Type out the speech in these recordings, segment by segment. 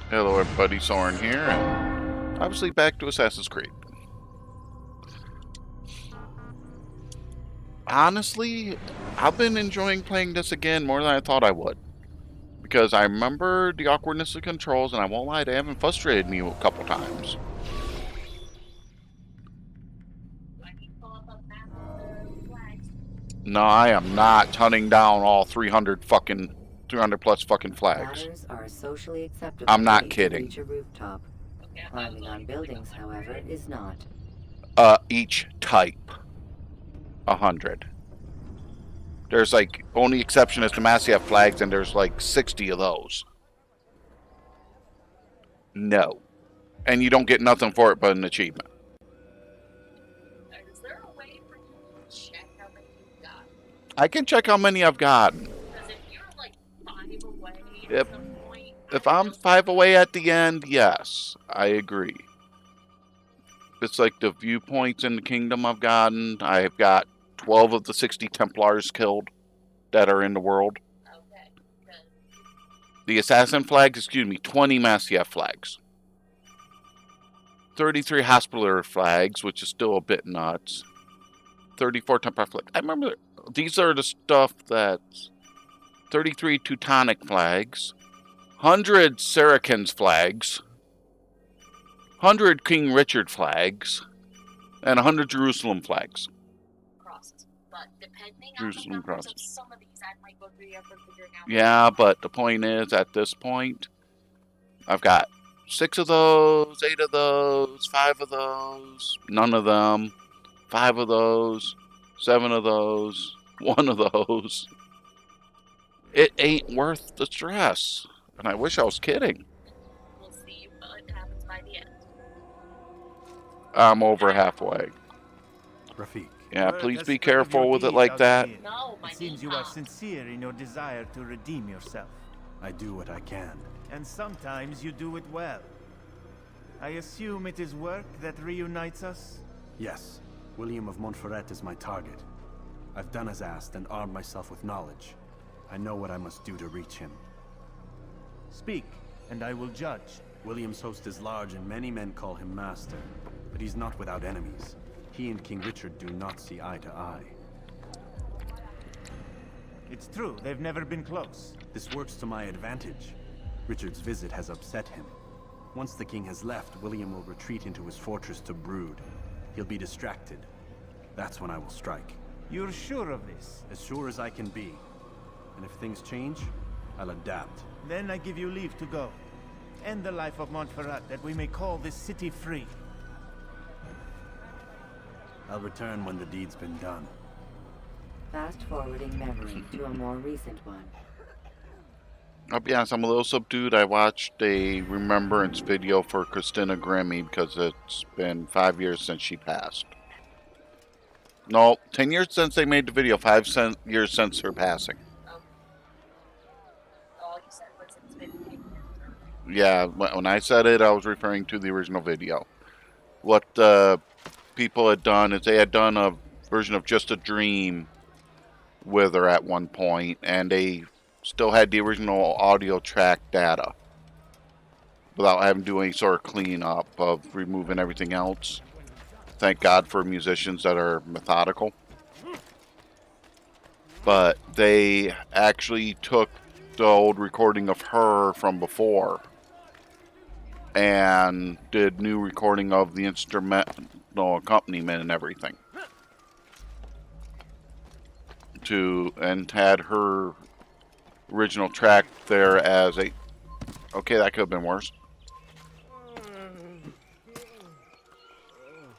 Hello everybody, Soren here, and obviously back to Assassin's Creed. Honestly, I've been enjoying playing this again more than I thought I would. Because I remember the awkwardness of controls, and I won't lie, they haven't frustrated me a couple times. No, I am not hunting down all 300 plus fucking flags. Ladders are a socially acceptable I'm not way kidding. to reach a rooftop. Climbing on buildings, however, is not. Each type. 100. There's like, only exception is the Massif flags, and there's like 60 of those. No. And you don't get nothing for it but an achievement. Is there a way for you to check how many you've got? I can check how many I've gotten. Because if you're like 5 away Yep. at some point... If I'm 5 away at the end, yes, I agree. It's like the viewpoints in the kingdom I've gotten. I've got 12 of the 60 Templars killed that are in the world. Okay. Because The assassin flags, 20 Massif flags. 33 Hospitaller flags, which is still a bit nuts. 34 Templar flags. I remember these are the stuff that's 33 Teutonic flags, 100 Saracens flags, 100 King Richard flags, and 100 Jerusalem flags. crosses. But depending Jerusalem on the numbers crosses. of some of these, I might go through the effort figuring out... Yeah, but the point is, at this point, I've got 6 of those, 8 of those, 5 of those, none of them, 5 of those, 7 of those, 1 of those. It ain't worth the stress. And I wish I was kidding. We'll see what happens by the end. I'm over halfway. Rafiq. Yeah, Well, please that's be none of your careful with it deeds, like that. Al-Jamil. No, my It seems you are sincere in your desire to redeem yourself. I do what I can. And sometimes you do it well. I assume it is work that reunites us? Yes, William of Montferrat is my target. I've done as asked and armed myself with knowledge. I know what I must do to reach him. Speak, and I will judge. William's host is large and many men call him master, but he's not without enemies. He and King Richard do not see eye to eye. It's true, they've never been close. This works to my advantage. Richard's visit has upset him. Once the king has left, William will retreat into his fortress to brood. He'll be distracted. That's when I will strike. You're sure of this? As sure as I can be. And if things change, I'll adapt. Then I give you leave to go. End the life of Montferrat, that we may call this city free. I'll return when the deed's been done. Fast-forwarding memory to a more recent one. I'll be honest, I'm a little subdued. I watched a remembrance video for Christina Grimmie because it's been 5 years since she passed. No, 10 years since they made the video, 5 years since her passing. All you said was it's been 10 years. Yeah, when I said it, I was referring to the original video. What people had done is they had done a version of Just a Dream with her at one point, and they still had the original audio track data without having to do any sort of cleanup of removing everything else. Thank God for musicians that are methodical. But they actually took the old recording of her from before and did new recording of the instrumental accompaniment and everything. And had her original track there as a... Okay, that could have been worse.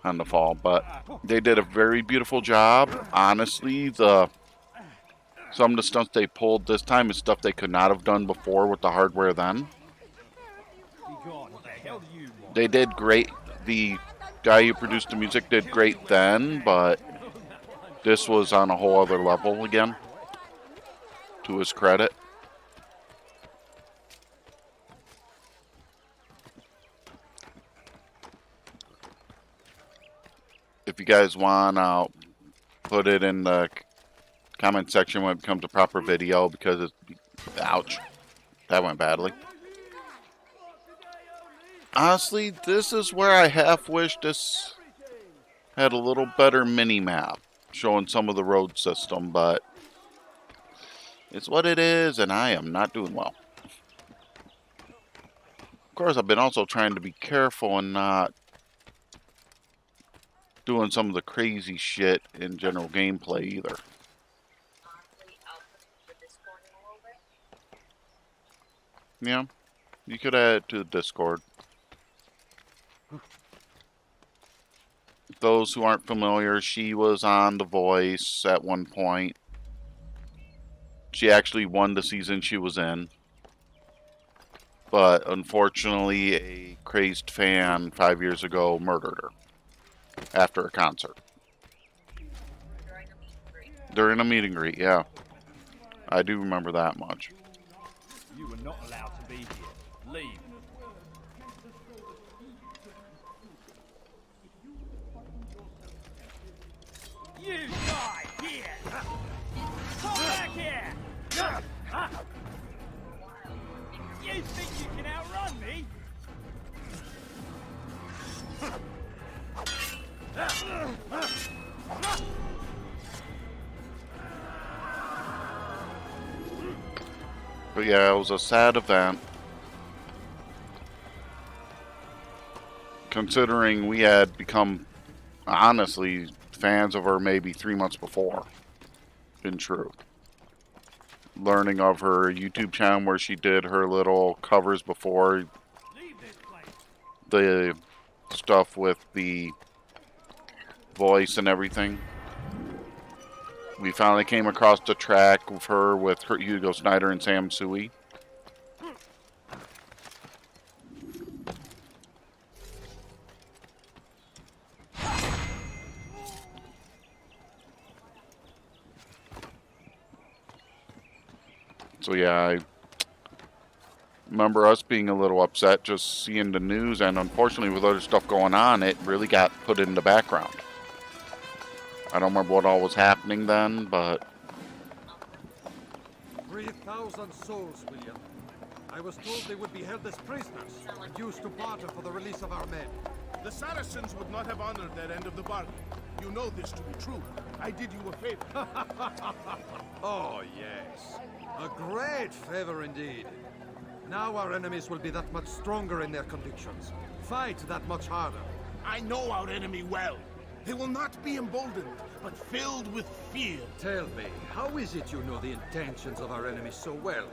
On the fall, but they did a very beautiful job. Honestly, some of the stunts they pulled this time is stuff they could not have done before with the hardware then. They did great. The guy who produced the music did great then, but this was on a whole other level again, to his credit. If you guys want, I'll put it in the comment section when it becomes a proper video, because it's... Ouch. That went badly. Honestly, this is where I half wish this had a little better mini-map showing some of the road system, but it's what it is, and I am not doing well. Of course, I've been also trying to be careful and not doing some of the crazy shit in general gameplay either. Honestly, I'll put the Discord in a little bit. Yeah, you could add it to the Discord. Those who aren't familiar, she was on The Voice at one point. She actually won the season she was in. But unfortunately, a crazed fan 5 years ago murdered her after a concert. During a meet and greet. During a meet and greet, yeah. I do remember that much. You were not allowed to be here. Leave. You die here! Come back here! You think you can outrun me? But yeah, it was a sad event. Considering we had become, honestly, fans of her maybe 3 months before. In truth. Learning of her YouTube channel where she did her little covers before Leave this place. the stuff with the voice and everything. We finally came across the track of her with Hugo Snyder and Sam Sui. So yeah, I remember us being a little upset just seeing the news, and unfortunately with other stuff going on, it really got put in the background. I don't remember what all was happening then, but 3,000 souls, William. I was told they would be held as prisoners and used to barter for the release of our men. The Saracens would not have honored their end of the bargain. You know this to be true. I did you a favor. Oh, yes. A great favor indeed. Now our enemies will be that much stronger in their convictions. Fight that much harder. I know our enemy well. They will not be emboldened, but filled with fear. Tell me, how is it you know the intentions of our enemies so well?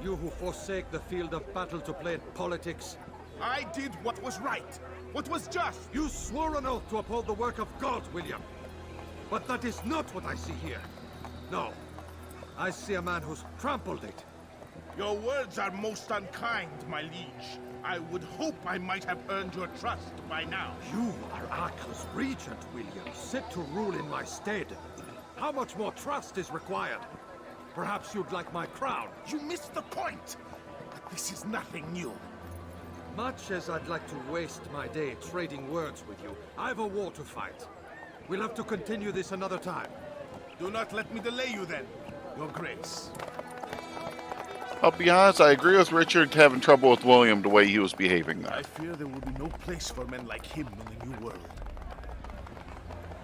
You who forsake the field of battle to play at politics? I did what was right, what was just. You swore an oath to uphold the work of God, William. But that is not what I see here. No. I see a man who's trampled it. Your words are most unkind, my liege. I would hope I might have earned your trust by now. You are Arkel's regent, William, set to rule in my stead. How much more trust is required? Perhaps you'd like my crown. You missed the point. But this is nothing new. Much as I'd like to waste my day trading words with you, I've a war to fight. We'll have to continue this another time. Do not let me delay you then, Your Grace. I'll be honest, I agree with Richard having trouble with William the way he was behaving there. I fear there will be no place for men like him in the New World.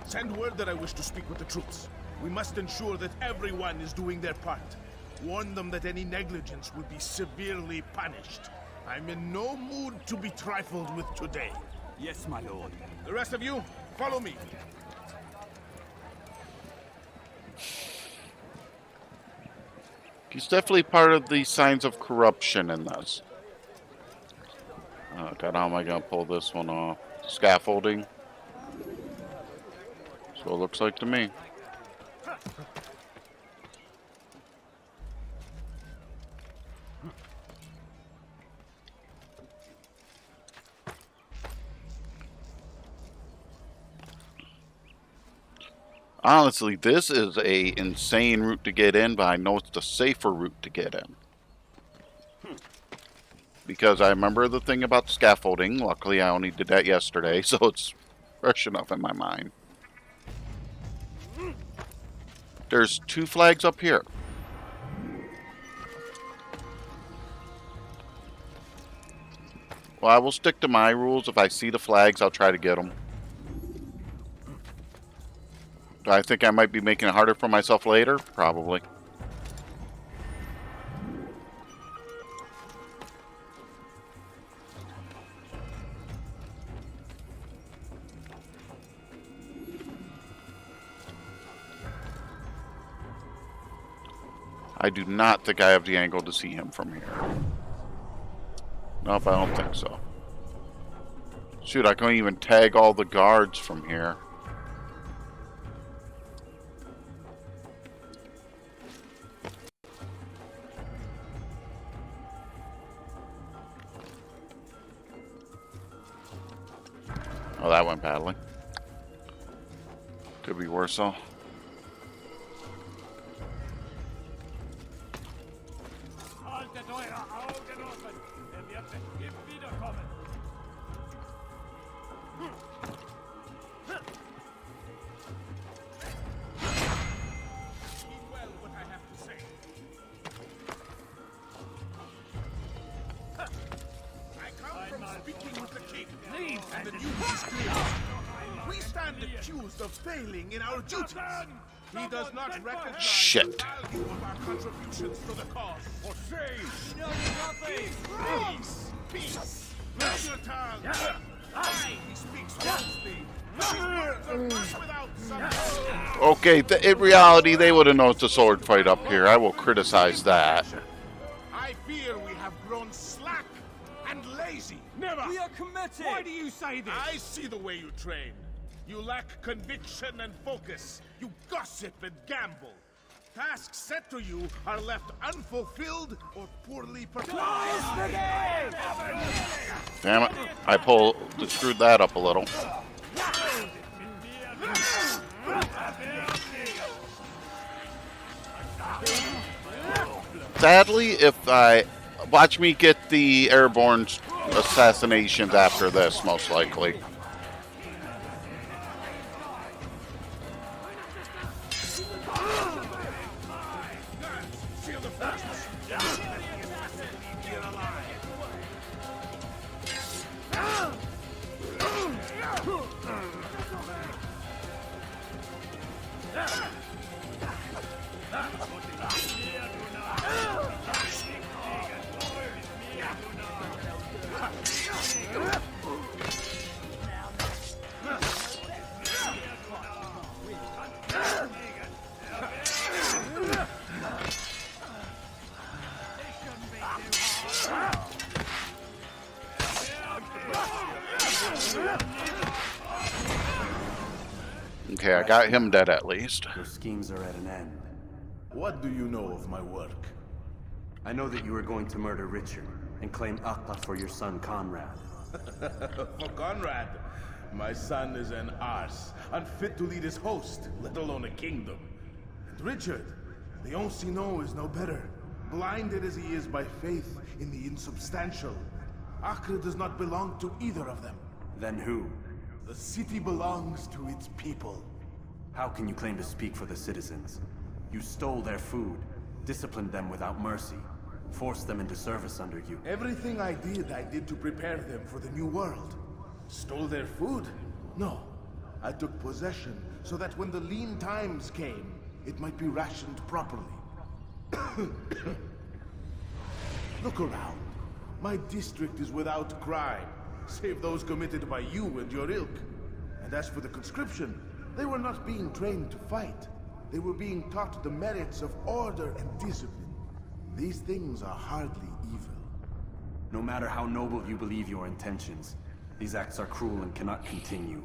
Send word that I wish to speak with the troops. We must ensure that everyone is doing their part. Warn them that any negligence will be severely punished. I'm in no mood to be trifled with today. Yes, my lord. The rest of you, follow me. He's definitely part of the signs of corruption in this. Oh god, how am I gonna pull this one off? Scaffolding. So it looks like to me. Honestly, this is a insane route to get in, but I know it's the safer route to get in. Because I remember the thing about the scaffolding. Luckily, I only did that yesterday, so it's fresh enough in my mind. There's 2 flags up here. Well, I will stick to my rules. If I see the flags, I'll try to get them. Do I think I might be making it harder for myself later? Probably. I do not think I have the angle to see him from here. Nope, I don't think so. Shoot, I can't even tag all the guards from here. Oh, that went badly. Could be worse though. Haltet eure Augen offen! Er wird bestimmt wiederkommen! Heed well what I have to say. I come from speaking with the king, and the news is clear. We stand accused of failing in our duties. He does not recognize Shit. the value of our contributions to the cause. For shame! Peace! Peace! Your tongue! Aye, he speaks falsely. His words are not without substance. Okay, in reality, they would have known it's a sword fight up here. I will criticize that. I fear we have grown slack and lazy. Never! We are committed! Why do you say this? I see the way you train. You lack conviction and focus. You gossip and gamble. Tasks set to you are left unfulfilled or poorly performed. Damn it. I screwed that up a little. Sadly, if I... Watch me get the airborne assassinations after this, most likely. Okay, I got him dead at least. Your schemes are at an end. What do you know of my work? I know that you are going to murder Richard and claim Akla for your son Conrad. For Conrad, my son is an arse, unfit to lead his host, let alone a kingdom. And Richard, the Oncino is no better, blinded as he is by faith in the insubstantial. Acre does not belong to either of them. Then who? The city belongs to its people. How can you claim to speak for the citizens? You stole their food, disciplined them without mercy, forced them into service under you. Everything I did to prepare them for the new world. Stole their food? No. I took possession so that when the lean times came, it might be rationed properly. Look around. My district is without crime, save those committed by you and your ilk. And as for the conscription, they were not being trained to fight. They were being taught the merits of order and discipline. These things are hardly evil. No matter how noble you believe your intentions, these acts are cruel and cannot continue.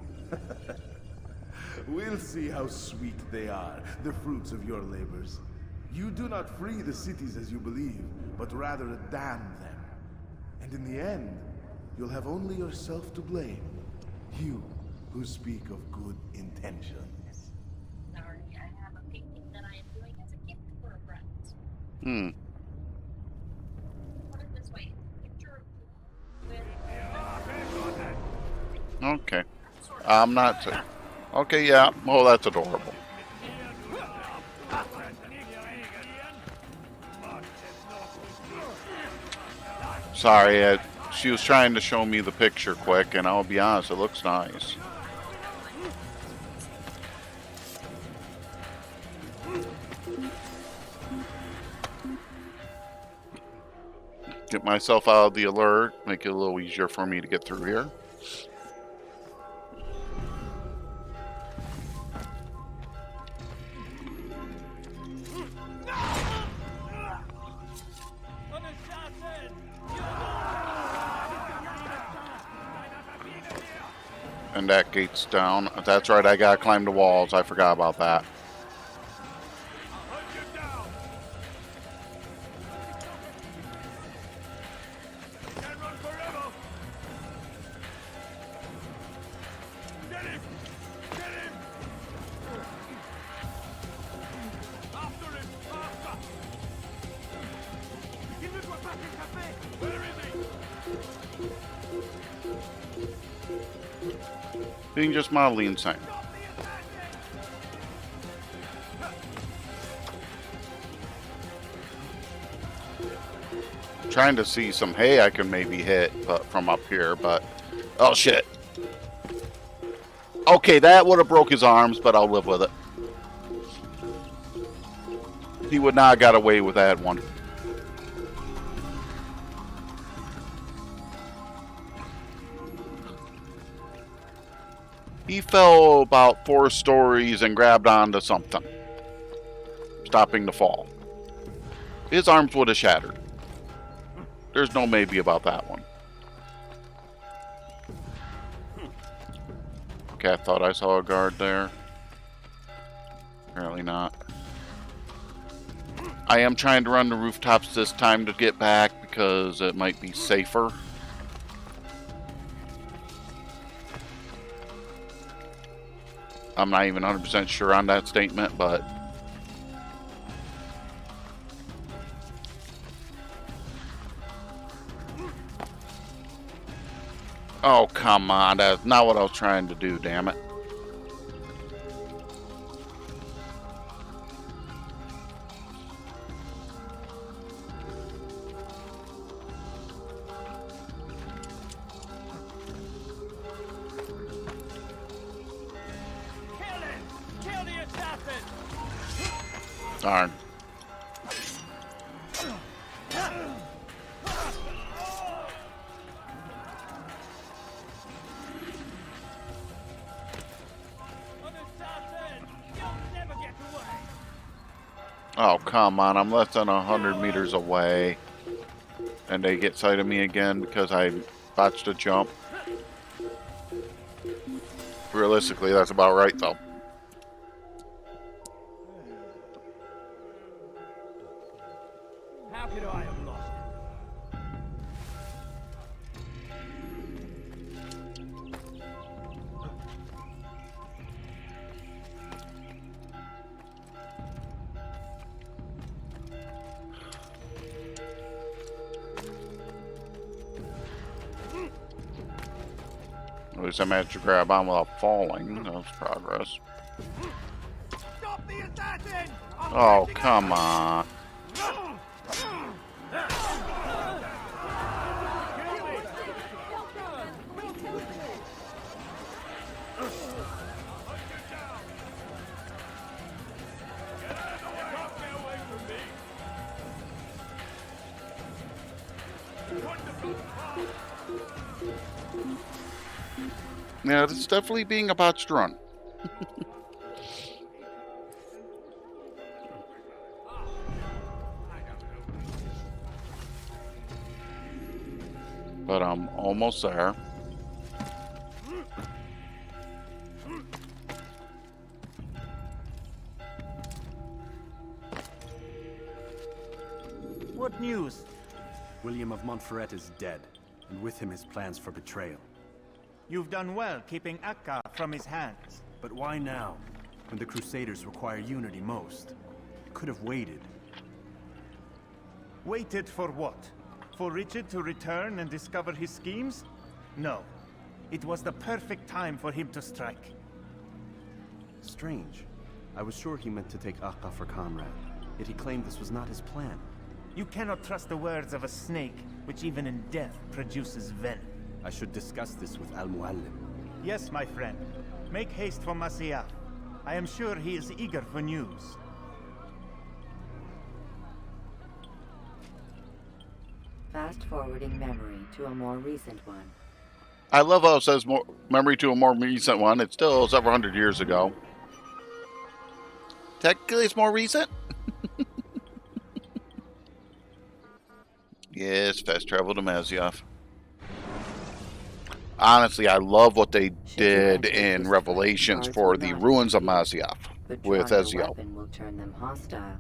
We'll see how sweet they are, the fruits of your labors. You do not free the cities as you believe, but rather damn them. And in the end, you'll have only yourself to blame. You, who speak of good intentions. Sorry, I have a painting that I am doing as a gift for a friend. Hmm. Put it this way, picture with Okay. I'm not... Okay, yeah. Oh, that's adorable. Sorry, She was trying to show me the picture quick, and I'll be honest, it looks nice. Get myself out of the alert, make it a little easier for me to get through here. And that gate's down. That's right, I gotta climb the walls. I forgot about that. Being just mildly insane. Trying to see some hay I can maybe hit from up here, but oh shit. Okay, that would have broke his arms, but I'll live with it. He would not have got away with that one. He fell about 4 stories and grabbed onto something, stopping the fall. His arms would have shattered. There's no maybe about that one. Okay, I thought I saw a guard there. Apparently not. I am trying to run the rooftops this time to get back because it might be safer. I'm not even 100% sure on that statement, but oh, come on. That's not what I was trying to do, damn it. Darn. Oh, come on. I'm less than 100 meters away. And they get sight of me again because I botched a jump. Realistically, that's about right, though. How could I have lost it? At least I managed to grab on without falling. That was progress. Stop the assassin! Oh, come on. Yeah, it's definitely being a botched run. But I'm almost there. What news? William of Montferrat is dead, and with him his plans for betrayal. You've done well keeping Akka from his hands. But why now, when the Crusaders require unity most? You could have waited. Waited for what? For Richard to return and discover his schemes? No. It was the perfect time for him to strike. Strange. I was sure he meant to take Akka for Conrad, yet he claimed this was not his plan. You cannot trust the words of a snake which even in death produces venom. I should discuss this with Al-Muallim. Yes, my friend. Make haste for Masyaf. I am sure he is eager for news. Fast-forwarding memory to a more recent one. I love how it says more memory to a more recent one. It's still several hundred years ago. Technically, it's more recent. Yes, fast travel to Masyaf. Honestly, I love what they did in Revelations for the ruins of Masyaf with Ezio. Weapon will turn them hostile.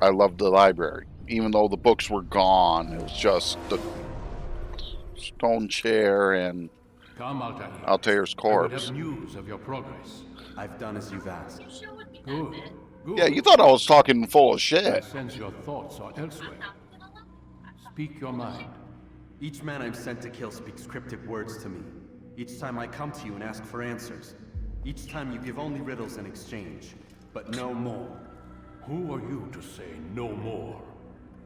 I loved the library. Even though the books were gone, it was just the stone chair and Come, Altair. Altair's I would corpse. have news of your progress. I've done as you've asked. Good. Good. Yeah, you thought I was talking full of I shit. sense your thoughts are elsewhere. Speak your mind. Each man I'm sent to kill speaks cryptic words to me. Each time I come to you and ask for answers. Each time you give only riddles in exchange, but no more. Who are you to say no more?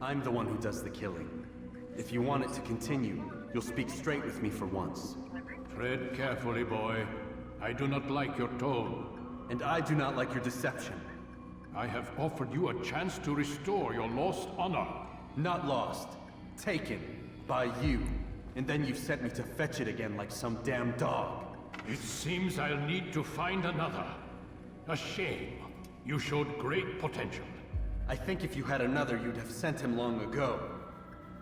I'm the one who does the killing. If you want it to continue, you'll speak straight with me for once. Tread carefully, boy. I do not like your tone. And I do not like your deception. I have offered you a chance to restore your lost honor. Not lost. Taken. By you. And then you sent me to fetch it again like some damn dog. It seems I'll need to find another. A shame. You showed great potential. I think if you had another, you'd have sent him long ago.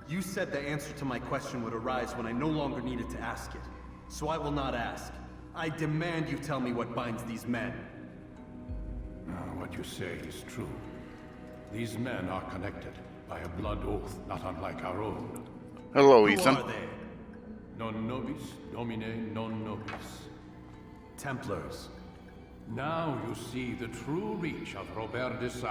You said the answer to my question would arise when I no longer needed to ask it. So I will not ask. I demand you tell me what binds these men. What you say is true. These men are connected by a blood oath not unlike our own. Hello, Who Ethan. are they? Non nobis, domine non nobis. Templars. Now you see the true reach of Robert de Sade.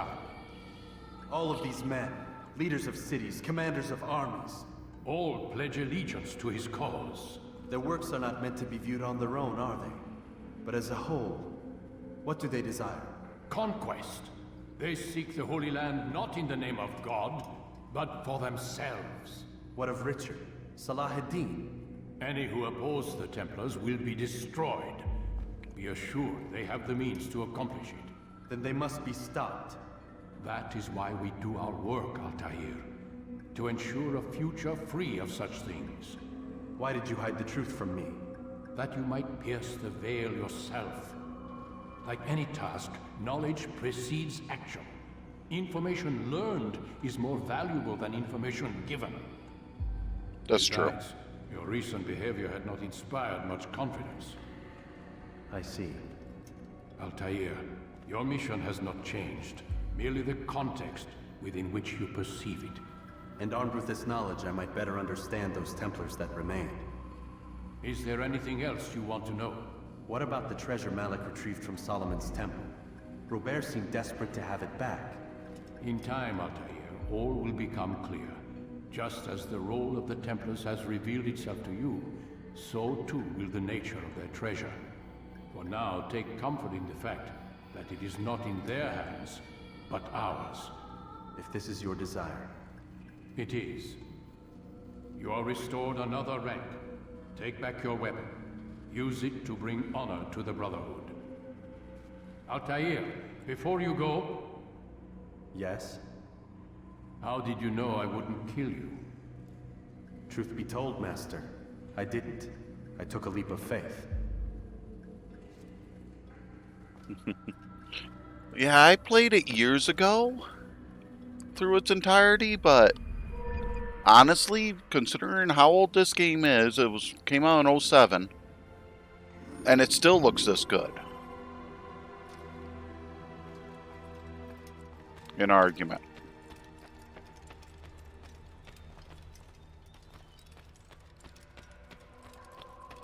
All of these men, leaders of cities, commanders of armies. All pledge allegiance to his cause. Their works are not meant to be viewed on their own, are they? But as a whole, what do they desire? Conquest. They seek the Holy Land not in the name of God, but for themselves. What of Richard? Salah ad-Din? Any who oppose the Templars will be destroyed. Be assured they have the means to accomplish it. Then they must be stopped. That is why we do our work, Altair. To ensure a future free of such things. Why did you hide the truth from me? That you might pierce the veil yourself. Like any task, knowledge precedes action. Information learned is more valuable than information given. That's true. Besides, your recent behavior had not inspired much confidence. I see. Altair, your mission has not changed. Merely the context within which you perceive it. And armed with this knowledge, I might better understand those Templars that remain. Is there anything else you want to know? What about the treasure Malik retrieved from Solomon's temple? Robert seemed desperate to have it back. In time, Altair, all will become clear. Just as the role of the Templars has revealed itself to you, so too will the nature of their treasure. For now, take comfort in the fact that it is not in their hands, but ours. If this is your desire. It is. You are restored another rank. Take back your weapon. Use it to bring honor to the Brotherhood. Altair, before you go, Yes? how did you know I wouldn't kill you? Truth be told, Master, I didn't. I took a leap of faith. Yeah, I played it years ago through its entirety, but honestly, considering how old this game is, came out in 07, and it still looks this good. An argument.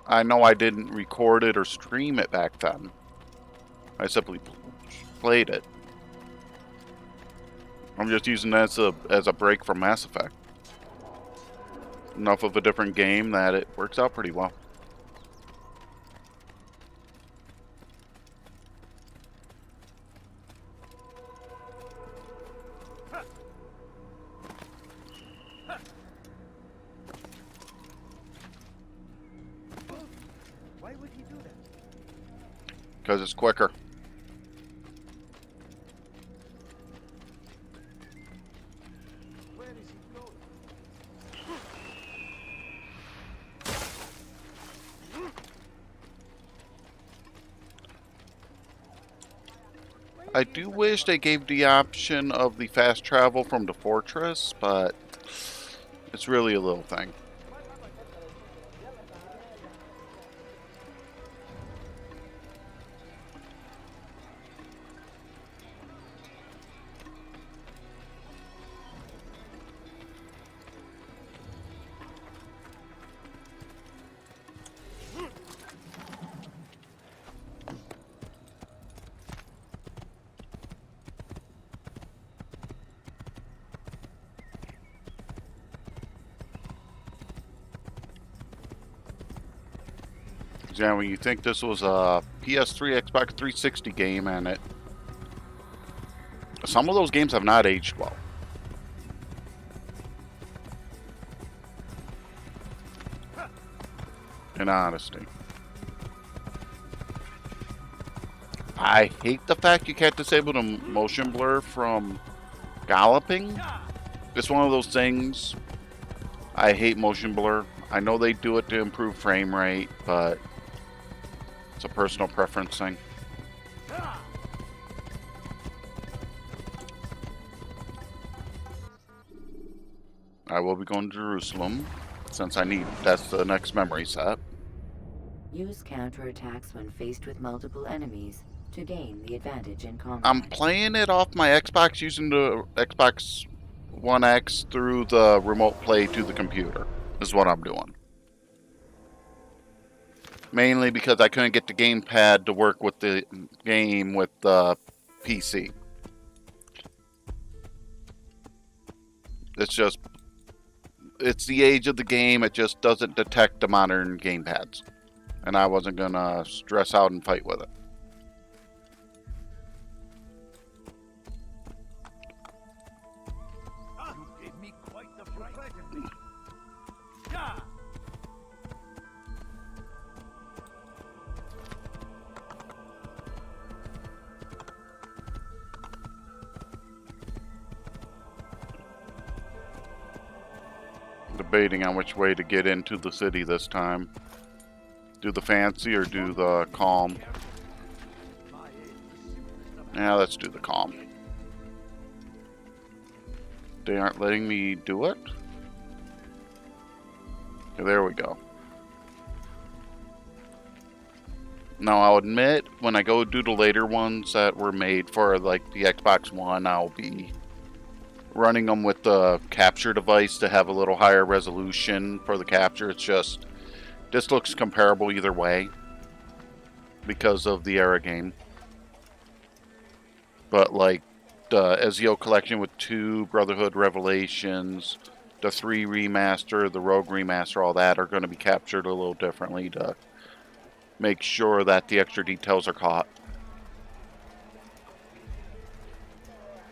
I know I didn't record it or stream it back then. I simply played it. I'm just using that as a break from Mass Effect. Enough of a different game that it works out pretty well. Why would he do that? Because it's quicker. Where is he going? I do wish they gave the option of the fast travel from the fortress, but it's really a little thing. Yeah, when you think this was a PS3, Xbox 360 game, and some of those games have not aged well. In honesty. I hate the fact you can't disable the motion blur from galloping. It's one of those things. I hate motion blur. I know they do it to improve frame rate, but it's a personal preference thing. I will be going to Jerusalem, since that's the next memory set. Use counterattacks when faced with multiple enemies to gain the advantage in combat. I'm playing it off my Xbox using the Xbox One X through the remote play to the computer, is what I'm doing. Mainly because I couldn't get the gamepad to work with the game with the PC. It's the age of the game, it just doesn't detect the modern gamepads. And I wasn't gonna stress out and fight with it. You gave me quite the fright. Yeah. Debating on which way to get into the city this time. Do the fancy or do the calm? Yeah, let's do the calm. They aren't letting me do it? Okay, there we go. Now, I'll admit, when I go do the later ones that were made for like the Xbox One, I'll be running them with the capture device to have a little higher resolution for the capture. It's just, this looks comparable either way because of the era game. But like the Ezio Collection with 2, Brotherhood Revelations, the 3 remaster, the Rogue remaster, all that are going to be captured a little differently to make sure that the extra details are caught.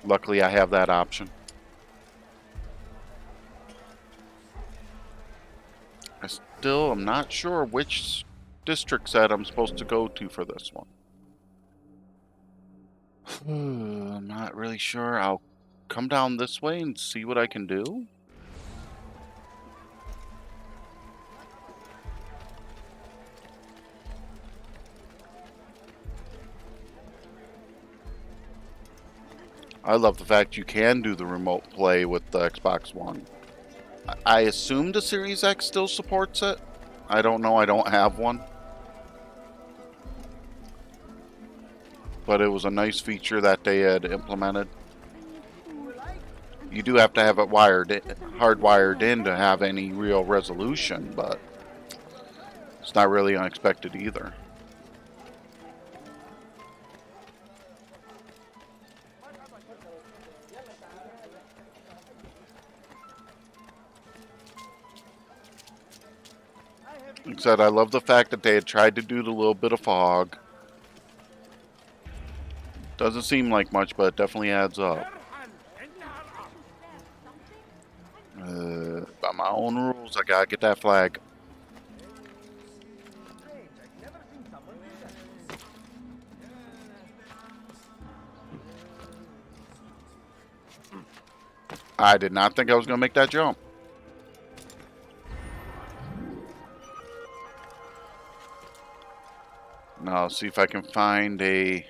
Luckily, I have that option. I still am not sure which district set I'm supposed to go to for this one. I'm not really sure. I'll come down this way and see what I can do. I love the fact you can do the remote play with the Xbox One. I assume the Series X still supports it. I don't know, I don't have one. But it was a nice feature that they had implemented. You do have to have it hardwired in to have any real resolution, but it's not really unexpected either. Like I said, I love the fact that they had tried to do the little bit of fog. Doesn't seem like much, but it definitely adds up. By my own rules, I gotta get that flag. I did not think I was going to make that jump. Now, let's see if I can find a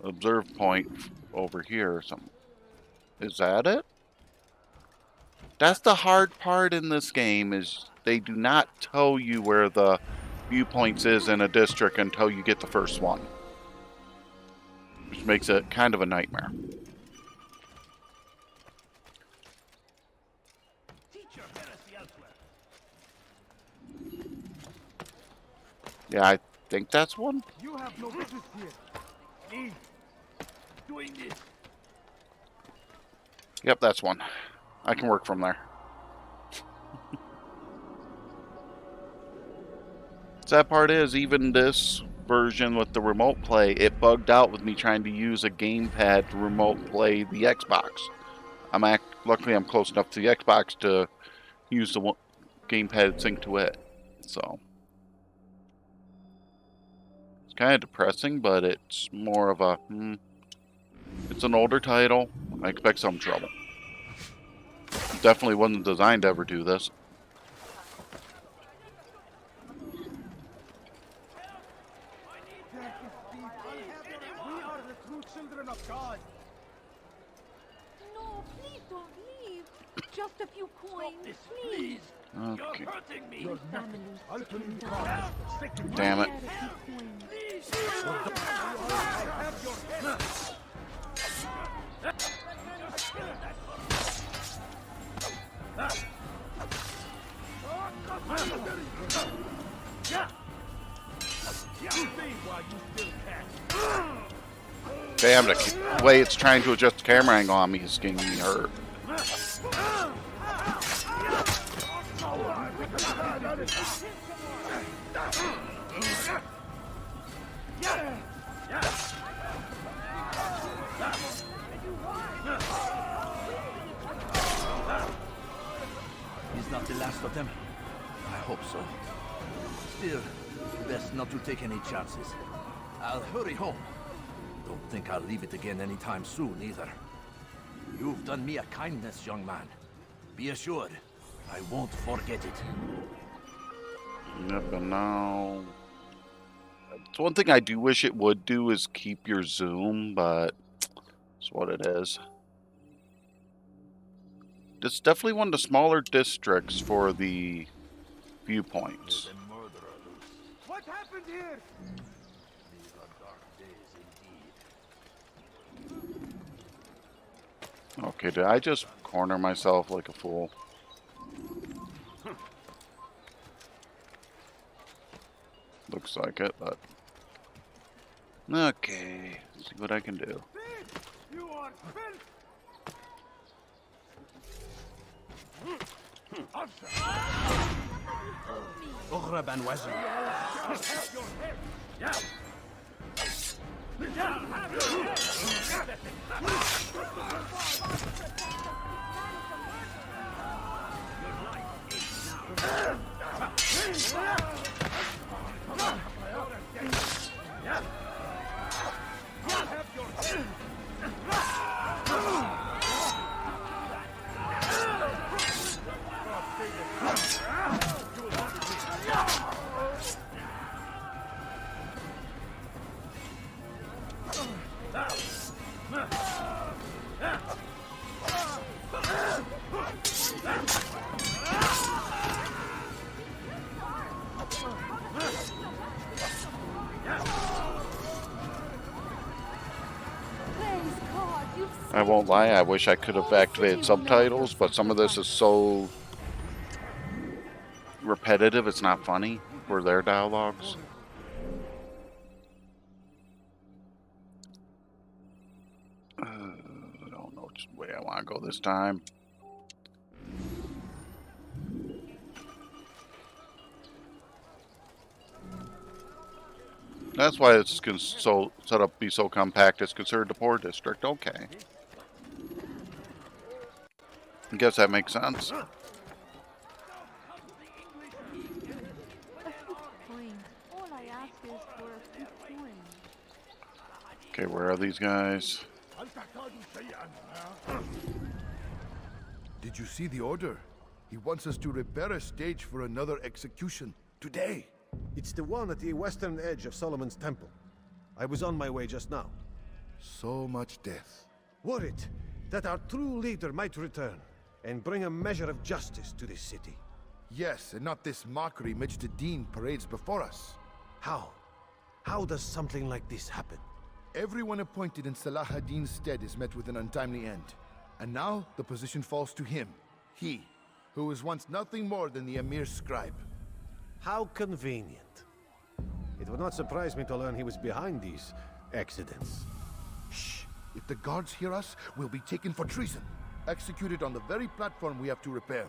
observe point over here or something. Is that it? That's the hard part in this game, is they do not tell you where the viewpoints is in a district until you get the first one. Which makes it kind of a nightmare. Yeah, I think that's one. You have no business here. Me doing this. Yep, that's one. I can work from there. Sad part is, even this version with the remote play, it bugged out with me trying to use a gamepad to remote play the Xbox. Luckily I'm close enough to the Xbox to use the gamepad sync to it. So it's kind of depressing, but it's more of a it's an older title. I expect some trouble. Definitely wasn't designed to ever do this. We are the true children of God. No, please don't leave. Just a few coins, please. Okay. Your family. Ultimate God. Damn it. Damn, the way it's trying to adjust the camera angle on me is getting me hurt. He's not the last of them. I hope so. Still, best not to take any chances. I'll hurry home. Don't think I'll leave it again anytime soon, either. You've done me a kindness, young man. Be assured, I won't forget it. Yep, and now... It's one thing I do wish it would do is keep your zoom, but it's what it is. It's definitely one of the smaller districts for the viewpoints. What happened here? These are dark days indeed. Okay, did I just corner myself like a fool? Looks like it, but... Okay, let's see what I can do. You are filth. Oghra ban Wazir. I won't lie, I wish I could have activated subtitles, but some of this is so repetitive, it's not funny for their dialogues. I don't know which way I want to go this time. That's why it's so set up to be so compact. It's considered a poor district. Okay. I guess that makes sense. A few coins. All I ask is for a few coins. Okay, where are these guys? Al-Taqal Did you see the order? He wants us to repair a stage for another execution. Today. It's the one at the western edge of Solomon's Temple. I was on my way just now. So much death. Worried that our true leader might return and bring a measure of justice to this city. Yes, and not this mockery Majd parades before us. How? How does something like this happen? Everyone appointed in Salah ad-Din's stead is met with an untimely end. And now the position falls to him. He, who was once nothing more than the Emir's scribe. How convenient. It would not surprise me to learn he was behind these accidents. Shh! If the guards hear us, we'll be taken for treason. Executed on the very platform we have to repair.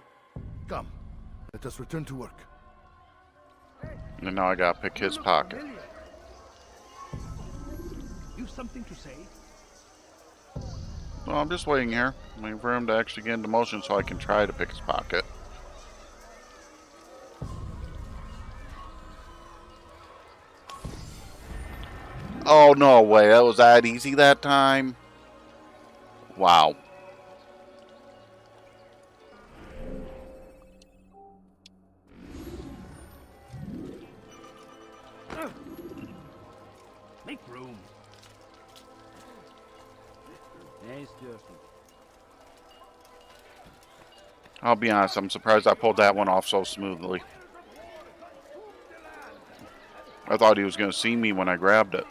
Come, let us return to work. And now I gotta pick his pocket. You've something to say? Well, I'm just waiting here. Waiting for him to actually get into motion so I can try to pick his pocket. Oh, no way. That was that easy that time? Wow. Make room. I'll be honest, I'm surprised I pulled that one off so smoothly. I thought he was going to see me when I grabbed it.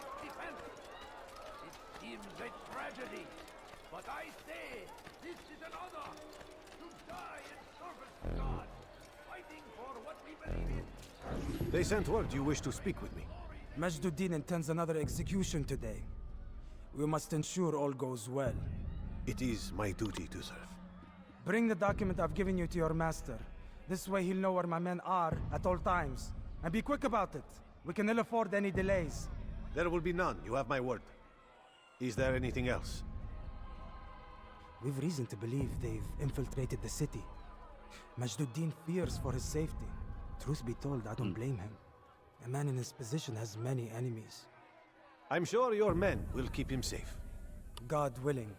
They sent word you wish to speak with me. Majduddin intends another execution today. We must ensure all goes well. It is my duty to serve. Bring the document I've given you to your master. This way he'll know where my men are at all times. And be quick about it. We can ill afford any delays. There will be none, you have my word. Is there anything else? We've reason to believe they've infiltrated the city. Majduddin fears for his safety. Truth be told, I don't blame him. A man in his position has many enemies. I'm sure your men will keep him safe. God willing.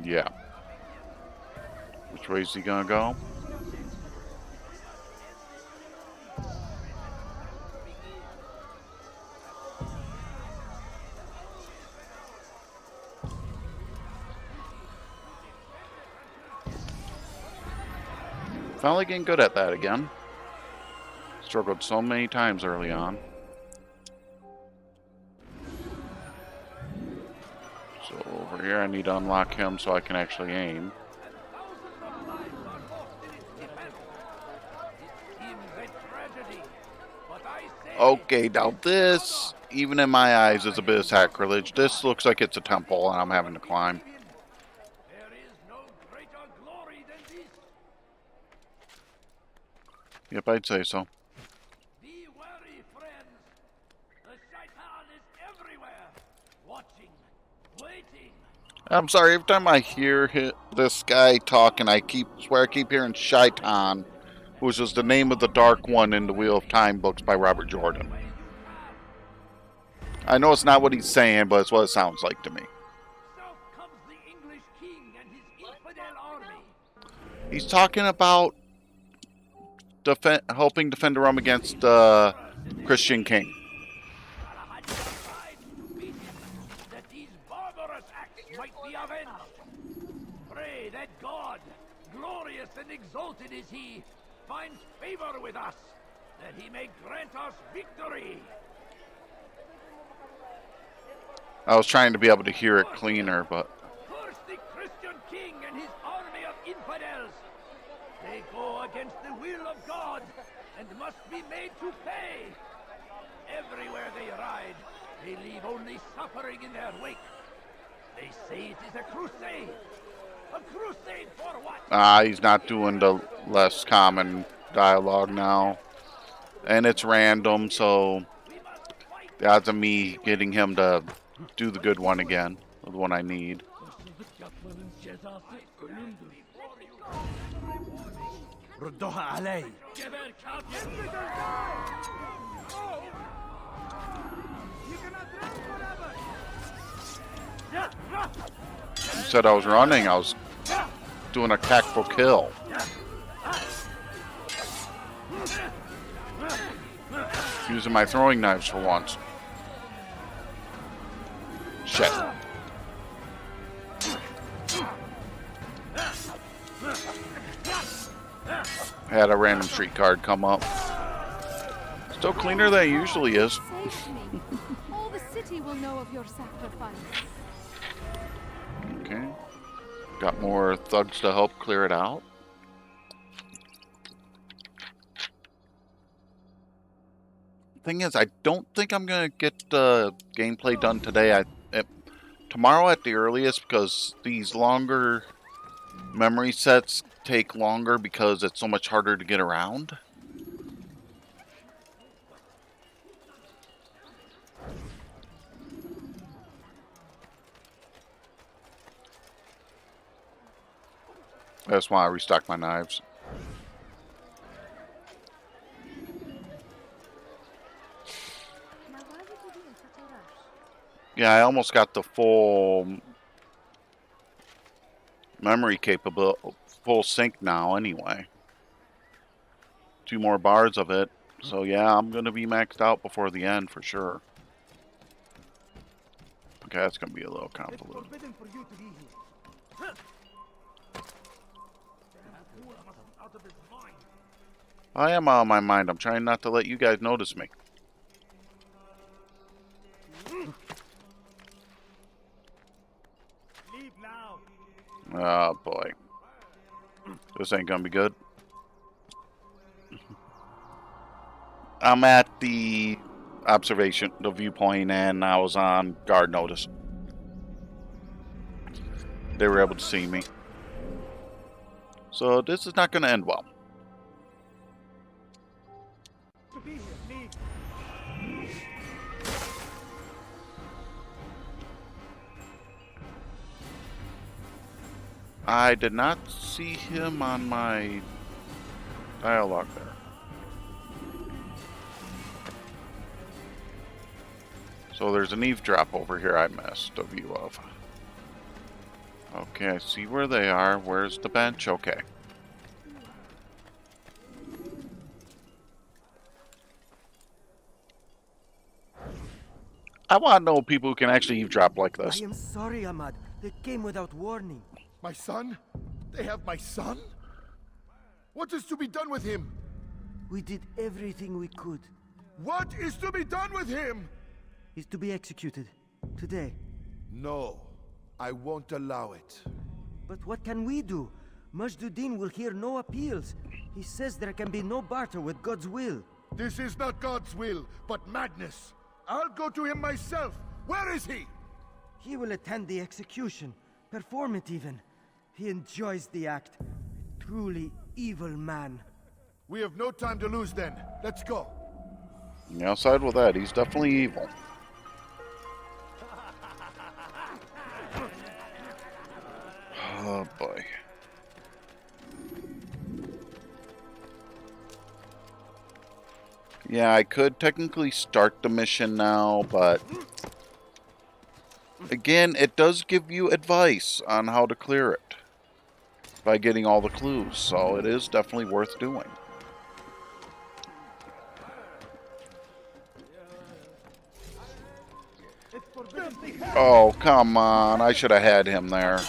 Yeah. Which way is he gonna go? Finally getting good at that again. Struggled so many times early on. So over here I need to unlock him so I can actually aim. Okay, now this, even in my eyes, is a bit of sacrilege. This looks like it's a temple and I'm having to climb. Yep, I'd say so. Be wary, friends. The Shaitan is everywhere, watching, waiting. I'm sorry, every time I hear this guy talking, I swear I keep hearing Shaitan, which is the name of the Dark One in the Wheel of Time books by Robert Jordan. I know it's not what he's saying, but it's what it sounds like to me. South comes the English king and his infidel army. He's talking about helping defend Rome against the Christian king. That these barbarous acts might be avenged. Pray that God, glorious and exalted is he, finds favor with us, that he may grant us victory. I was trying to be able to hear it cleaner, but... Curse the Christian king and his army of infidels. They go against the will of God and must be made to pay. Everywhere they ride, they leave only suffering in their wake. They say it is a crusade. A crusade for what? He's not doing the less common dialogue now. And it's random, so the odds of me getting him to do the good one again, the one I need. ردوها علي. You said I was running. I was doing a tactful kill. Using my throwing knives for once. Shit. Had a random street card come up. Still cleaner than it usually is. Saved me. All the city will know of your sacrifice. Okay. Got more thugs to help clear it out. Thing is, I don't think I'm gonna get the gameplay done today. Tomorrow at the earliest, because these longer memory sets take longer because it's so much harder to get around. That's why I restock my knives. Yeah, I almost got the full memory capable, full sync now anyway. 2 more bars of it. So yeah, I'm going to be maxed out before the end for sure. Okay, that's going to be a little convoluted. I am out of my mind. I'm trying not to let you guys notice me. Oh boy. This ain't gonna be good. I'm at the observation, the viewpoint, and I was on guard notice. They were able to see me. So this is not gonna end well. I did not see him on my dialogue there. So there's an eavesdrop over here I missed a view of. Okay, I see where they are. Where's the bench? Okay. I want to know people who can actually eavesdrop like this. I am sorry, Ahmad. They came without warning. My son? They have my son? What is to be done with him? We did everything we could. What is to be done with him? He's to be executed. Today. No. I won't allow it. But what can we do? Majduddin will hear no appeals. He says there can be no barter with God's will. This is not God's will, but madness. I'll go to him myself. Where is he? He will attend the execution. Perform it even. He enjoys the act. A truly evil man. We have no time to lose then. Let's go. Yeah, I'll side with that. He's definitely evil. Oh boy. Yeah, I could technically start the mission now, but again, it does give you advice on how to clear it by getting all the clues, so it is definitely worth doing. Oh, come on. I should have had him there.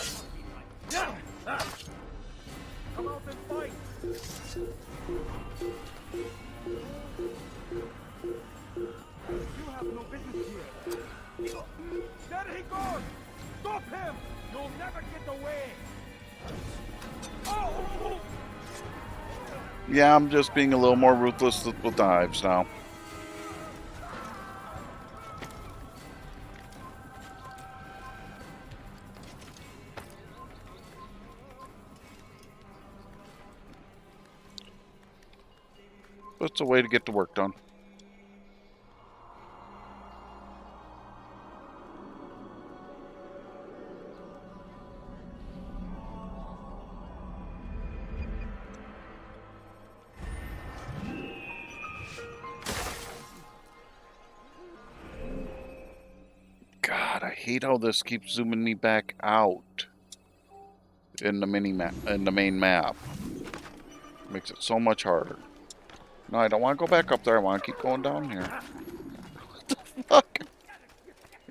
Yeah, I'm just being a little more ruthless with knives now. That's a way to get the work done. God, I hate how this keeps zooming me back out in the mini map, in the main map. Makes it so much harder. No, I don't want to go back up there. I want to keep going down here. What the fuck?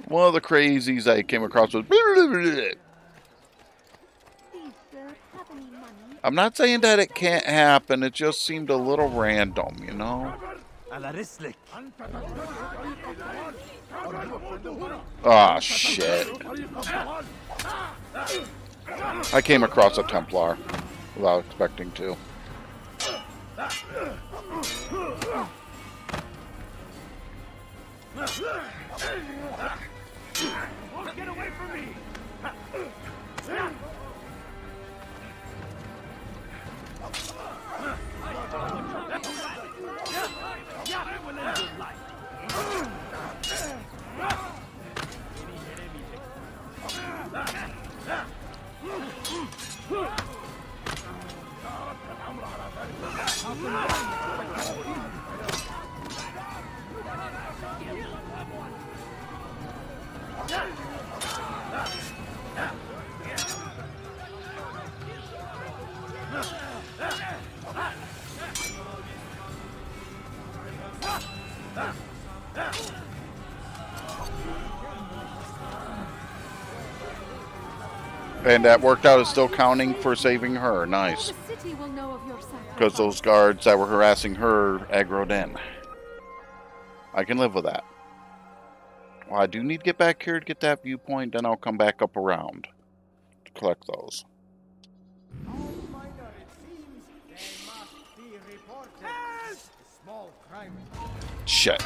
One of the crazies I came across was... I'm not saying that it can't happen. It just seemed a little random, you know? Ah, shit. I came across a Templar without expecting to. Get away from me! And that worked out as still counting for saving her. Nice. Because those guards that were harassing her aggroed in. I can live with that. Well, I do need to get back here to get that viewpoint, then I'll come back up around to collect those. Shit.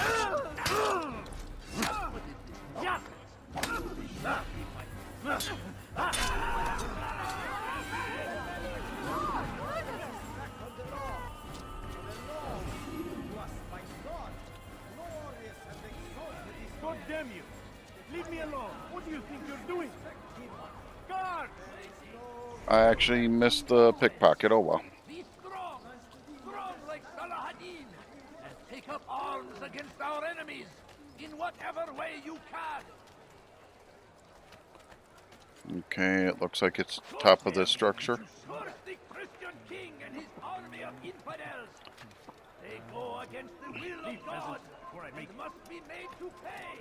God damn you! Leave me alone! What do you think you're doing? Guard! I actually missed the pickpocket. Oh well. Be strong like Salahadin, and take up arms against our enemies in whatever way you can. Okay, it looks like it's top of this structure. Curse the Christian king and his army of infidels. They go against the will of God and must be made to pay.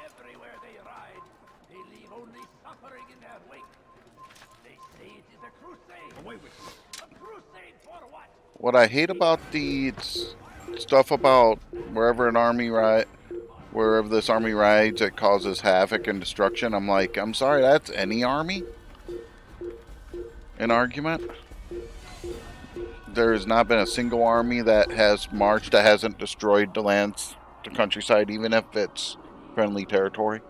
Everywhere they ride, they leave only suffering in their wake. They say it is a crusade. Away with you. A crusade for what? What I hate about the stuff about wherever this army rides, it causes havoc and destruction. I'm like, I'm sorry, that's any army? An argument? There has not been a single army that has marched that hasn't destroyed the lands, the countryside, even if it's friendly territory.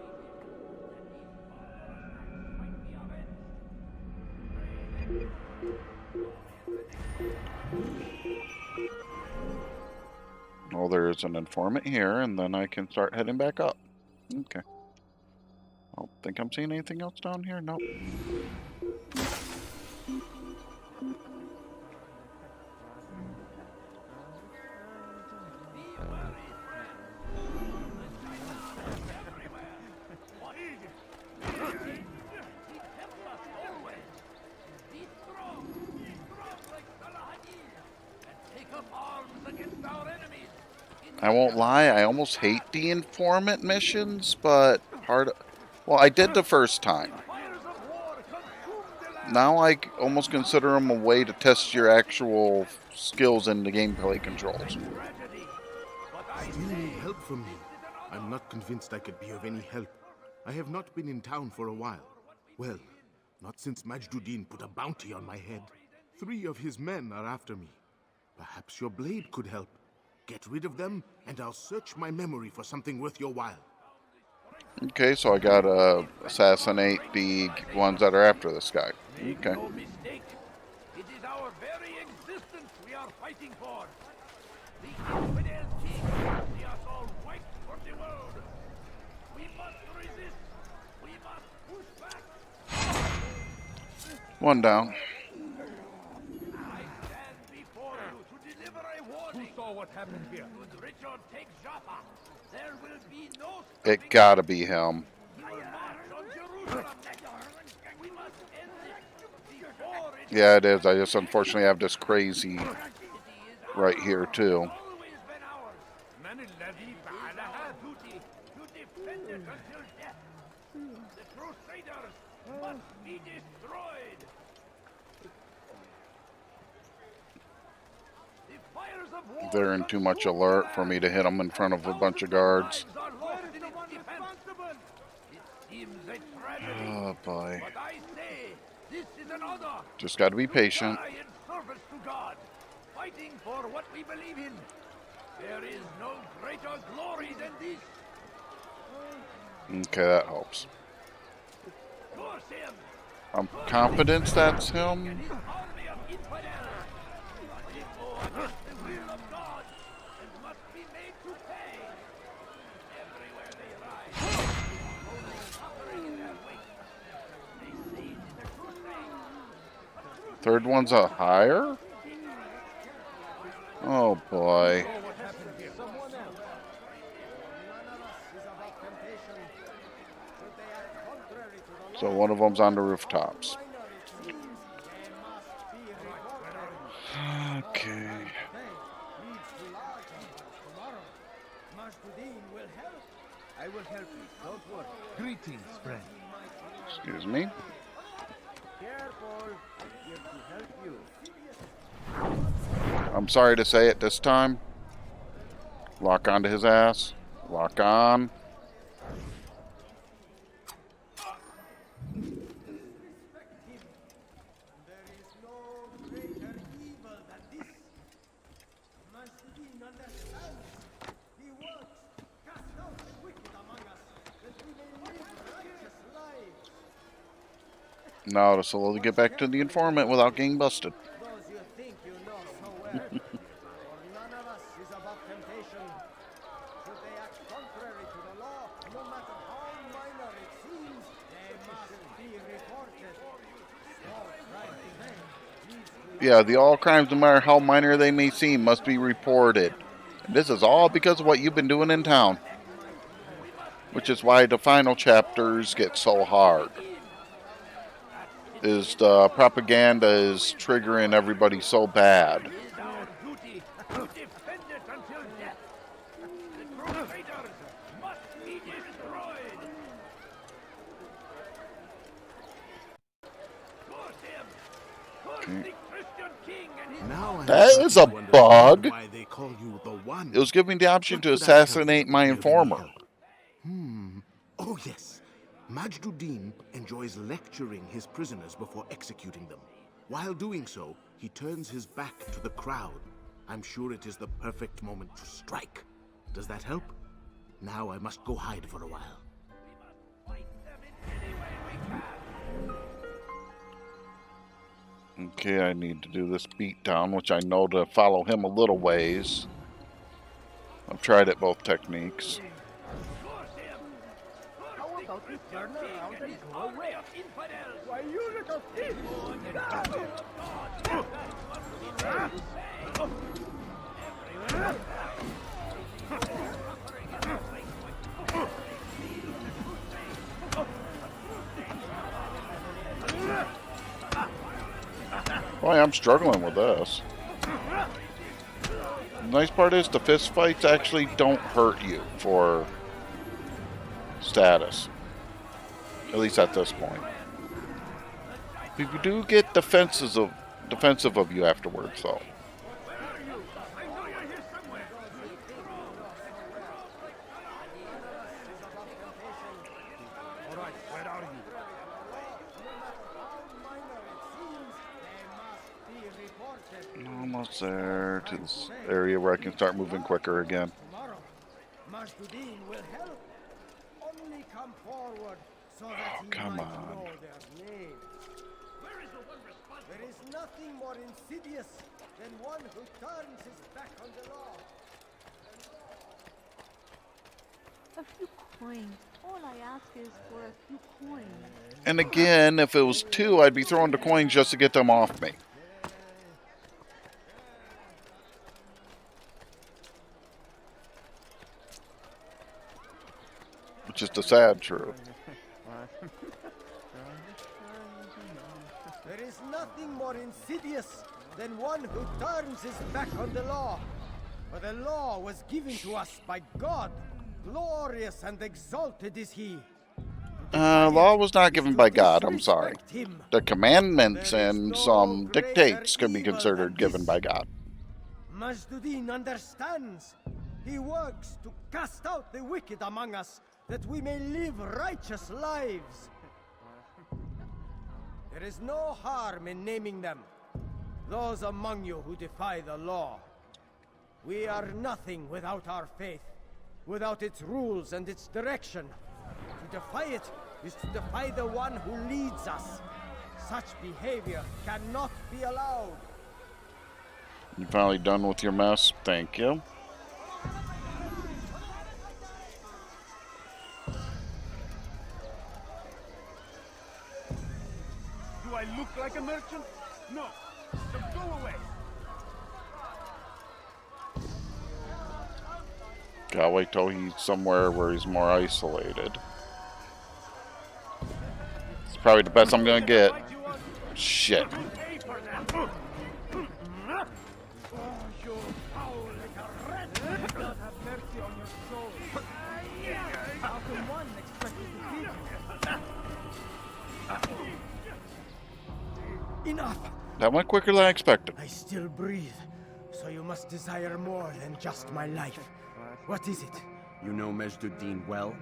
Well, there's an informant here, and then I can start heading back up. Okay. I don't think I'm seeing anything else down here. Nope. I won't lie, I almost hate the informant missions, but well, I did the first time. Now I almost consider them a way to test your actual skills in the gameplay controls. Still need help from me. I'm not convinced I could be of any help. I have not been in town for a while. Well, not since Majduddin put a bounty on my head. 3 of his men are after me. Perhaps your blade could help. Get rid of them, and I'll search my memory for something worth your while. Okay, so I gotta assassinate the ones that are after this guy. Okay. No mistake. It is our very existence we are fighting for. The infidel king will see us all wiped from the world. We must resist. We must push back. One down. What happened here? Should Richard take Jaffa, there will be no It gotta be him. Yeah, it is. I just unfortunately have this crazy right here too. They're in too much alert for me to hit them in front of a bunch of guards. Oh boy. Just got to be patient. Fighting for what we believe in. There is no greater glory than this. Okay, that helps. I'm confident that's him. Third one's a higher? Oh boy. So one of them's on the rooftops. Okay. I will help you. Don't worry. Greetings, friend. Excuse me. Careful. Here to help you. I'm sorry to say it this time. Lock onto his ass. Lock on. Now to slowly get back to the informant without getting busted. Yeah, the all crimes, no matter how minor they may seem, must be reported. And this is all because of what you've been doing in town. Which is why the final chapters get so hard. Is the propaganda is triggering everybody so bad. Okay. That is a bug. It was giving me the option to assassinate my informer. Oh yes. Majduddin enjoys lecturing his prisoners before executing them. While doing so, he turns his back to the crowd. I'm sure it is the perfect moment to strike. Does that help? Now I must go hide for a while. Okay, I need to do this beatdown, which I know to follow him a little ways. I've tried it both techniques. Boy, I'm struggling with this. The nice part is the fist fights actually don't hurt you for status. At least at this point. You do get defensive of you afterwards, though. Almost there to this area where I can start moving quicker again. Majduddin will help. Only come forward so that he Come might on. know their name. There is nothing more insidious than one who turns his back on the law. A few coins. All I ask is for a few coins. And again, if it was 2, I'd be throwing the coins just to get them off me. Which is the sad truth. nothing more insidious than one who turns his back on the law. For the law was given to us by God. Glorious and exalted is he. Law was not given by God, I'm sorry. The commandments and some dictates can be considered given by God. Majduddin understands. He works to cast out the wicked among us, that we may live righteous lives. There is no harm in naming them. Those among you who defy the law. We are nothing without our faith, without its rules and its direction. To defy it is to defy the one who leads us. Such behavior cannot be allowed. You finally done with your mess? Thank you. Do I look like a merchant? No. So go away. Gotta wait till he's somewhere where he's more isolated. It's probably the best I'm gonna get. Shit. Enough! That went quicker than I expected. I still breathe, so you must desire more than just my life. What is it? You know Majduddin well?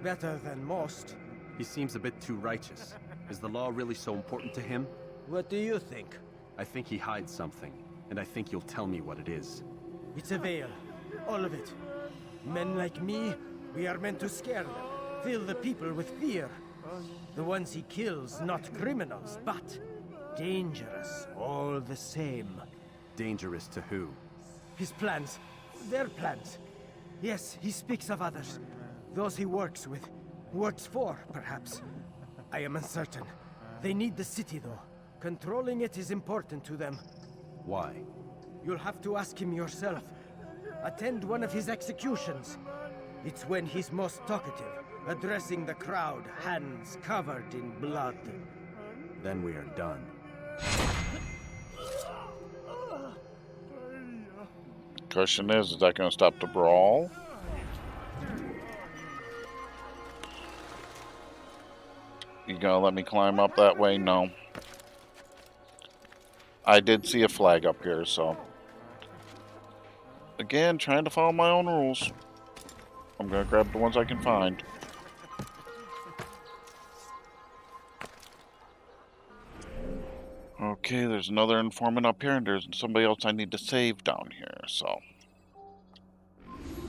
Better than most. He seems a bit too righteous. Is the law really so important to him? What do you think? I think he hides something, and I think you'll tell me what it is. It's a veil. All of it. Men like me, we are meant to scare them, fill the people with fear. The ones he kills, not criminals, but dangerous all the same. Dangerous to who? His plans. Their plans. Yes, he speaks of others. Those he works with. Works for, perhaps. I am uncertain. They need the city, though. Controlling it is important to them. Why? You'll have to ask him yourself. Attend one of his executions. It's when he's most talkative, addressing the crowd, hands covered in blood. Then we are done. Question is that going to stop the brawl? You gonna let me climb up that way? No. I did see a flag up here, so... Again, trying to follow my own rules. I'm gonna grab the ones I can find. Okay, there's another informant up here, and there's somebody else I need to save down here, so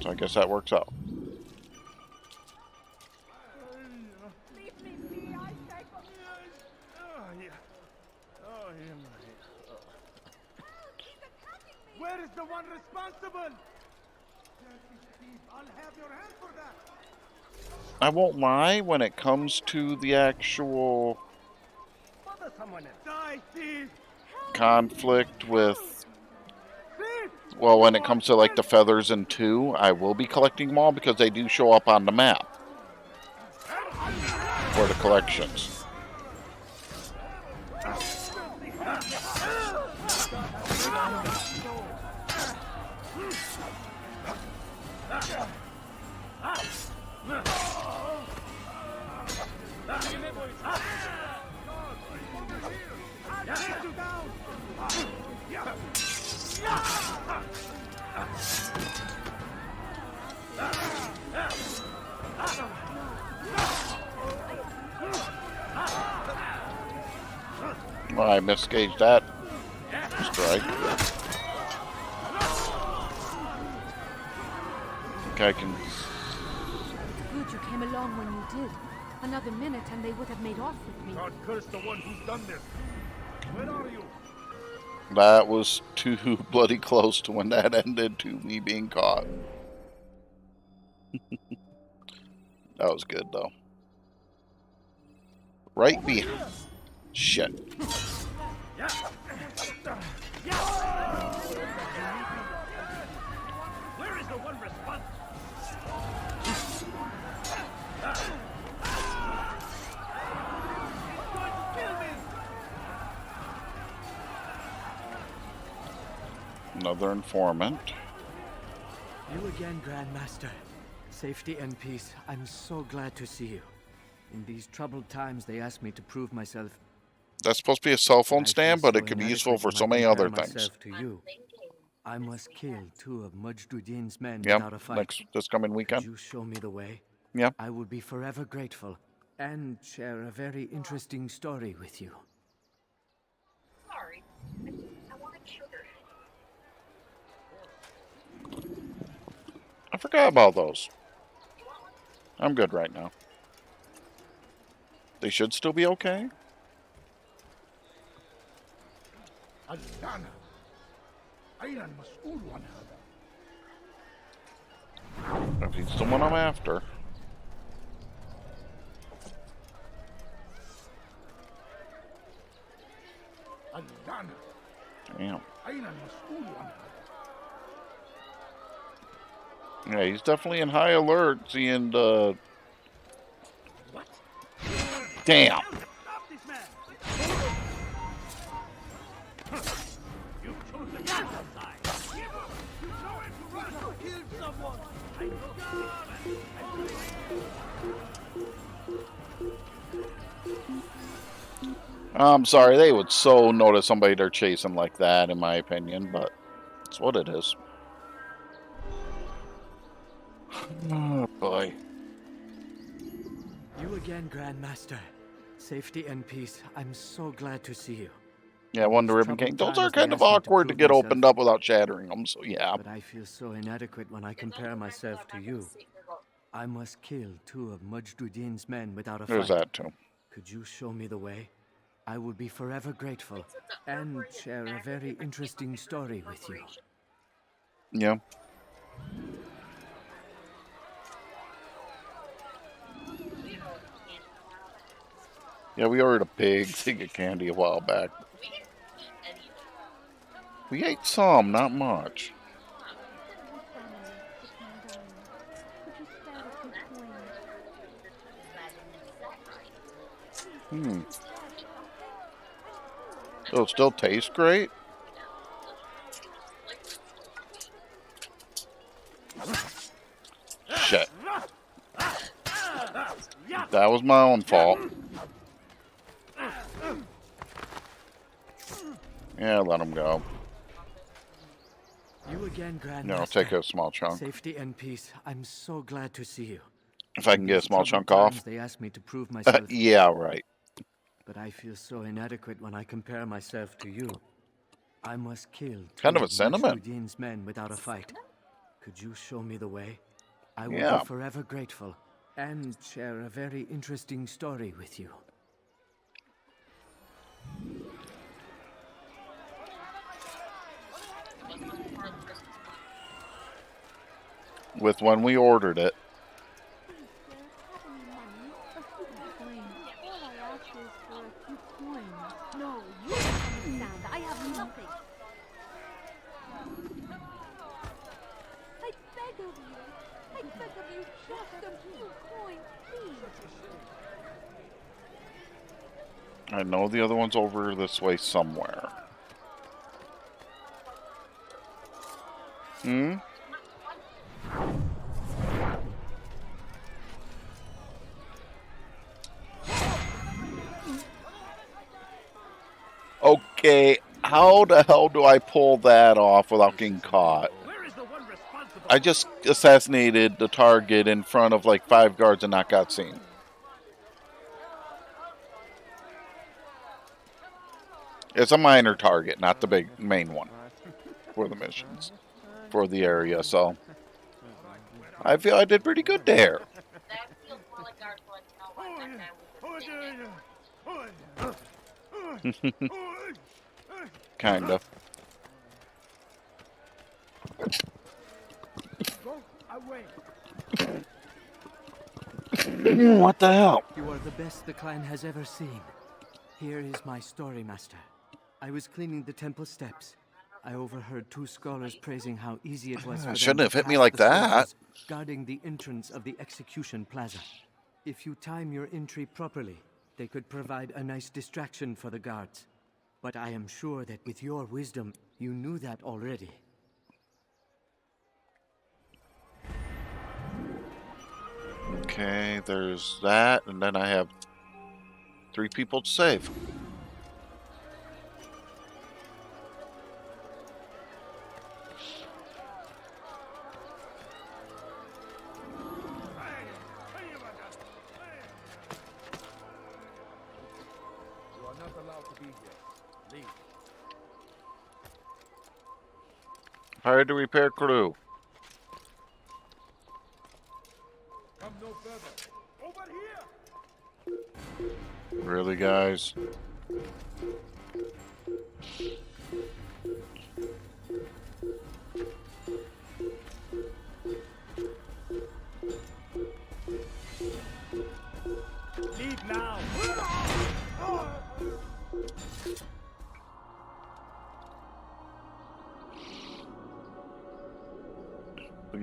I guess that works out. Where is the one responsible? I'll have your hand for that. I won't lie, when it comes to the actual conflict with, well, when it comes to like the feathers and 2, I will be collecting them all because they do show up on the map for the collections. Well, I misgauged that strike. Okay, I can. Good you came along when you did. Another minute and they would have made off with me. God curse the one who's done this. Where are you? That was too bloody close to when that ended to me being caught. That was good though. Right behind. Shit. Where is the one responsible? Another informant. You again, Grandmaster. Safety and peace. I'm so glad to see you. In these troubled times, they asked me to prove myself. That's supposed to be a cell phone stand, but it could be useful for so many other things. To you. I must kill 2 of Mujduddin's men Yep, without a fight. this coming weekend. Could you show me the way? Yep. I will be forever grateful and share a very interesting story with you. Sorry. I wanted sugar. I forgot about those. I'm good right now. They should still be okay. If he's the one I'm after. Damn. Yeah, he's definitely in high alert, seeing the... Damn. I'm sorry, they would so notice somebody they're chasing like that, in my opinion, but it's what it is. Oh, boy. You again, Grandmaster. Safety and peace. I'm so glad to see you. Yeah, Wonder Ribbon King. Those are kind of awkward to get opened up without shattering them, so yeah. But I feel so inadequate when I compare myself to you. I must kill 2 of Mujduddin's men without a fight. There's that, too. Could you show me the way? I will be forever grateful and share a very interesting story with you. Yeah. Yeah, we ordered a big thing of candy a while back. We ate some, not much. So it still tastes great? Shit. That was my own fault. Yeah, let him go. You again, Grandmaster. No, I'll take a small chunk. Safety and peace. I'm so glad to see you. If I can get a small chunk off. They asked me to prove myself. Yeah, right. But I feel so inadequate when I compare myself to you. I must kill kind of a sentiment. Mujduddin's men without a fight. Could you show me the way? I will Yeah. be forever grateful and share a very interesting story with you. With when we ordered it. No, you don't understand. I have nothing. I beg of you. I beg of you, just a few coins, please. I know the other one's over this way somewhere. Hmm? Okay, how the hell do I pull that off without getting caught? I just assassinated the target in front of like 5 guards and not got seen. It's a minor target, not the big main one for the missions, for the area, so I feel I did pretty good there. Kind of. What the hell? You are the best the clan has ever seen. Here is my story, Master. I was cleaning the temple steps. I overheard 2 scholars praising how easy it was for them Shouldn't have to hit me pass like the that. soldiers guarding the entrance of the execution plaza. If you time your entry properly, they could provide a nice distraction for the guards. But I am sure that with your wisdom, You knew that already. Okay, there's that, and then I have 3 people to save. You are not allowed to be here. Leave. Hired to repair crew. Come no further. Over here! Really, guys? Leave now!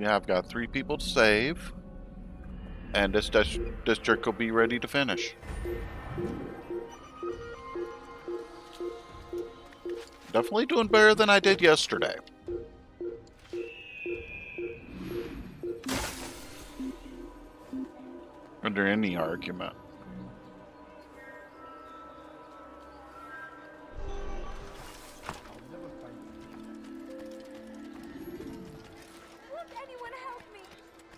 Yeah, I've got 3 people to save. And this district will be ready to finish. Definitely doing better than I did yesterday. Under any argument. Won't anyone help me?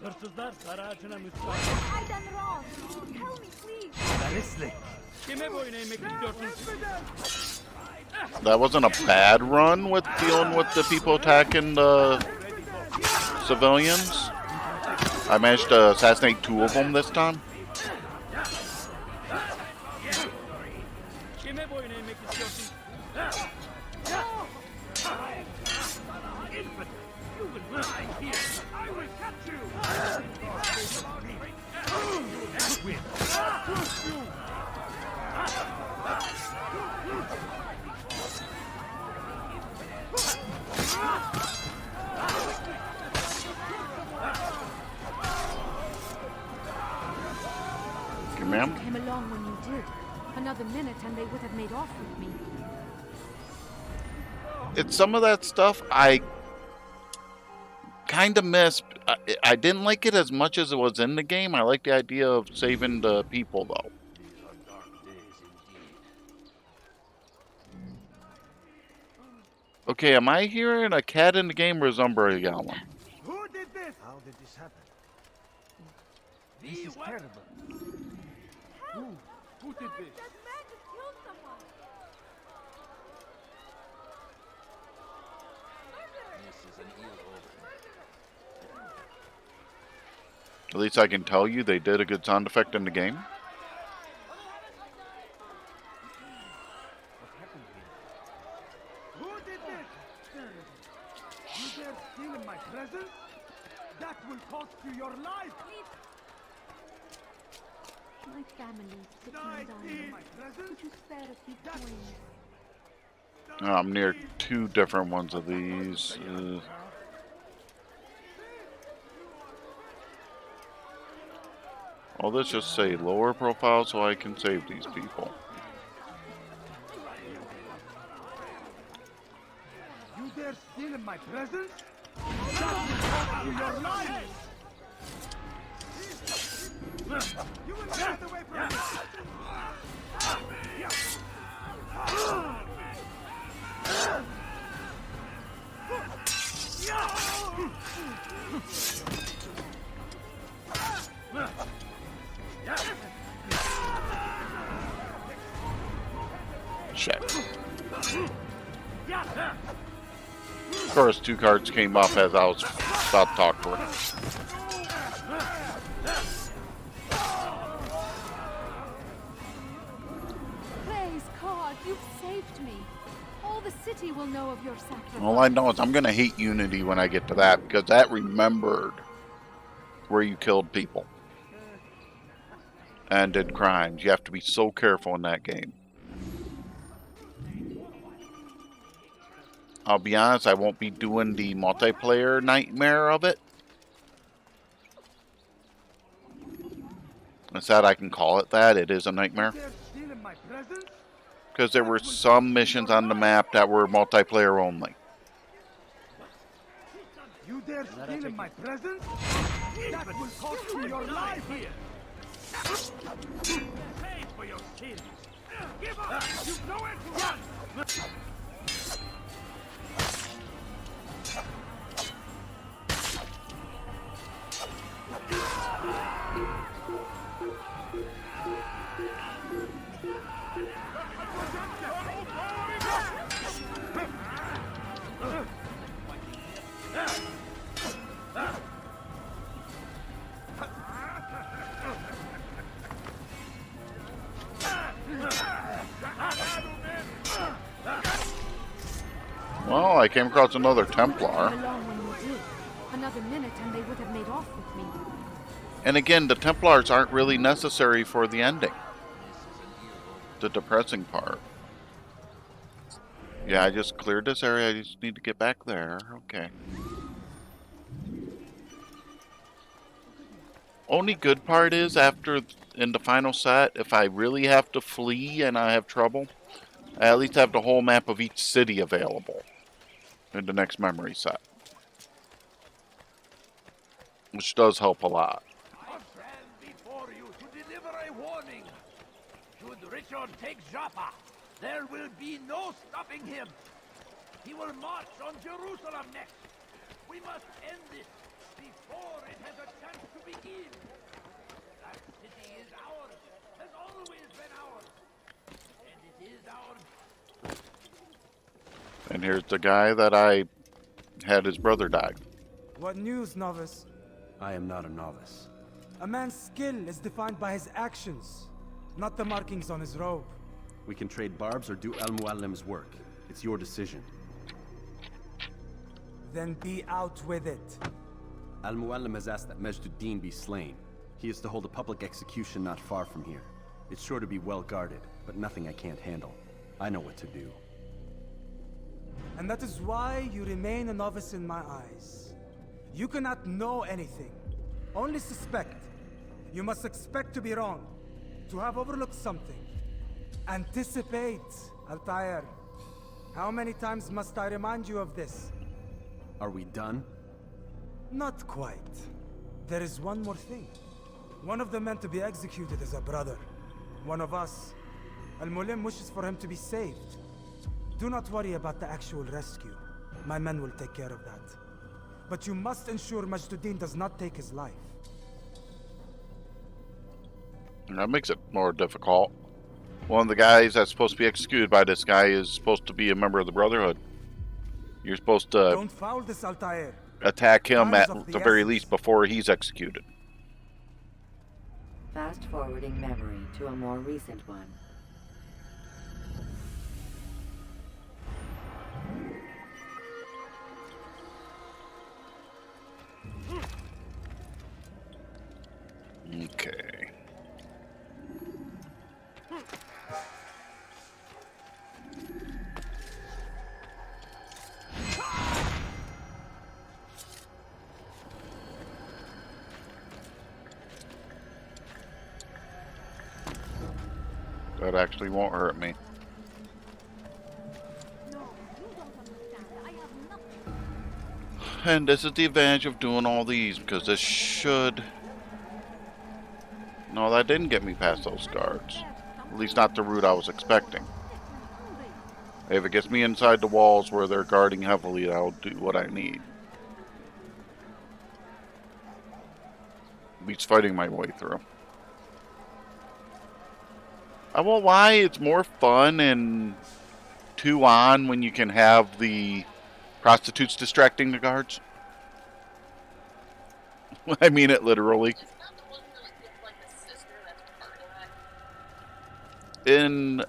Hırsızlar aracına müsaade. What have I done wrong? Tell me, please. Leslie. Kime boyun eğmek istiyorsun? That wasn't a bad run with dealing with the people attacking the civilians. I managed to assassinate 2 of them this time. Kime boyun eğmek istiyorsun? You will die here. I will catch you. Ma'am? You came along when you did. Another minute and they would have made off with me. It's some of that stuff I kind of miss. I didn't like it as much as it was in the game. I like the idea of saving the people, though. Okay, am I hearing a cat in the game or is Umbra yelling? Who did this? How did this happen? This is terrible. Who did this? That man just killed someone. At least I can tell you they did a good sound effect in the game. Who did this? You dare steal in my presence? That will cost you your life. My family sits Die on in dying. my presence? Could you spare a few coins? I'm near 2 different ones of these. Well, let's just say lower profile so I can save these people. You dare steal in my presence? That will cost you your life. You will not get away from me. Check. Of course, 2 cards came up as I was about to talk to her. Praise God, you've saved me. All the city will know of your sacrifice. All I know is I'm going to hate Unity when I get to that, because that remembered where you killed people and did crimes. You have to be so careful in that game. I'll be honest, I won't be doing the multiplayer nightmare of it. It's that I can call it that. It is a nightmare. Because there were some missions on the map that were multiplayer only. dare steal in my presence? That will cost you your life here! Pay for your sins! Give up! You've nowhere to run! Well, I came across another Templar. Came along when you did. Another minute and they would have made off with me. And again, the Templars aren't really necessary for the ending. The depressing part. Yeah, I just cleared this area. I just need to get back there. Okay. Only good part is after in the final set, if I really have to flee and I have trouble, I at least have the whole map of each city available in the next memory set. Which does help a lot. I stand before you to deliver a warning. Should Richard take Joppa, there will be no stopping him. He will march on Jerusalem next. We must end this before it has a chance to begin. That city is ours, has always been ours, and it is ours. And here's the guy that I had his brother die. What news, novice? I am not a novice. A man's skill is defined by his actions, not the markings on his robe. We can trade barbs or do Al-Muallim's work. It's your decision. Then be out with it. Al-Muallim has asked that Majd-ud-Din be slain. He is to hold a public execution not far from here. It's sure to be well guarded, but nothing I can't handle. I know what to do. And that is why you remain a novice in my eyes. You cannot know anything, only suspect. You must expect to be wrong, to have overlooked something. Anticipate, Altair. How many times must I remind you of this? Are we done? Not quite. There is one more thing. One of the men to be executed is a brother. One of us. Al-Mulim wishes for him to be saved. Do not worry about the actual rescue. My men will take care of that. But you must ensure Majd-ud-Din does not take his life. That makes it more difficult. One of the guys that's supposed to be executed by this guy is supposed to be a member of the Brotherhood. You're supposed to Don't foul this, Altair. attack him Time at is of the the very essence. least before he's executed. Fast forwarding memory to a more recent one. Okay. That actually won't hurt me. And this is the advantage of doing all these, because this should... No, that didn't get me past those guards. At least not the route I was expecting. If it gets me inside the walls where they're guarding heavily, I'll do what I need. Beats fighting my way through. I won't lie, it's more fun and 2 on when you can have the prostitutes distracting the guards. I mean it literally. In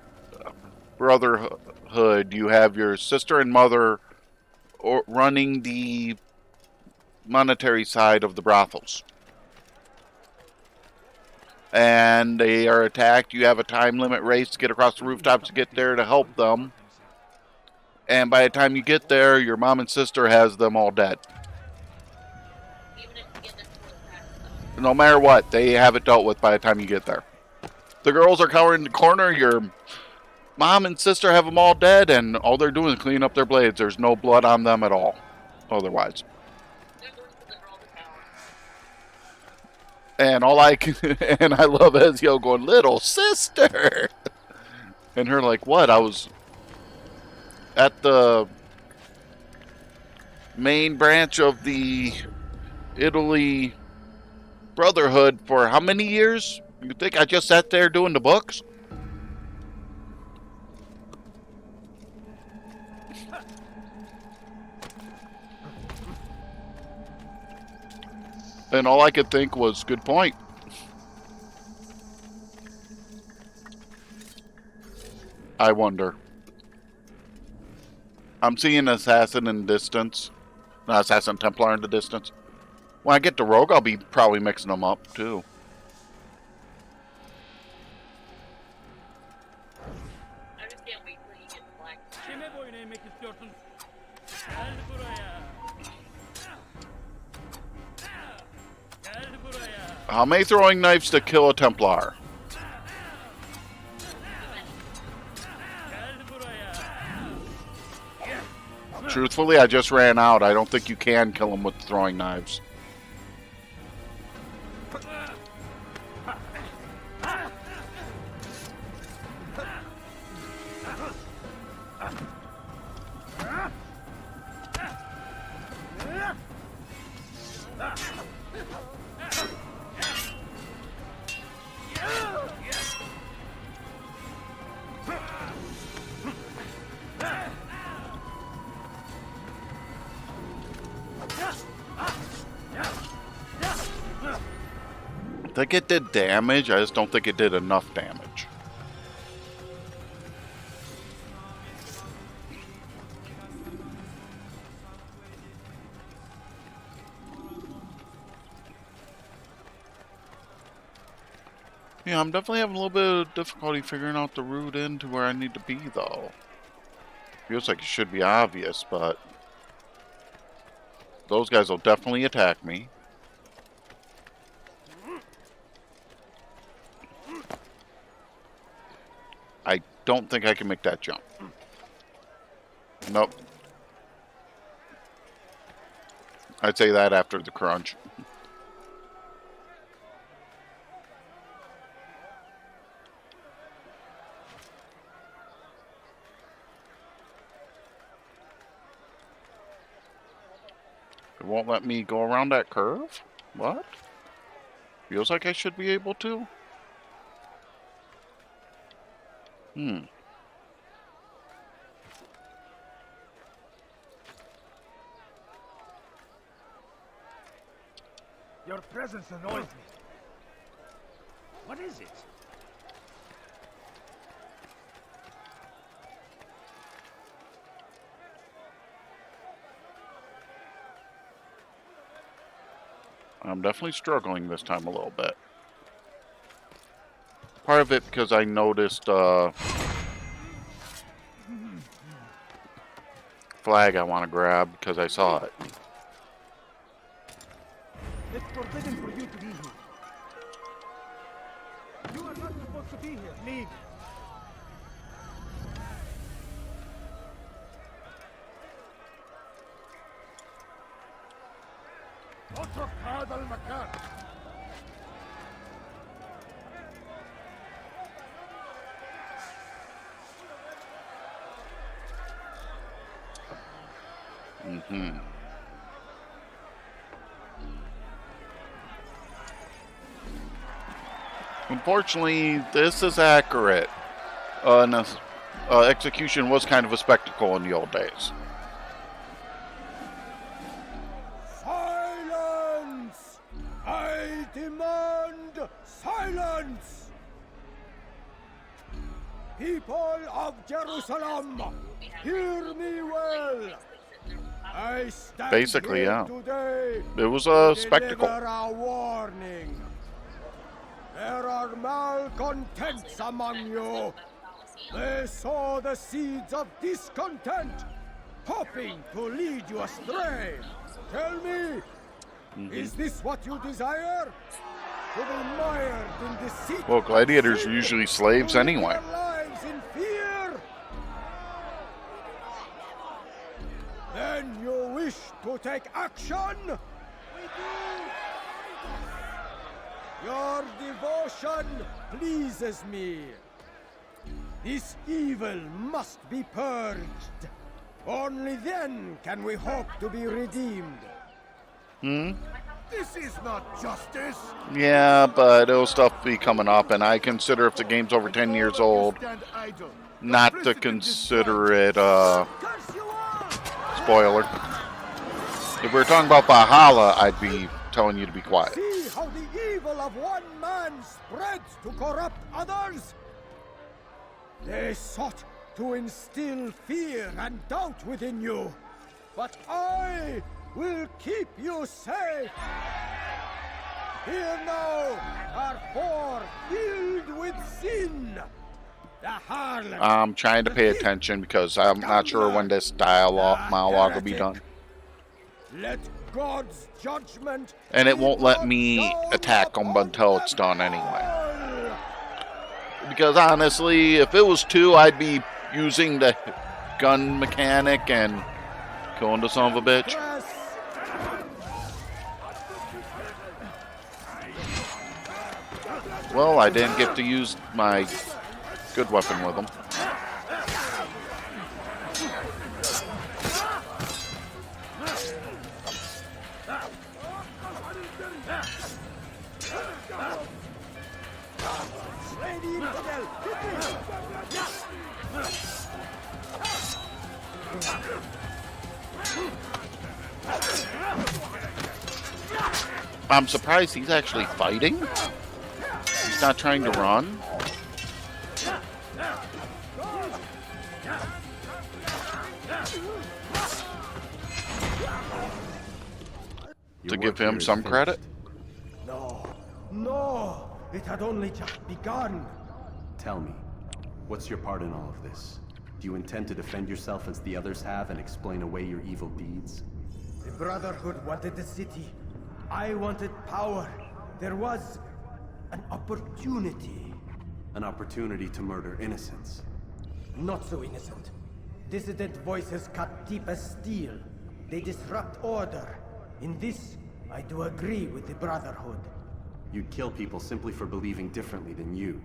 Brotherhood, you have your sister and mother running the monetary side of the brothels. And they are attacked. You have a time limit race to get across the rooftops to get there to help them. And by the time you get there, your mom and sister has them all dead. No matter what, they have it dealt with by the time you get there. The girls are cowering in the corner, your mom and sister have them all dead, and all they're doing is cleaning up their blades. There's no blood on them at all, otherwise. And all I can, and I love Ezio going, little sister. And her like, what? I was at the main branch of the Italy Brotherhood for how many years? You think I just sat there doing the books? And all I could think was, good point. I wonder. I'm seeing Assassin in distance. Assassin Templar in the distance. When I get to Rogue, I'll be probably mixing them up, too. I just can't wait till he gets black. How many throwing knives to kill a Templar? Truthfully, I just ran out. I don't think you can kill them with throwing knives. I think it did damage, I just don't think it did enough damage. Yeah, I'm definitely having a little bit of difficulty figuring out the route into where I need to be, though. Feels like it should be obvious, but those guys will definitely attack me. I don't think I can make that jump. Nope. I'd say that after the crunch. It won't let me go around that curve? What? Feels like I should be able to. Your presence annoys me. What is it? I'm definitely struggling this time a little bit. Part of it because I noticed flag I want to grab because I saw it. It's forbidden for you to be here. You are not supposed to be here. Leave. اترك هذا المكان. Unfortunately, this is accurate. Execution was kind of a spectacle in the old days. Silence! I demand silence! People of Jerusalem, hear me well. I stand Basically, here yeah. today It was a to spectacle. deliver a warning. There are malcontents among you. They sow the seeds of discontent, hoping to lead you astray. Tell me, is this what you desire? To be mired in deceit? Well, gladiators are usually slaves anyway. Their lives in fear? Then you wish to take action? Your devotion pleases me. This evil must be purged. Only then can we hope to be redeemed. This is not justice. Yeah, but it'll stuff be coming up, and I consider if the game's over 10 years old, Stand idle. not to consider it spoiler. If we were talking about Valhalla, I'd be telling you to be quiet. See how the evil of one man spreads to corrupt others? They sought to instill fear and doubt within you, but I will keep you safe. Here now are four filled with sin. The harlot. I'm trying to pay attention because I'm not sure when this monologue will be done. Let God's judgment. And it won't let me attack them until it's done anyway. Because honestly, if it was 2, I'd be using the gun mechanic and killing the son of a bitch. Well, I didn't get to use my good weapon with them. I'm surprised he's actually fighting. He's not trying to run. To give him some credit. No, no, it had only just begun. Tell me, what's your part in all of this? Do you intend to defend yourself as the others have and explain away your evil deeds? The Brotherhood wanted the city. I wanted power. There was an opportunity. An opportunity to murder innocents. Not so innocent. Dissident voices cut deep as steel. They disrupt order. In this, I do agree with the Brotherhood. You'd kill people simply for believing differently than you.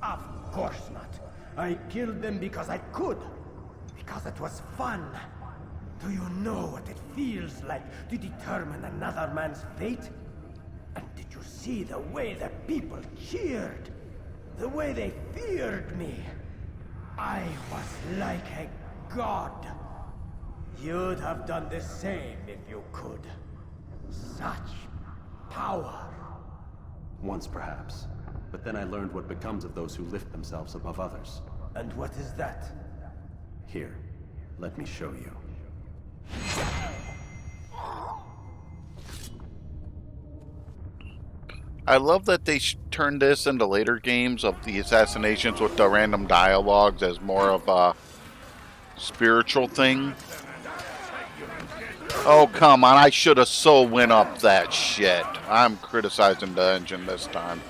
Of course not. I killed them because I could. Because it was fun. Do you know what it feels like to determine another man's fate? And did you see the way the people cheered? The way they feared me? I was like a god. You'd have done the same if you could. Such power. Once perhaps. But then I learned what becomes of those who lift themselves above others. And what is that? Here, let me show you. I love that they turned this into later games of the assassinations with the random dialogues as more of a spiritual thing. Oh, come on. I should have so went up that shit. I'm criticizing the engine this time.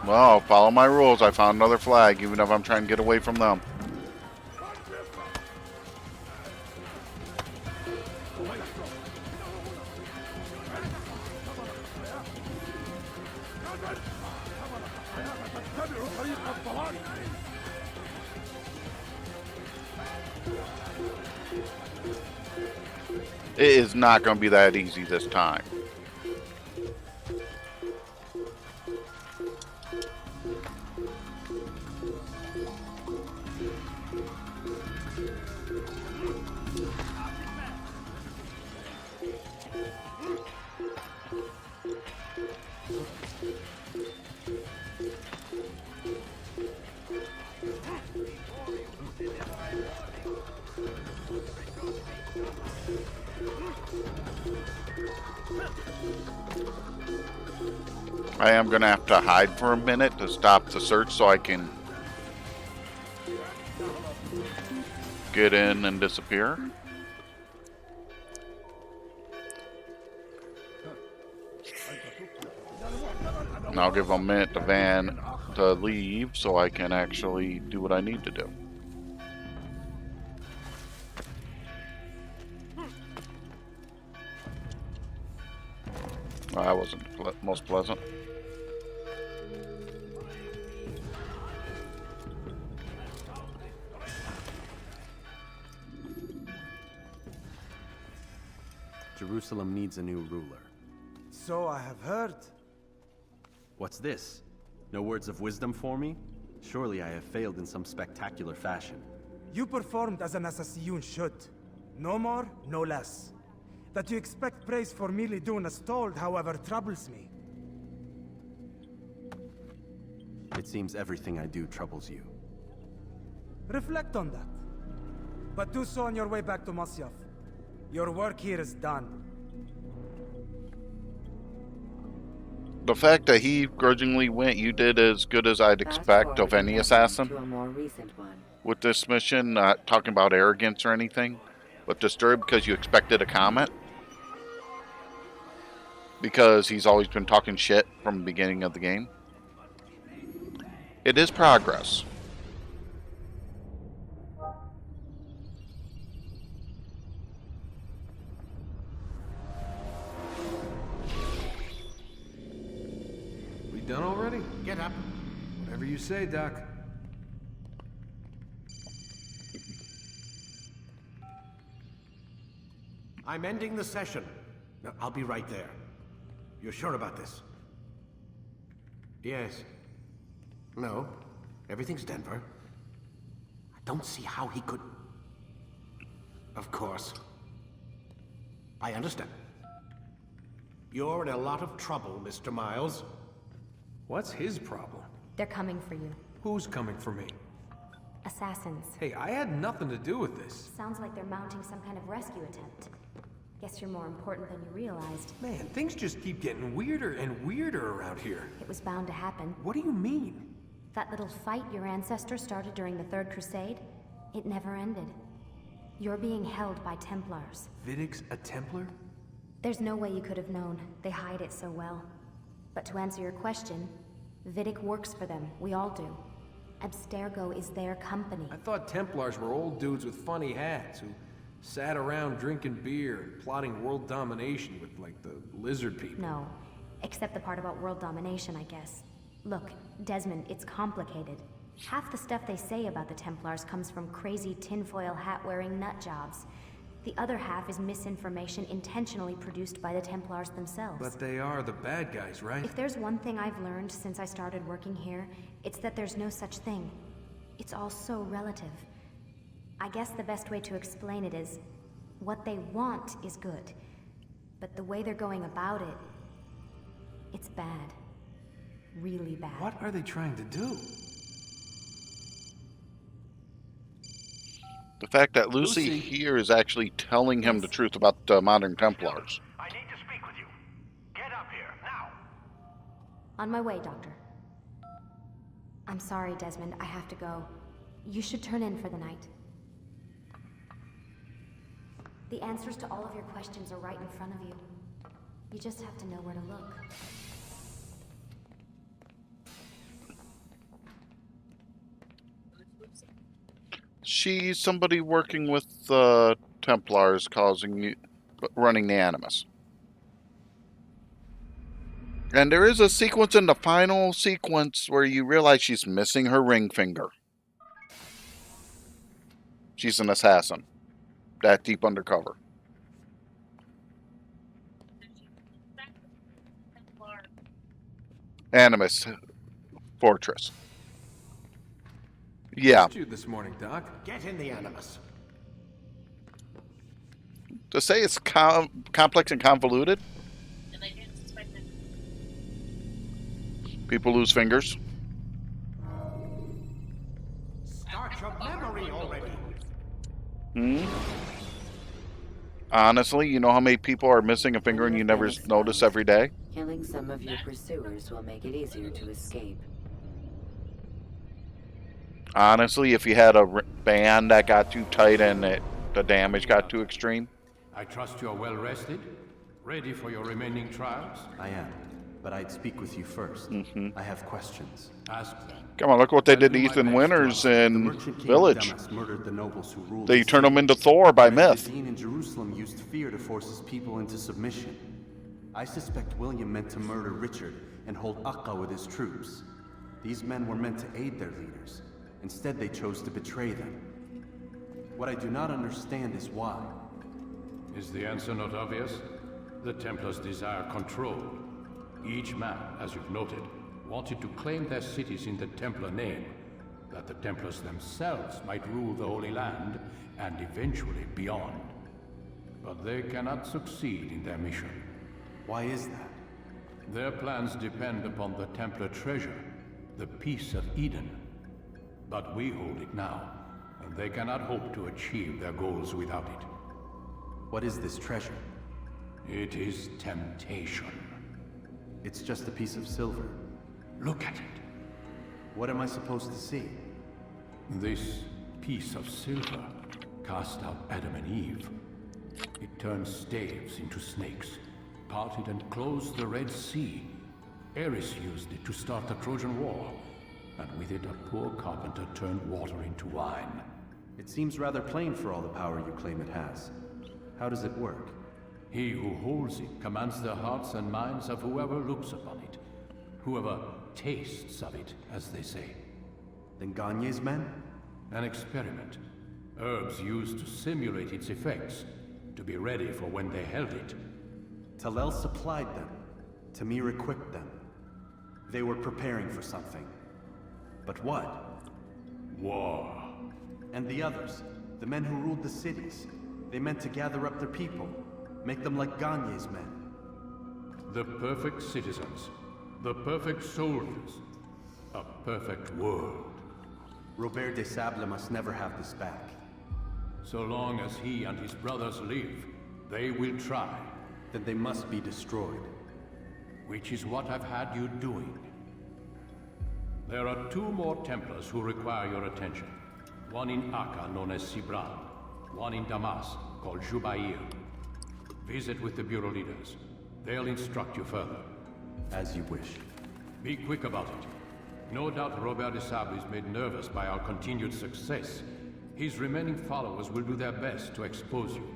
Well, follow my rules. I found another flag, even if I'm trying to get away from them. It is not going to be that easy this time. I am going to have to hide for a minute to stop the search so I can get in and disappear. And I'll give them a minute to to leave so I can actually do what I need to do. Well, that wasn't most pleasant. Jerusalem needs a new ruler. So I have heard. What's this? No words of wisdom for me? Surely I have failed in some spectacular fashion. You performed as an assassin should. No more, no less. That you expect praise for merely doing as told, however, troubles me. It seems everything I do troubles you. Reflect on that. But do so on your way back to Masyaf. Your work here is done. The fact that he grudgingly went, you did as good as I'd expect of any assassin. To a more recent one. With this mission, not talking about arrogance or anything, but disturbed because you expected a comment. Because he's always been talking shit from the beginning of the game. It is progress. We done already? Get up. Whatever you say, Doc. I'm ending the session. No, I'll be right there. You're sure about this? Yes. No. Everything's Denver. I don't see how he could... Of course. I understand. You're in a lot of trouble, Mr. Miles. What's his problem? They're coming for you. Who's coming for me? Assassins. Hey, I had nothing to do with this. Sounds like they're mounting some kind of rescue attempt. Guess you're more important than you realized. Man, things just keep getting weirder and weirder around here. It was bound to happen. What do you mean? That little fight your ancestors started during the Third Crusade, it never ended. You're being held by Templars. Vidic's a Templar? There's no way you could have known. They hide it so well. But to answer your question, Vidic works for them. We all do. Abstergo is their company. I thought Templars were old dudes with funny hats who sat around drinking beer and plotting world domination with, like, the lizard people. No. Except the part about world domination, I guess. Look, Desmond, it's complicated. Half the stuff they say about the Templars comes from crazy tinfoil hat-wearing nut jobs. The other half is misinformation intentionally produced by the Templars themselves. But they are the bad guys, right? If there's one thing I've learned since I started working here, it's that there's no such thing. It's all so relative. I guess the best way to explain it is, what they want is good. But the way they're going about it, it's bad. Really bad. What are they trying to do? The fact that Lucy here is actually telling him the truth about the modern Templars. I need to speak with you. Get up here, now. On my way, Doctor. I'm sorry, Desmond. I have to go. You should turn in for the night. The answers to all of your questions are right in front of you. You just have to know where to look. She's somebody working with Templars, running the Animus. And there is a sequence in the final sequence where you realize she's missing her ring finger. She's an assassin. That deep undercover. Animus Fortress. Yeah. Missed you this morning, Doc. Get in the Animus. To say it's complex and convoluted. People lose fingers. Start your memory already. Honestly, you know how many people are missing a finger and you never notice every day? Killing some of your pursuers will make it easier to escape. Honestly, if you had a band that got too tight and the damage got too extreme. I trust you are well rested, ready for your remaining trials. I am. but I'd speak with you first. I have questions. Ask them. Come on, look what they did to Ethan Winters in Village. Murdered the nobles who ruled They the turned him city. into Thor by myth. Majduddin in Jerusalem used fear to force his people into submission. I suspect William meant to murder Richard and hold Akka with his troops. These men were meant to aid their leaders. Instead, they chose to betray them. What I do not understand is why. Is the answer not obvious? The Templars desire control. Each man, as you've noted, wanted to claim their cities in the Templar name, that the Templars themselves might rule the Holy Land, and eventually beyond. But they cannot succeed in their mission. Why is that? Their plans depend upon the Templar treasure, the Peace of Eden. But we hold it now, and they cannot hope to achieve their goals without it. What is this treasure? It is temptation. It's just a piece of silver. Look at it. What am I supposed to see? This piece of silver cast out Adam and Eve. It turned staves into snakes, parted and closed the Red Sea. Ares used it to start the Trojan War, and with it a poor carpenter turned water into wine. It seems rather plain for all the power you claim it has. How does it work? He who holds it commands the hearts and minds of whoever looks upon it. Whoever tastes of it, as they say. Then Gagne's men? An experiment. Herbs used to simulate its effects, to be ready for when they held it. Talel supplied them. Tamir equipped them. They were preparing for something. But what? War. And the others, the men who ruled the cities, they meant to gather up their people, make them like Gagne's men. The perfect citizens, the perfect soldiers, a perfect world. Robert de Sable must never have this back. So long as he and his brothers live, they will try. Then they must be destroyed. Which is what I've had you doing. There are 2 more Templars who require your attention. One in Akka, known as Sibran. One in Damas, called Jubair. Visit with the Bureau leaders. They'll instruct you further. As you wish. Be quick about it. No doubt Robert de Sable is made nervous by our continued success. His remaining followers will do their best to expose you.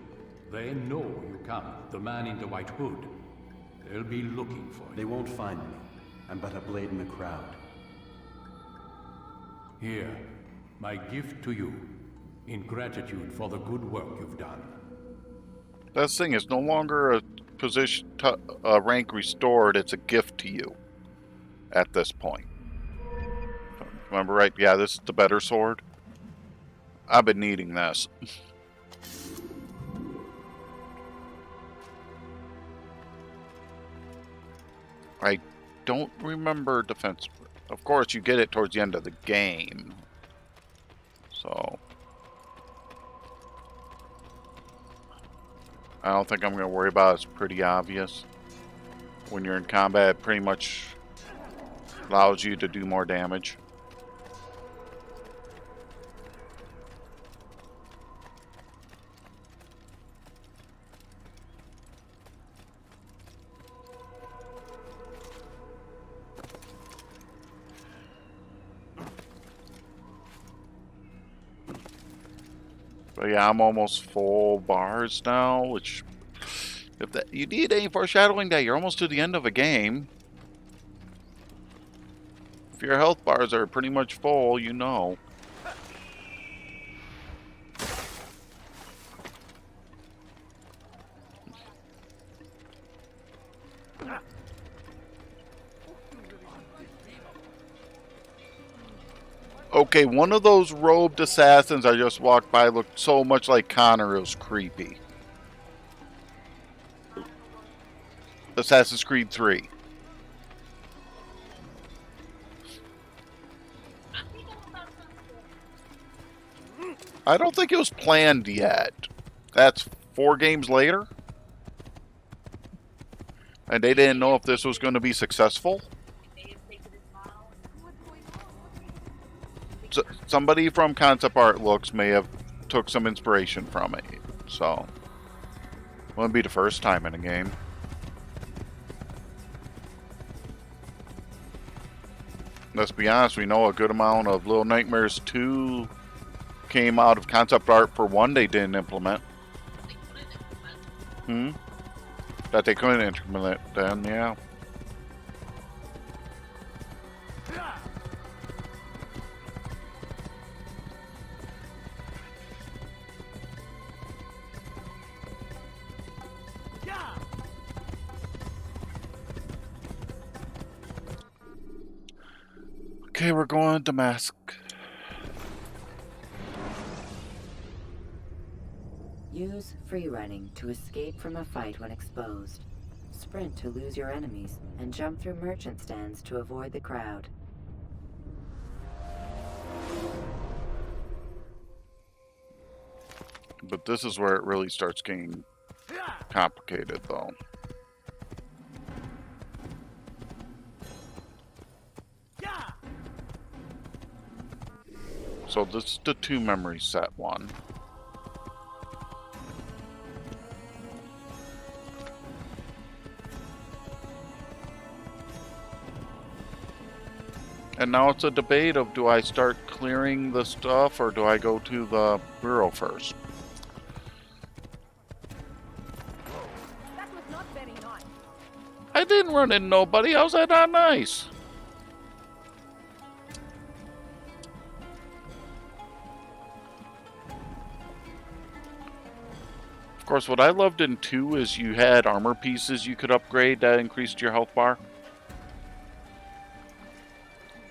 They know you come, the man in the white hood. They'll be looking for you. They won't find me. I'm but a blade in the crowd. Here, my gift to you, in gratitude for the good work you've done. This thing is no longer a position, rank restored. It's a gift to you at this point. Remember, right? Yeah, this is the better sword. I've been needing this. I don't remember defense. Of course, you get it towards the end of the game. So I don't think I'm going to worry about it. It's pretty obvious. When you're in combat, it pretty much allows you to do more damage. But yeah, I'm almost full bars now, which if that, you need any foreshadowing that you're almost to the end of a game. If your health bars are pretty much full, you know. Okay, one of those robed assassins I just walked by looked so much like Connor, it was creepy. Assassin's Creed 3. I don't think it was planned yet. That's 4 games later. And they didn't know if this was going to be successful. So, somebody from Concept Art Looks may have took some inspiration from it. So, wouldn't be the first time in a game. let's be honest, we know a good amount of Little Nightmares 2 came out of concept art for 1 they didn't implement. That they couldn't implement then, yeah. Okay, we're going to Damask. Use free running to escape from a fight when exposed. Sprint to lose your enemies, and jump through merchant stands to avoid the crowd. But this is where it really starts getting complicated, though. So this is the 2 memory set one. And now it's a debate of, do I start clearing the stuff or do I go to the bureau first? That was not very nice. I didn't run into nobody. How's that not nice? Of course, what I loved in 2 is you had armor pieces you could upgrade that increased your health bar.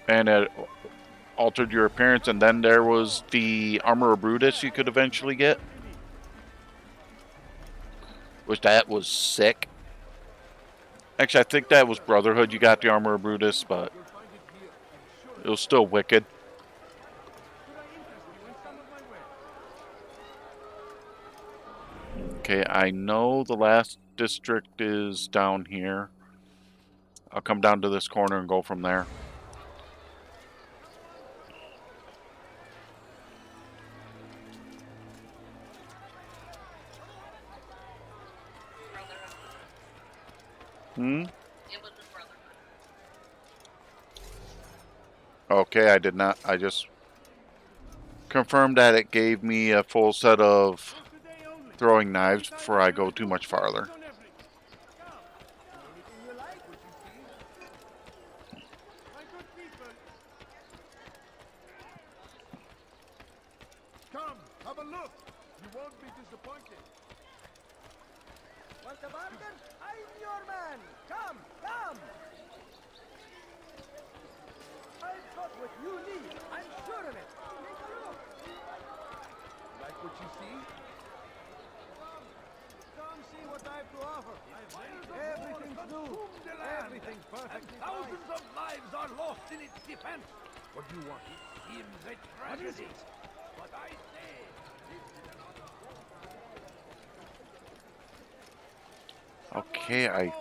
And it altered your appearance, and then there was the Armor of Brutus you could eventually get. Which that was sick. Actually, I think that was Brotherhood you got the Armor of Brutus, but it was still wicked. Okay, I know the last district is down here. I'll come down to this corner and go from there. Okay, I did not. I just confirmed that it gave me a full set of throwing knives before I go too much farther. Come, have a look. You won't be disappointed. Want a bargain? I'm your man. Come, come. I've got what you need. I'm sure of it. Take a look. Like what you see? Come see what I have to offer. Everything's new. Everything's perfect. Thousands of lives are lost in its defense. What do you want? It seems a tragedy. But I say... Okay, I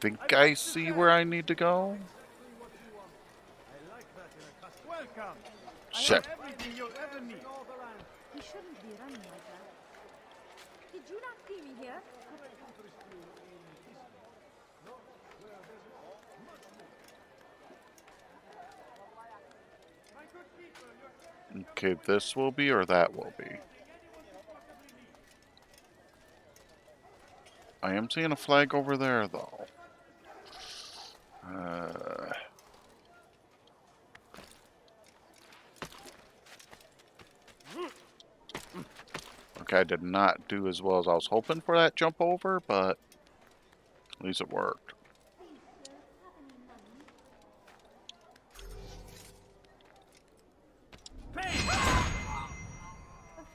think I see where I need to go. Welcome. Shit. Everything you'll ever need. He shouldn't be running like that. Did you not see me here? Okay, this will be or that will be. I am seeing a flag over there, though. Okay, I did not do as well as I was hoping for that jump over, but at least it worked. A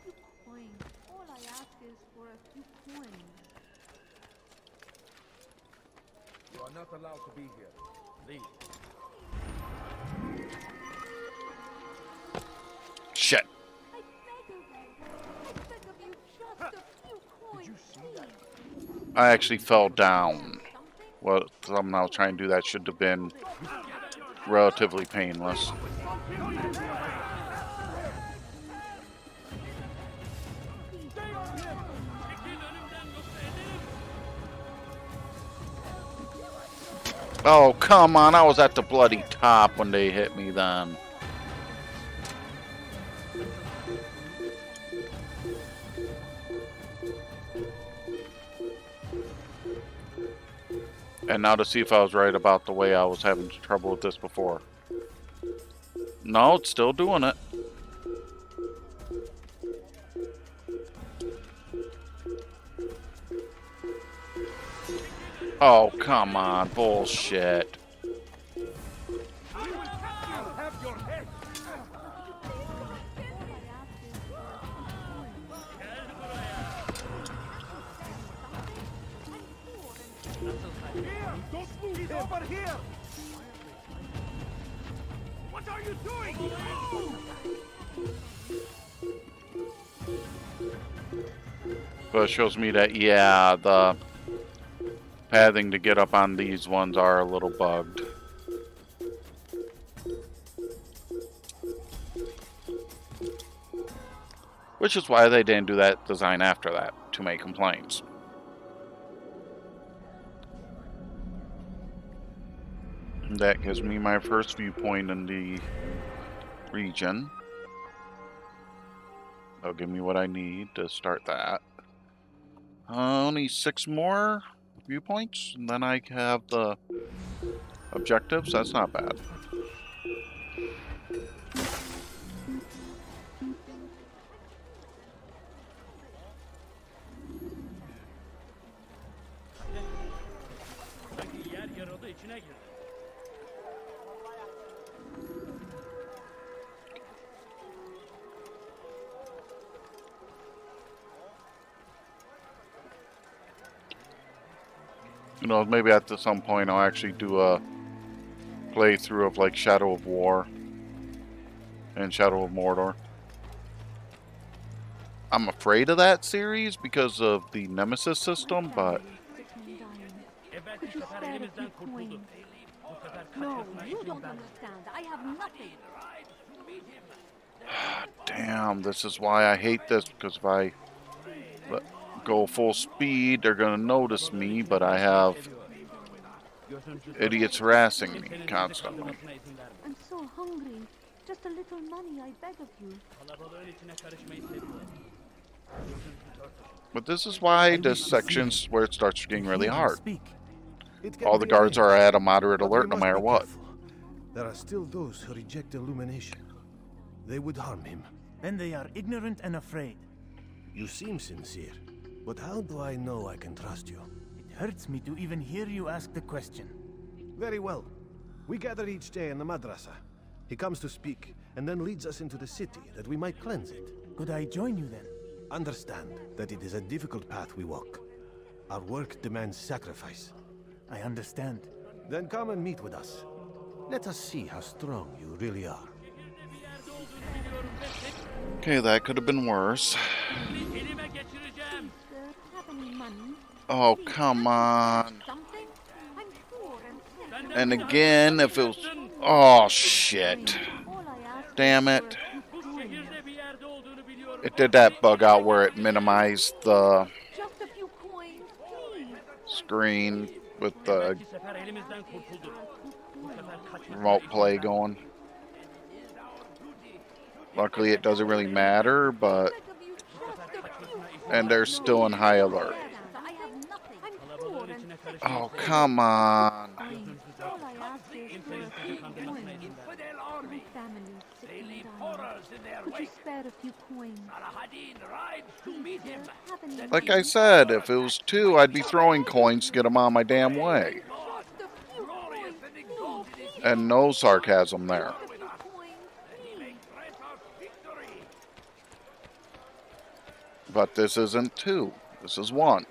few coins. All I ask is for a few coins. You are not allowed to be here. Leave. Shit. I actually fell down. Well, somehow trying to do that should have been relatively painless. Oh, come on. I was at the bloody top when they hit me then. And now to see if I was right about the way I was having trouble with this before. No, it's still doing it. Oh, come on. Bullshit. He's over here! What are you doing? But it shows me that, yeah, the pathing to get up on these ones are a little bugged. Which is why they didn't do that design after that, to make complaints. That gives me my first viewpoint in the region. That'll give me what I need to start that. Only 6 more viewpoints, and then I have the objectives. That's not bad. You know, maybe at some point I'll actually do a playthrough of like Shadow of War and Shadow of Mordor. I'm afraid of that series because of the Nemesis system, but Could you spare a few coins? No, you don't understand. I have nothing. damn, this is why I hate this, because if I go full speed, they're gonna notice me, but I have idiots harassing me constantly. I'm so hungry. Just a little money, I beg of you. But this is why this section's where it starts getting really hard. All the guards are at a moderate alert no matter what. There are still those who reject illumination. They would harm him. Then they are ignorant and afraid. You seem sincere, but how do I know I can trust you? It hurts me to even hear you ask the question. Very well. We gather each day in the madrasa. He comes to speak, and then leads us into the city, that we might cleanse it. Could I join you then? Understand that it is a difficult path we walk. Our work demands sacrifice. I understand. Then come and meet with us. Let us see how strong you really are. Okay, that could have been worse. Oh, come on. And again, if it was... Oh, shit. Damn it. It did that bug out where it minimized the screen with the remote play going. Luckily, it doesn't really matter, but... And they're still in high alert. Oh, come on. Like I said, if it was 2, I'd be throwing coins to get them on my damn way. And no sarcasm there. But this isn't 2. This is 1.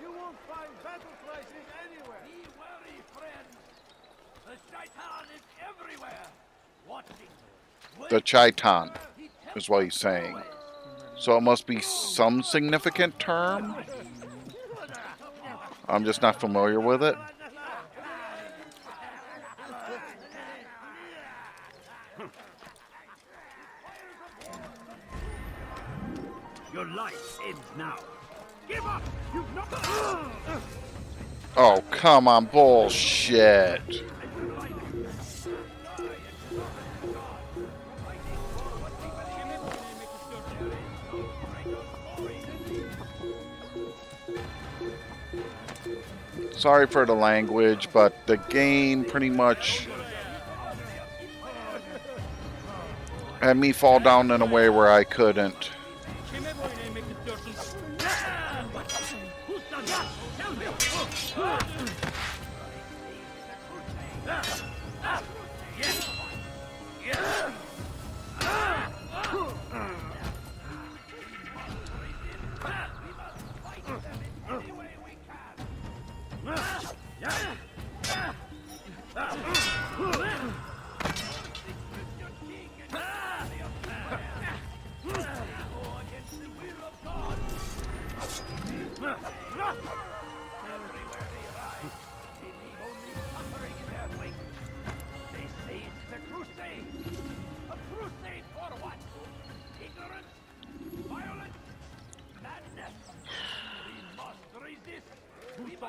You won't find battle prices anywhere. Be wary, friend. The shaitan is everywhere. Watching. The Chaitan is what he's saying. So it must be some significant term? I'm just not familiar with it. Your life ends now. Give up! You've not... Oh, come on, bullshit. Sorry for the language, but the game pretty much had me fall down in a way where I couldn't.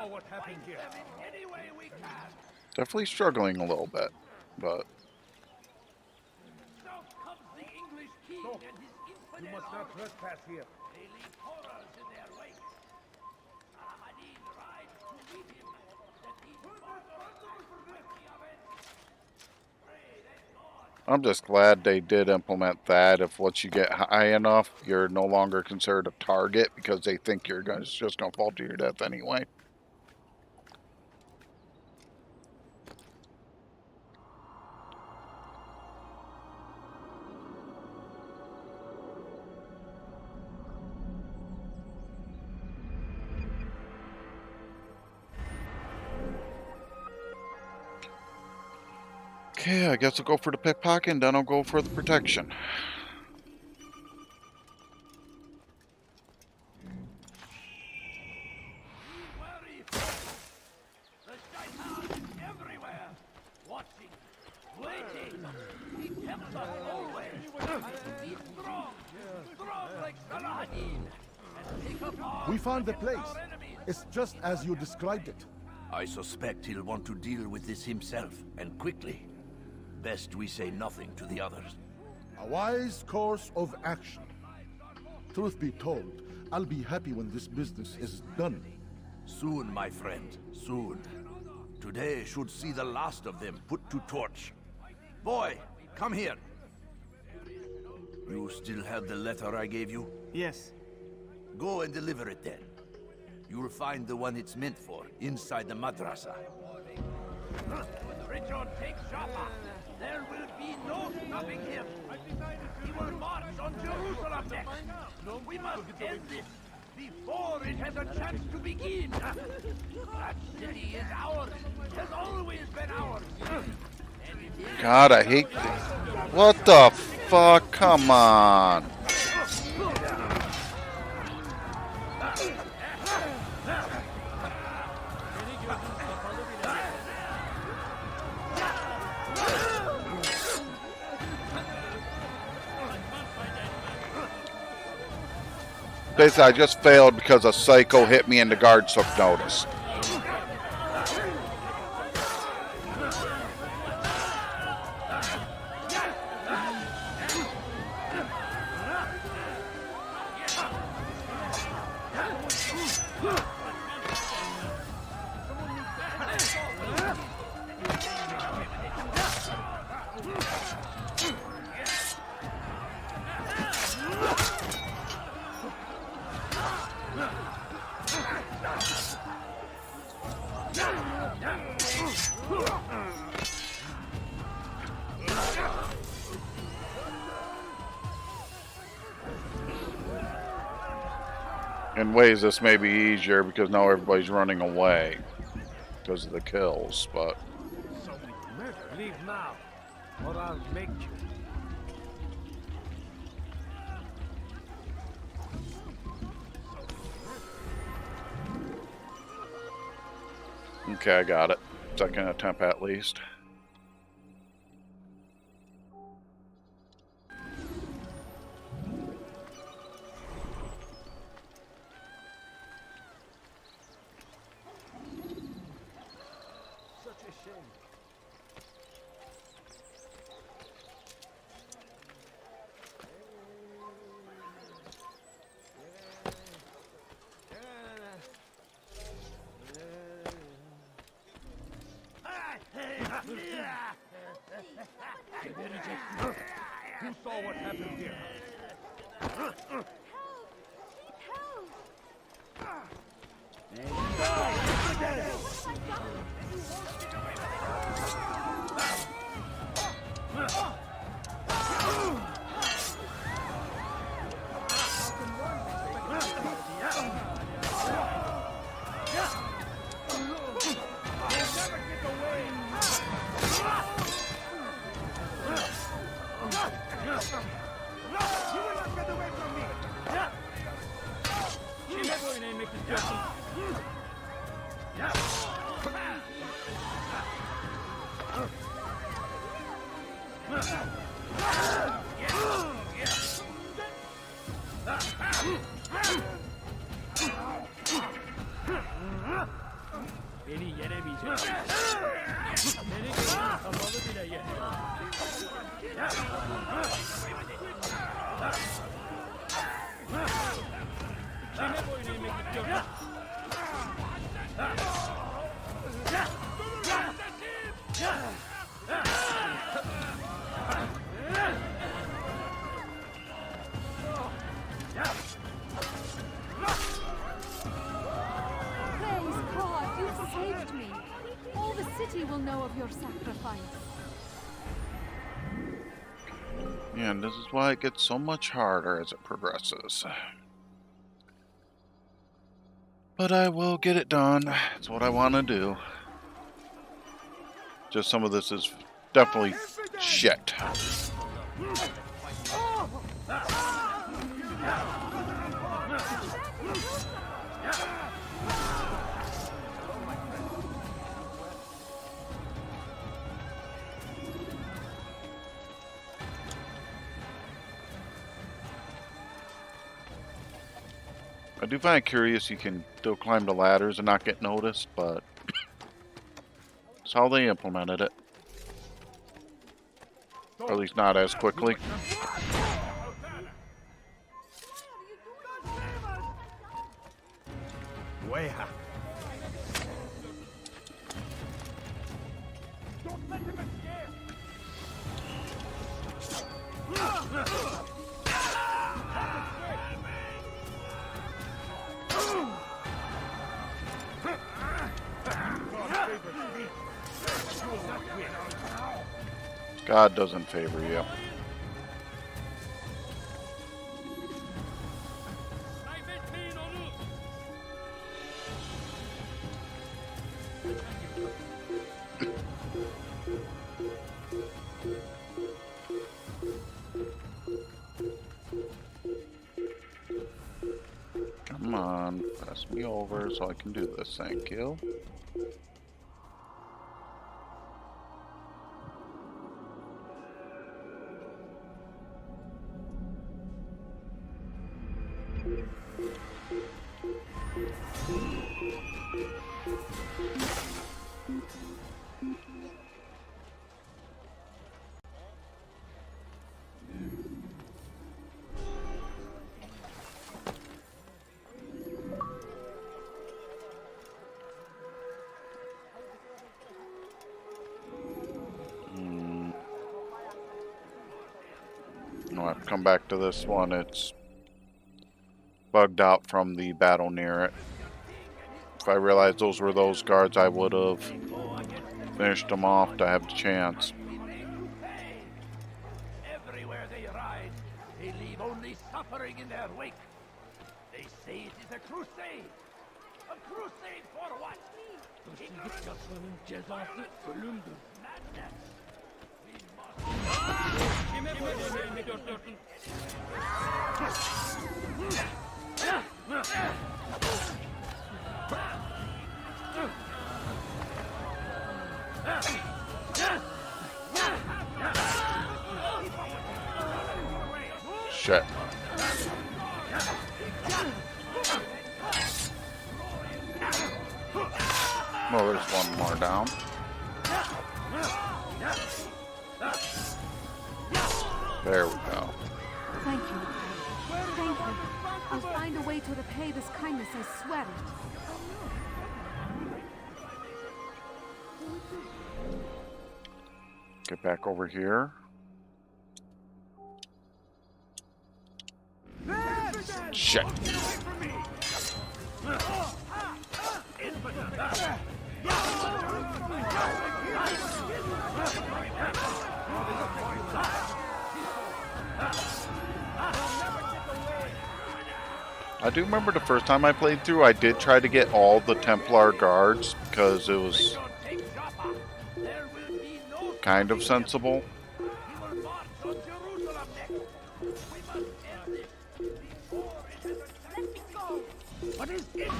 What happened here? Definitely struggling a little bit, but You must not trespass here. I'm just glad they did implement that. If once you get high enough, you're no longer considered a target because they think you're just gonna fall to your death anyway. Okay, I guess I'll go for the pickpocket and then I'll go for the protection. We found the place. It's just as you described it. I suspect he'll want to deal with this himself, and quickly. Best we say nothing to the others. A wise course of action. Truth be told, I'll be happy when this business is done. Soon, my friend, soon. Today should see the last of them put to torch. Boy, come here. You still have the letter I gave you? Yes. Go and deliver it then. You'll find the one it's meant for inside the madrasa. Richard takes Jaffa. There will be no stopping him. He will march on Jerusalem next. We must end this before it has a chance to begin. That city is ours. Has always been ours. God, I hate this. What the fuck? Come on. Basically, I just failed because a psycho hit me and the guards took notice. In ways, this may be easier because now everybody's running away because of the kills, but... Leave now, or I'll make you. Okay, I got it. Second attempt at least. Who saw what happened here? Beni yenemeyecek. Beni kapalı bile yenemez. Kime boyun eğmek istiyorsun? Praise God, you've saved me. All the city will know of your sacrifice. Yeah, and this is why it gets so much harder as it progresses. But I will get it done. It's what I want to do. Just some of this is definitely shit. I do find it curious you can still climb the ladders and not get noticed, but it's how they implemented it. Or at least not as quickly. Weha. God doesn't favor you. Come on, pass me over so I can do this, thank you. No, I have to come back to this one. It's bugged out from the battle near it. If I realized those were those guards, I would have finished them off to have the chance. Everywhere they ride, they leave only suffering in their wake. They say it is a crusade. A crusade for what? Yapmanın cezası ölümdür. Madness. Kime boyun eğmek istiyorsun? Shit. Well, there's one more down. There we go. Thank you. Thank you. I'll find a way to repay this kindness, I swear it. Get back over here. Shit. I do remember the first time I played through, I did try to get all the Templar guards because it was kind of sensible. What is it?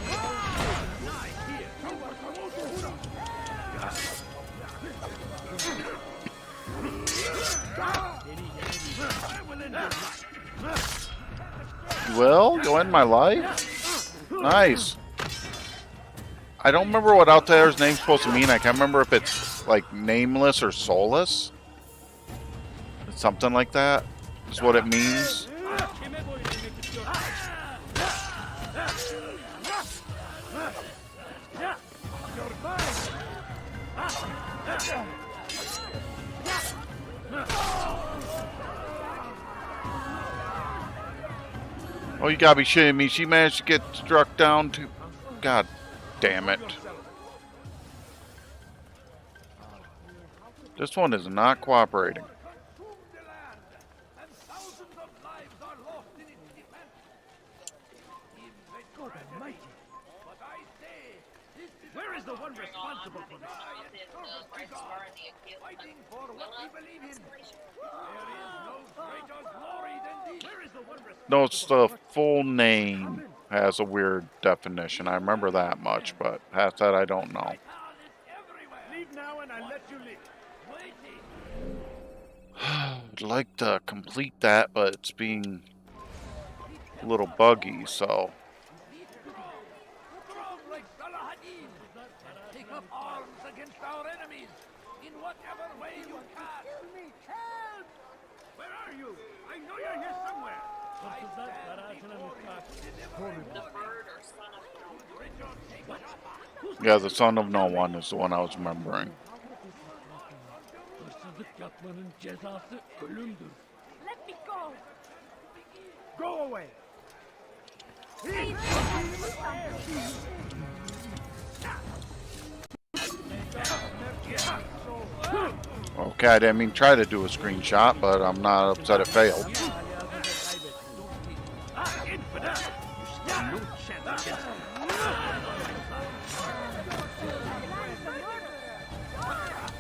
Well, you end my life? Nice. I don't remember what Altair's name's supposed to mean. I can't remember if it's like nameless or soulless. It's something like that is what it means. Oh, you gotta be shitting me. She managed to get struck down too. God damn it. This one is not cooperating. Where is the one responsible for this? Fighting for what we believe in. There is no greater glory than these. Where is the one responsible? No, it's the full name has a weird definition. I remember that much, but past that I don't know. Leave now and I'll let you leave. I'd like to complete that, but it's being a little buggy, so. Take up arms against our enemies in whatever way you can. Help! Where are you? I know you're here somewhere. Yeah, the Son of No One is the one I was remembering. Let me go. Go away. Okay, I didn't mean try to do a screenshot, but I'm not upset it failed.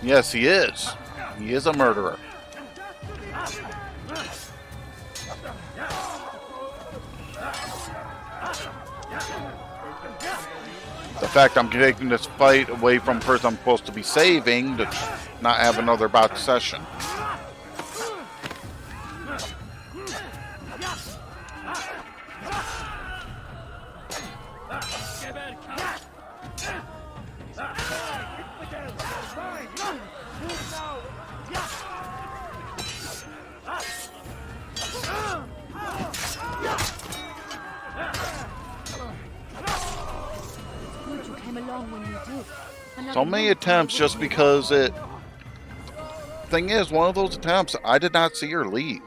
Yes, he is. He is a murderer. The fact I'm taking this fight away from the person I'm supposed to be saving to not have another bout session. So many attempts just because it... Thing is, one of those attempts, I did not see her leave.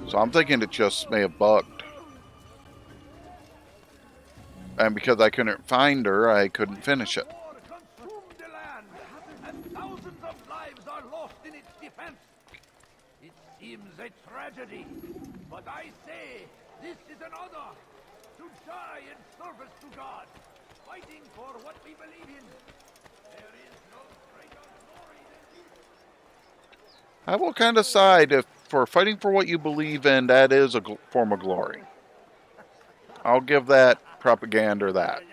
So I'm thinking it just may have bugged. And because I couldn't find her, I couldn't finish it. And thousands of lives are lost in its defense. It seems a tragedy, but I say this is an honor to die in service to God, fighting for what we believe in. There is no greater glory than this. I will kind of side if for fighting for what you believe in, that is a form of glory. I'll give that propaganda that.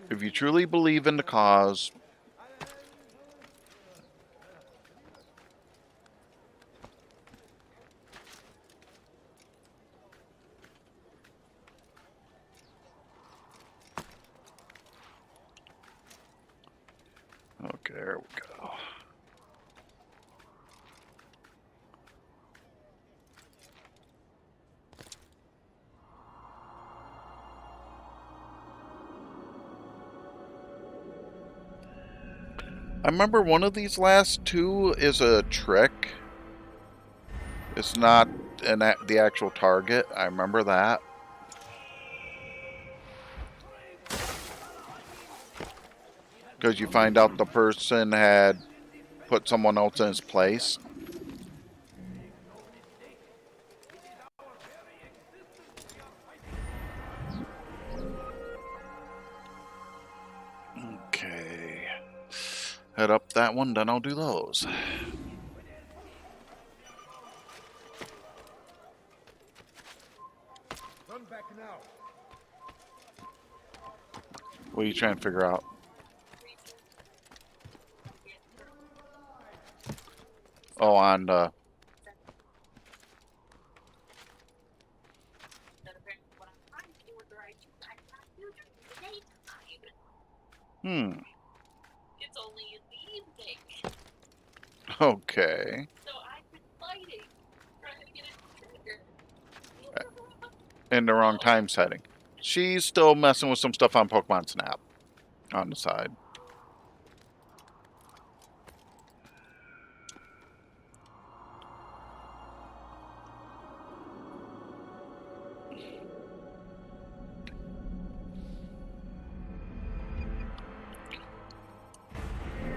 If you truly believe in the cause, There we go. I remember one of these last two is a trick. It's not the actual target. I remember that. Because you find out the person had put someone else in his place. Okay. Head up that one, then I'll do those. Run back now. What are you trying to figure out? Oh, on the... It's only in the evening. Okay. So I've been fighting, trying to get it triggered. In the wrong time setting. She's still messing with some stuff on Pokemon Snap. On the side.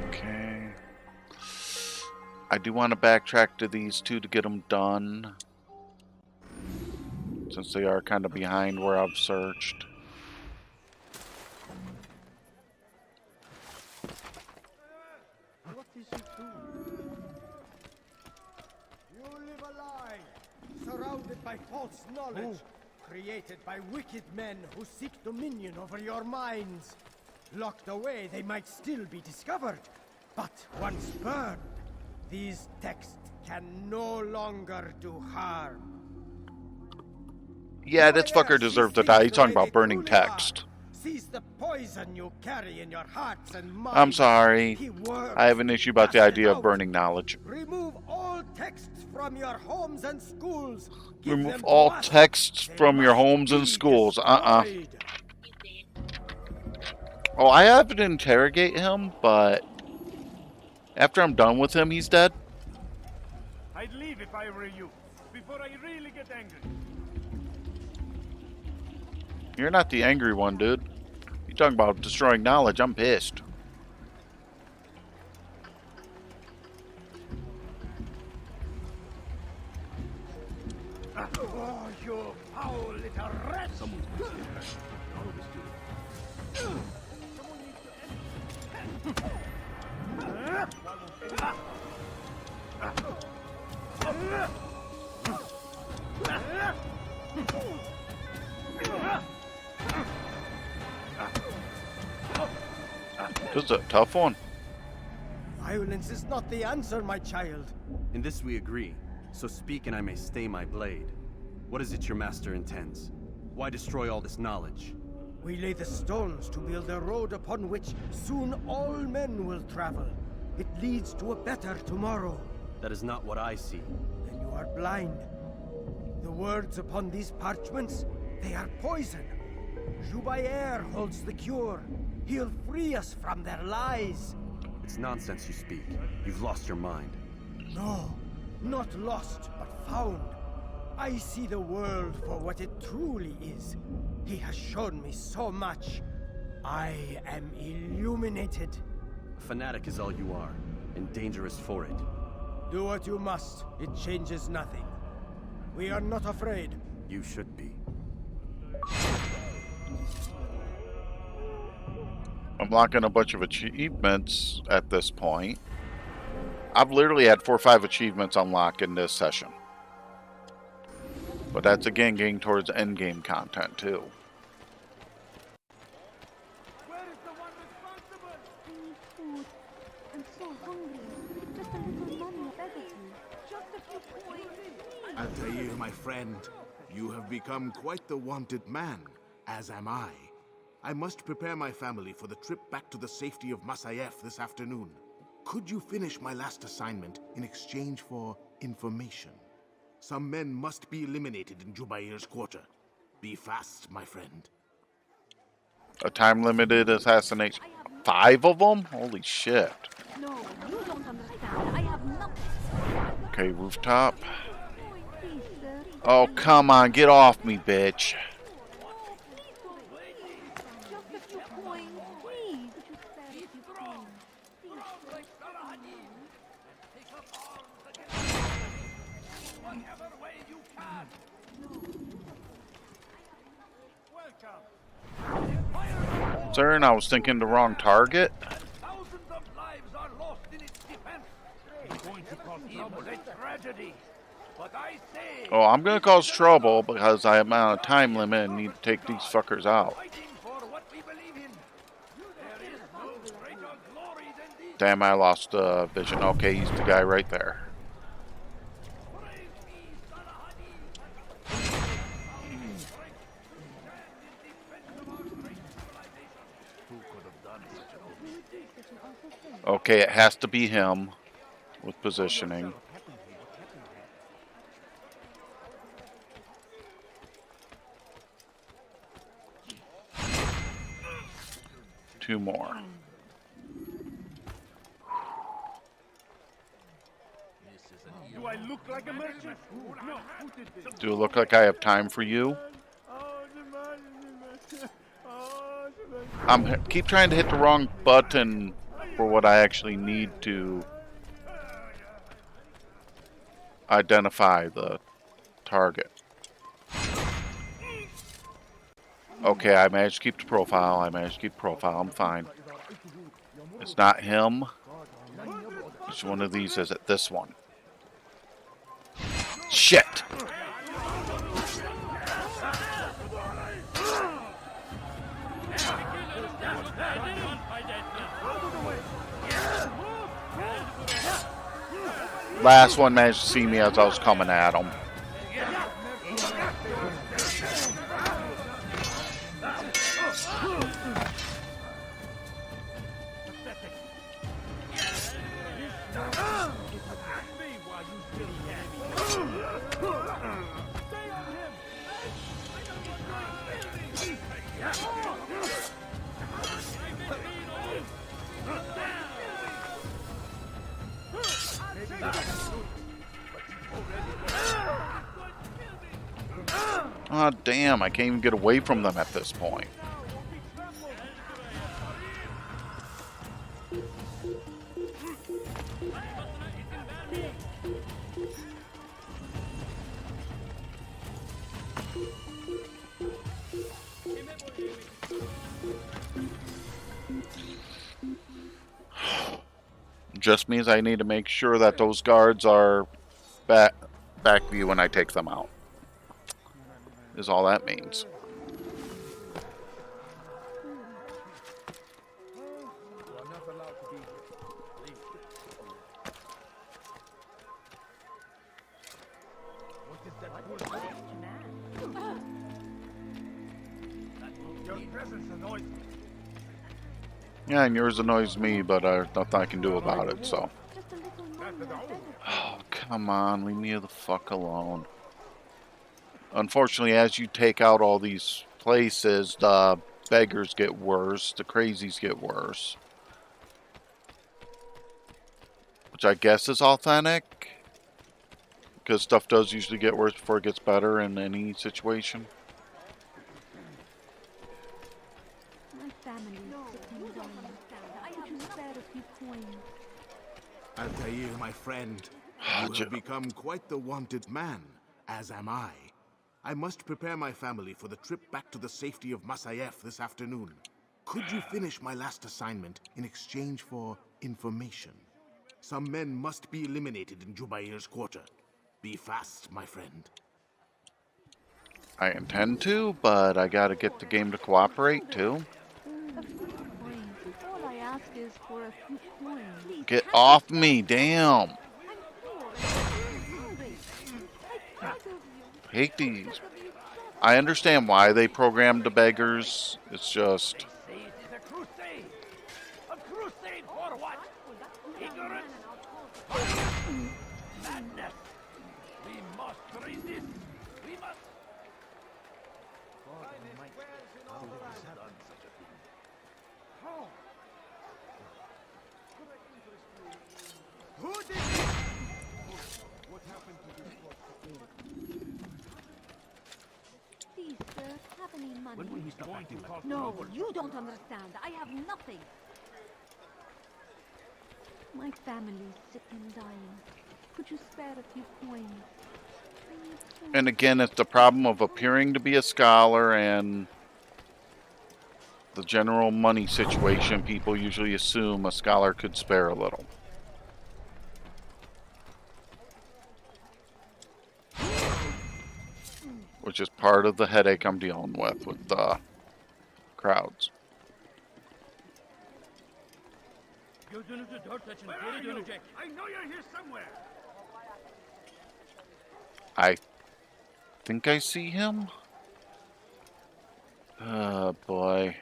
Okay. I do want to backtrack to these two to get them done. Since they are kind of behind where I've searched. What is it doing? You live a lie, surrounded by false knowledge, created by wicked men who seek dominion over your minds. Locked away, they might still be discovered, but once burned, these texts can no longer do harm. Yeah, this fucker deserves to die. He's talking about burning text. Sees the poison you carry in your hearts and minds. I'm sorry. He works I have an issue about the idea of burning knowledge. Remove all texts from your homes and schools. Give Remove them all to us. texts from your homes and schools. Oh, I have to interrogate him, but after I'm done with him, he's dead. I'd leave if I were you, before I really get angry. You're not the angry one, dude. You're talking about destroying knowledge. I'm pissed. Oh, you foul little rat! Someone's This is a tough one. Violence is not the answer, my child. In this we agree, so speak and I may stay my blade. What is it your master intends? Why destroy all this knowledge? We lay the stones to build a road upon which soon all men will travel. It leads to a better tomorrow. That is not what I see. Then you are blind. The words upon these parchments, they are poison. Jubayer holds the cure. He'll free us from their lies. It's nonsense you speak. You've lost your mind. No, not lost, but found. I see the world for what it truly is. He has shown me so much. I am illuminated. A fanatic is all you are, and dangerous for it. Do what you must. It changes nothing. We are not afraid. You should be. Unlocking a bunch of achievements at this point. I've literally had 4 or 5 achievements unlocked in this session. But that's again getting towards endgame content too. Where is the one responsible? I need food. I'm so hungry. Just a little money begged me. Just a few coins. Altair, my friend, you have become quite the wanted man, as am I. I must prepare my family for the trip back to the safety of Masayef this afternoon. Could you finish my last assignment in exchange for information? Some men must be eliminated in Jubair's quarter. Be fast, my friend. A time-limited assassination. 5 of them? Holy shit. No, you don't understand. I have nothing. Okay, rooftop. Please, sir. Oh, come on. Get off me, bitch. Just a few coins, please. Whatever way you can. Sir, and I was thinking the wrong target. Thousands of lives are lost in its defense. It's going to cause trouble, a tragedy. But I say, Oh, I'm gonna cause trouble because I am on a time limit and need to take these fuckers out. Damn, I lost vision. Okay, he's the guy right there. Okay, it has to be him with positioning. Two more. Do I look like a merchant? No. Do it look like I have time for you? Keep trying to hit the wrong button for what I actually need to identify the target. Okay, I managed to keep the profile. I'm fine. It's not him. Which one of these is it? This one. Shit! Last one managed to see me as I was coming at him. Oh, damn, I can't even get away from them at this point. Just means I need to make sure that those guards are back view when I take them out. Is all that means. Your presence annoys me. Yeah, and yours annoys me, but nothing I can do about it, so. Oh, come on, leave me the fuck alone. Unfortunately, as you take out all these places, the beggars get worse, the crazies get worse. Which I guess is authentic. Because stuff does usually get worse before it gets better in any situation. My family depends on you. I can spare a few coins. Altair, my friend, you have become quite the wanted man, as am I. I must prepare my family for the trip back to the safety of Masayef this afternoon. Could you finish my last assignment in exchange for information? Some men must be eliminated in Jubair's quarter. Be fast, my friend. I intend to, but I gotta get the game to cooperate too. A few coins. All I ask is for a few coins. Get off me, damn! Hungry. Hate these I understand why they programmed the beggars. It's just... Say it is a crusade. A crusade for what? Ignorance? Madness. We must resist. We must. Who did this? What happened to this? Please, sir, have any money? When will he stop acting like No, you don't understand. I have nothing. My family's sick and dying. Could you spare a few coins? And again, it's the problem of appearing to be a scholar and the general money situation. People usually assume a scholar could spare a little. Which is part of the headache I'm dealing with crowds. Gözünüzü dört açın, geri dönecek. I know you're here somewhere. I think I see him. Oh boy.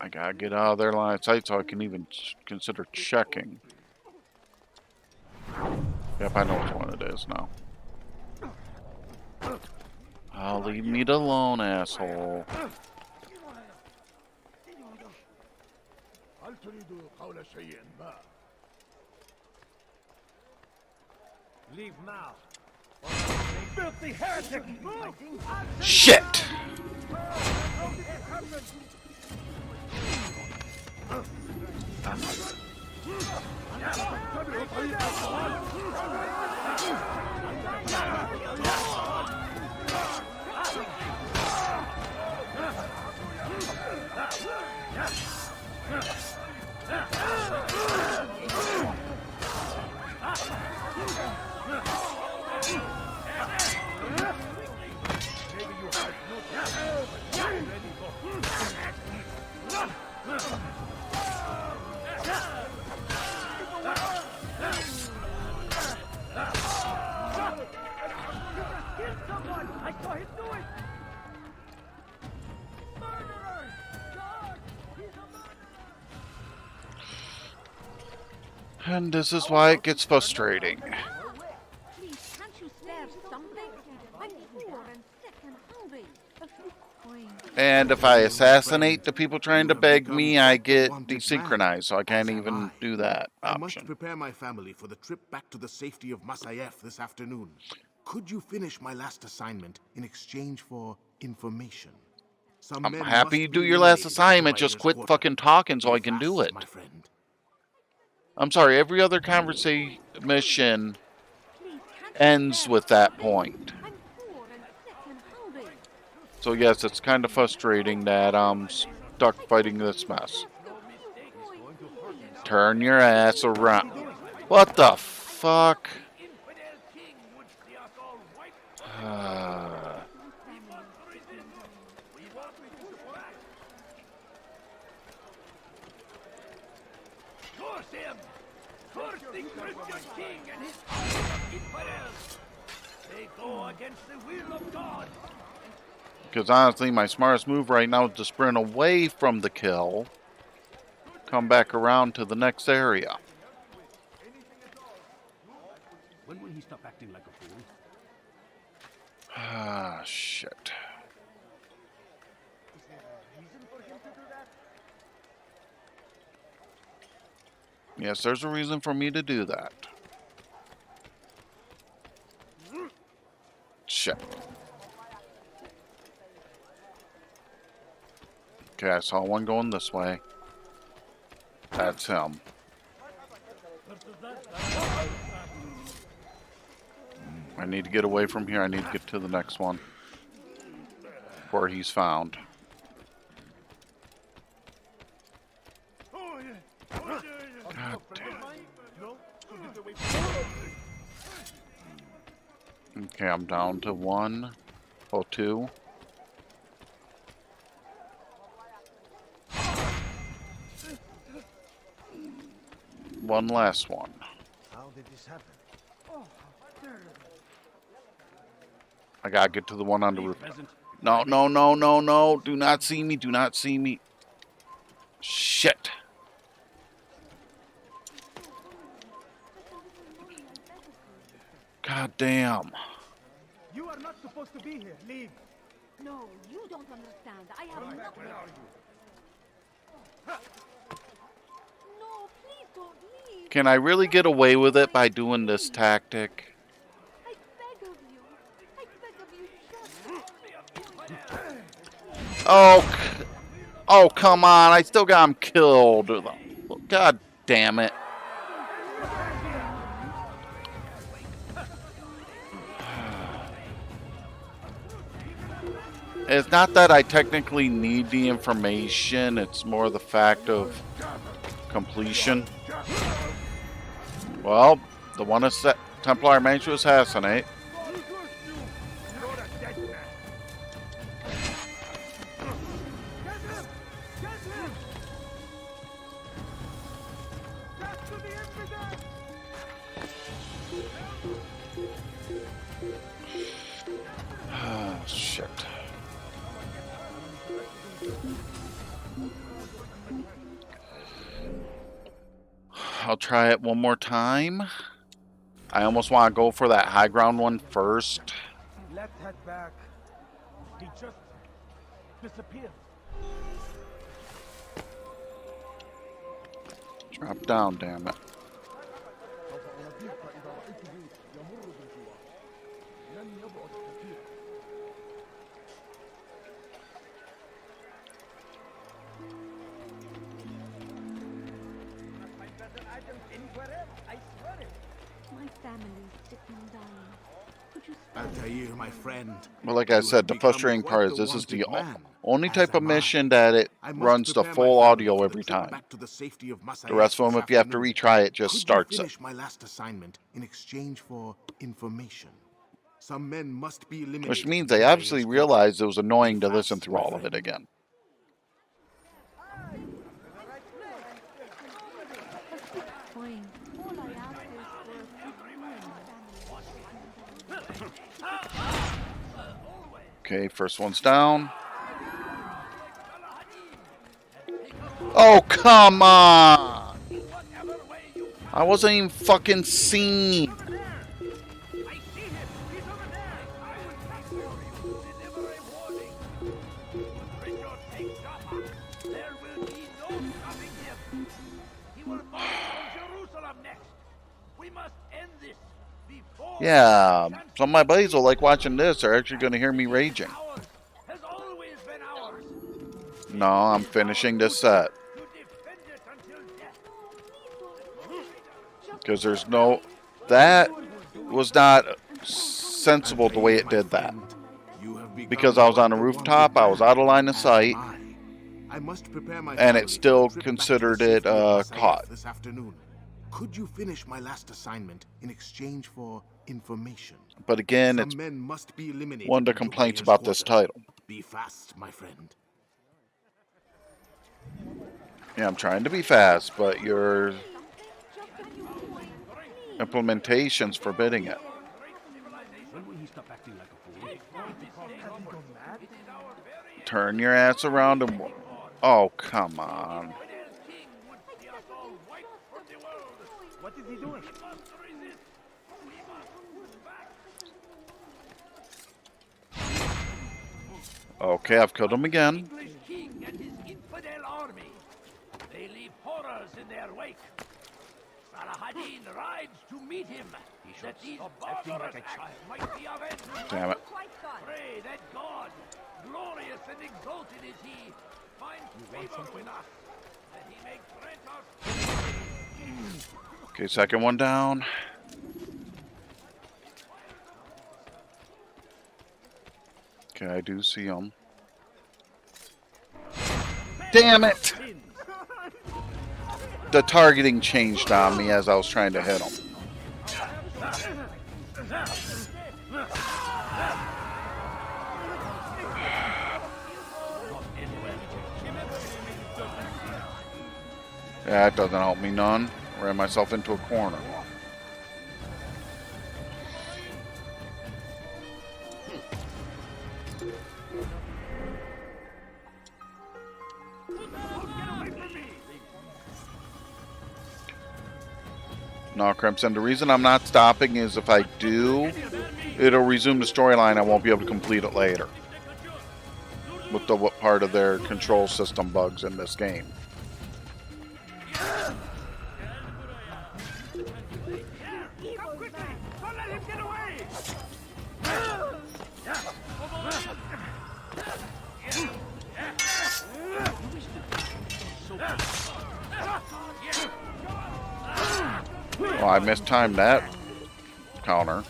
I gotta get out of their line of sight so I can even consider checking. Yep, I know which one it is now. Oh, leave me alone, asshole. Leave now. Filthy heretic! Shit! I saw him do it! And this is why it gets frustrating. Please, can't you spare something? I'm poor and sick and hungry. A few coins. And if I assassinate the people trying to beg me, I get desynchronized, so I can't even do that I must option. prepare my family for the trip back to the safety of Masayef this afternoon. Could you finish my last assignment in exchange for information? Some I'm men happy you must do be your last relayed to assignment, Ryder's just quit quarters. fucking talking so I can do it. My friend. I'm sorry, every other conversation mission ends with that point. So yes, it's kind of frustrating that I'm stuck fighting this mess. Turn your ass around. What the fuck? Curse him! Curse the Christian king and his infidels! They go against the will of God! Because honestly, my smartest move right now is to sprint away from the kill. Come back around to the next area. When will he stop acting like a fool? Ah, shit. Yes, there's a reason for me to do that. Shit. Okay, I saw one going this way. That's him. I need to get away from here. I need to get to the next one. Where he's found. God damn. Okay, I'm down to one. Oh, two. One last one. How did this happen? Oh, how terrible. I gotta get to the one on the roof. No, no, no, no, no. Do not see me. Do not see me. Shit. God damn. You are not supposed to be here. Leave. No, you don't understand. I have nothing. No, please don't leave. Can I really get away with it by doing this tactic? I beg of you. I beg of you, just... Oh, come on. I still got him killed. God damn it. It's not that I technically need the information. It's more the fact of completion. Well, the one is Templar managed to assassinate. Shit. I'll try it one more time. I almost want to go for that high ground one first. Let's head back. He just disappeared. Drop down, damn it. My family's sick and dying. Could you Altair, my friend. Well, like I said, the frustrating part is this is the only type of mission that it runs the full audio every time. The rest of them, if you have to retry it, just starts it. Finish my last assignment in exchange for information. Some men must be eliminated. Which means they obviously realized it was annoying to listen through all of it again. fine? All I ask is for a Okay, first one's down. Oh, come on! I wasn't even fucking seen. Yeah, some of my buddies will like watching this. They're actually going to hear me raging. No, I'm finishing this set. Because there's no... That was not sensible the way it did that. Because I was on a rooftop, I was out of line of sight, and it still considered it caught. This afternoon. Could you finish my last assignment in exchange for information? But again, it's one of the complaints about this title. Be fast, my friend. Yeah, I'm trying to be fast, but your implementation's forbidding it. Turn your ass around and... Oh, come on. What is he doing? Okay, I've killed him again. King and his infidel army. They leave horrors in their wake. Saladin rides to meet him. That these barbarous acts might be avenged. Damn it. Pray that God, glorious and exalted is he, find favor with us, that he may grant us. Okay, second one down. Okay, I do see him. Damn it! The targeting changed on me as I was trying to hit him. Yeah, that doesn't help me none. Ran myself into a corner. No, Crimson, the reason I'm not stopping is if I do, it'll resume the storyline. I won't be able to complete it later. With the what part of their control system bugs in this game. Well, I mistimed that counter.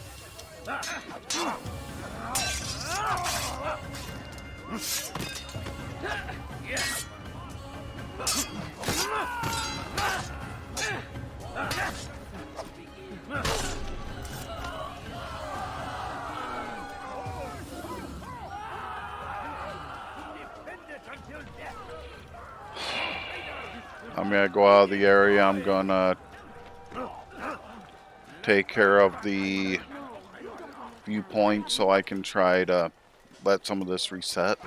I'm gonna go out of the area. I'm gonna take care of the viewpoint so I can try to let some of this reset.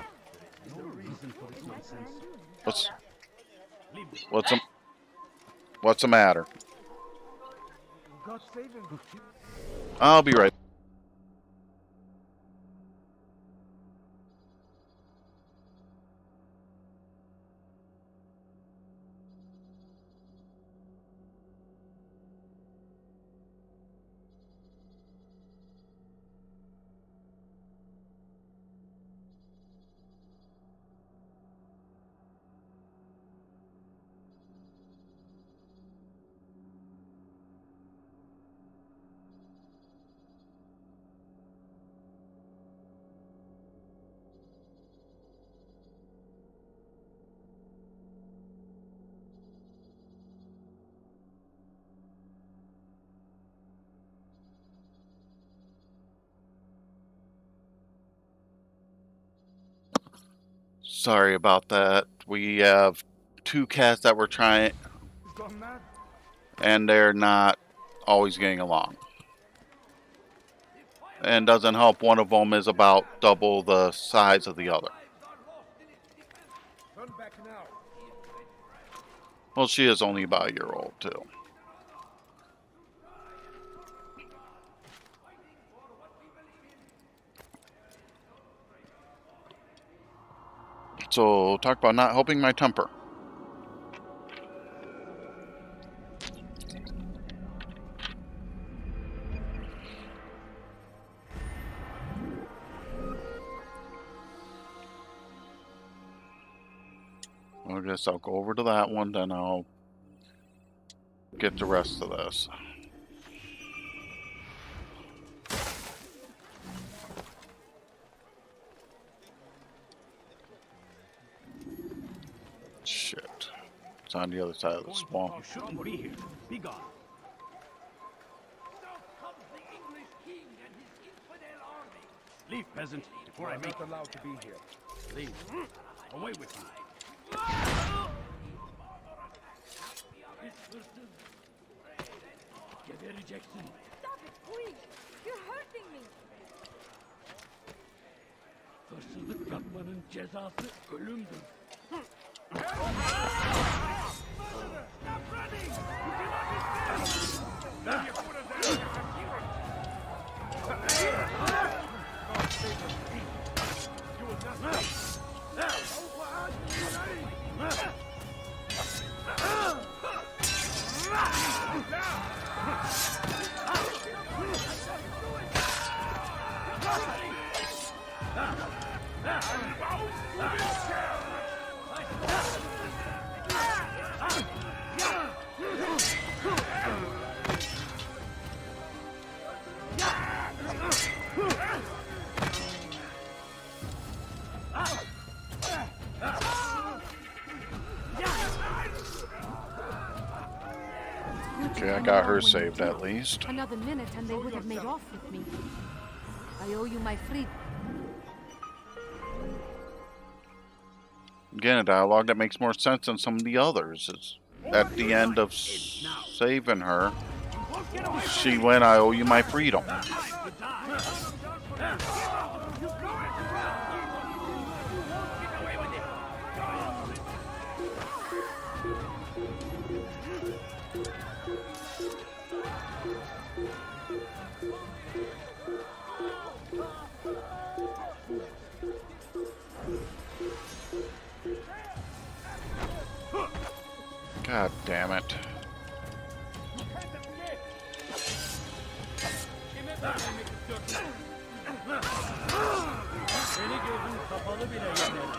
What's the matter? I'll be right. Sorry about that. We have two cats that we're trying, and they're not always getting along. And doesn't help, one of them is about double the size of the other. Well, she is only about a year old, too. So, talk about not helping my temper. I guess I'll go over to that one, then I'll get the rest of this. Shit. It's on the other side of the swamp. You shouldn't be here. Be gone. Leave, peasant, before I make allowed to be here. Leave. Away with you. Geber Jackson. Stop it, please! You're hurting me! Hırsızlık yapmanın cezası ölümdür. Okay, I got her saved at least. Another minute and they would have made off with me. I owe you my freedom. Again, a dialogue that makes more sense than some of the others. Is at the end of saving her, she went, "I owe you my freedom." God damn it. Seni gözün kapalı bile yenerim.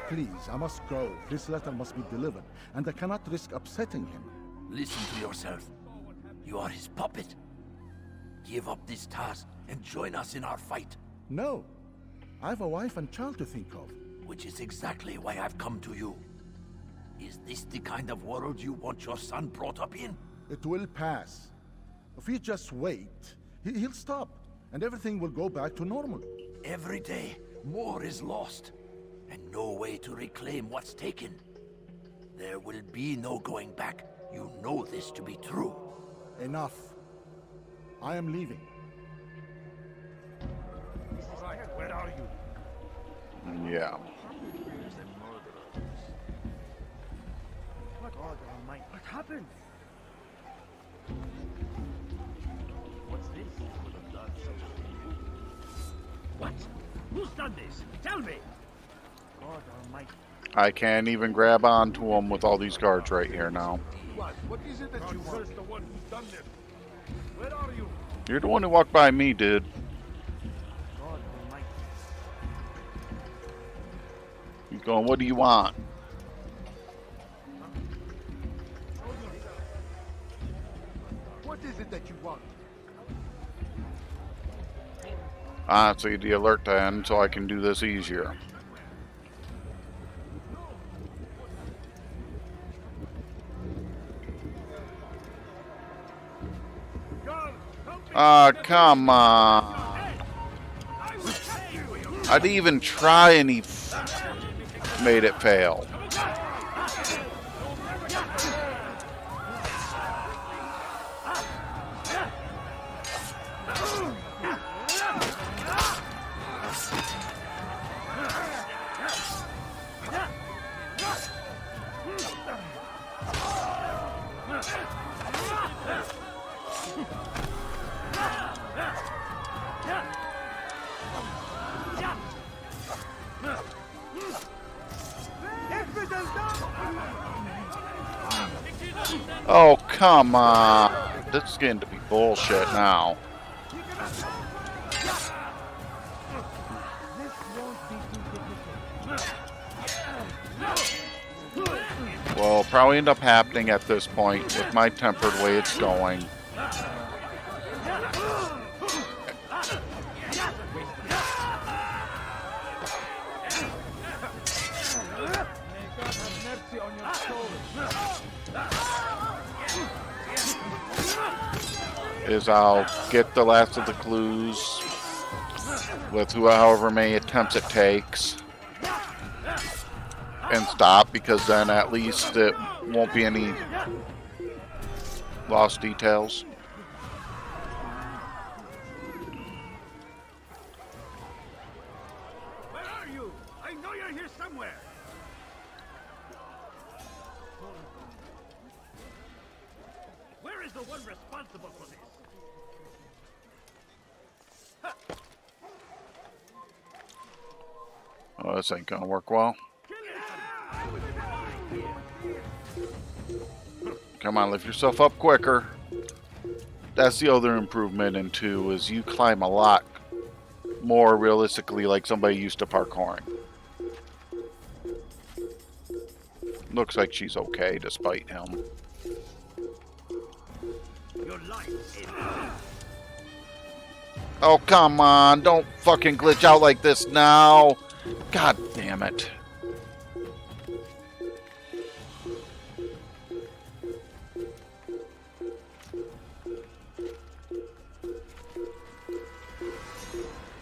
Please, I must go. This letter must be delivered, and I cannot risk upsetting him. Listen to yourself. You are his puppet. Give up this task and join us in our fight. No. I have a wife and child to think of. Which is exactly why I've come to you. Is this the kind of world you want your son brought up in? It will pass. If we just wait, he'll stop, and everything will go back to normal. Every day, more is lost, and no way to reclaim what's taken. There will be no going back. You know this to be true. Enough. I am leaving. Right, where are you? Yeah. What? God Almighty, what happened? What's this? What? Who's done this? Tell me! God Almighty. I can't even grab onto him with all these guards right here now. What is it that you want? The one who's done this. Where are you? You're the one who walked by me, dude. God Almighty. He's going, what do you want? What is it that you want? Honestly, the alert to end so I can do this easier. Come on. I'd even try and he made it fail. Oh, come on. This is getting to be bullshit now. Well, probably end up happening at this point with my tempered way it's going. Is I'll get the last of the clues with however many attempts it takes and stop, because then at least it won't be any lost details. Where are you? I know you're here somewhere. the one responsible for this? Oh, this ain't gonna work well. Come on, lift yourself up quicker. That's the other improvement in 2, is you climb a lot more realistically like somebody used to parkouring. Looks like she's okay despite him. Your life is... Oh, come on. Don't fucking glitch out like this now. God damn it.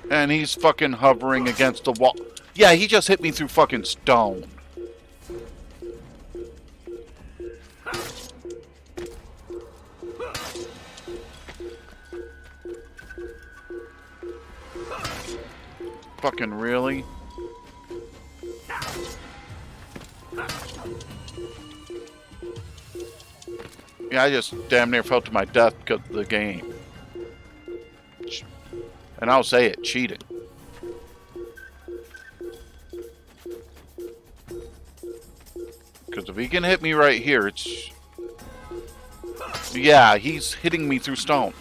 And he's fucking hovering against the wall. Yeah, he just hit me through fucking stone. Fucking really? Yeah, I just damn near fell to my death because of the game. And I'll say it, cheated. Because if he can hit me right here, it's... Yeah, he's hitting me through stone.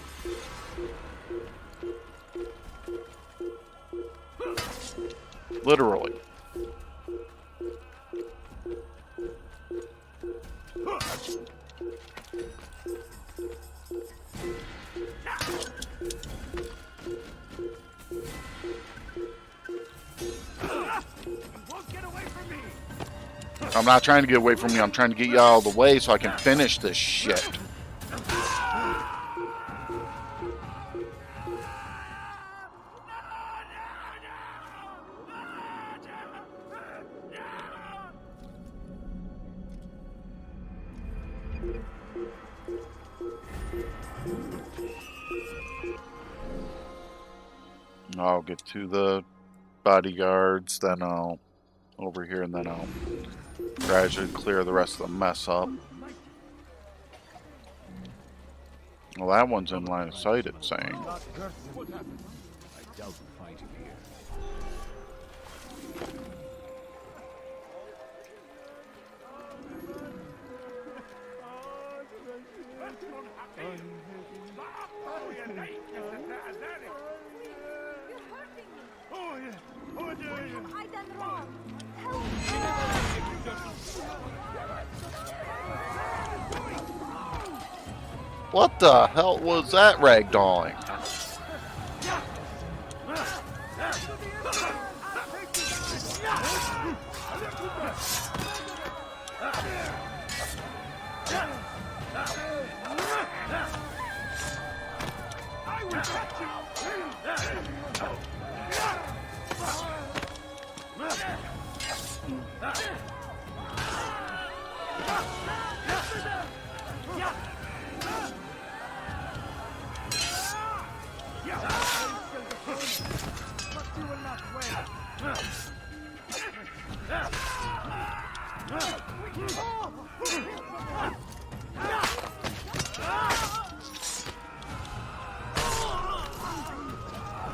Literally. I'm not trying to get away from you. I'm trying to get you out of the way so I can finish this shit. I'll get to the bodyguards, then I'll over here, and then I'll gradually clear the rest of the mess up. Well, that one's in line of sight, it's saying. I doubt fighting here. I done wrong. What the hell was that ragdolling?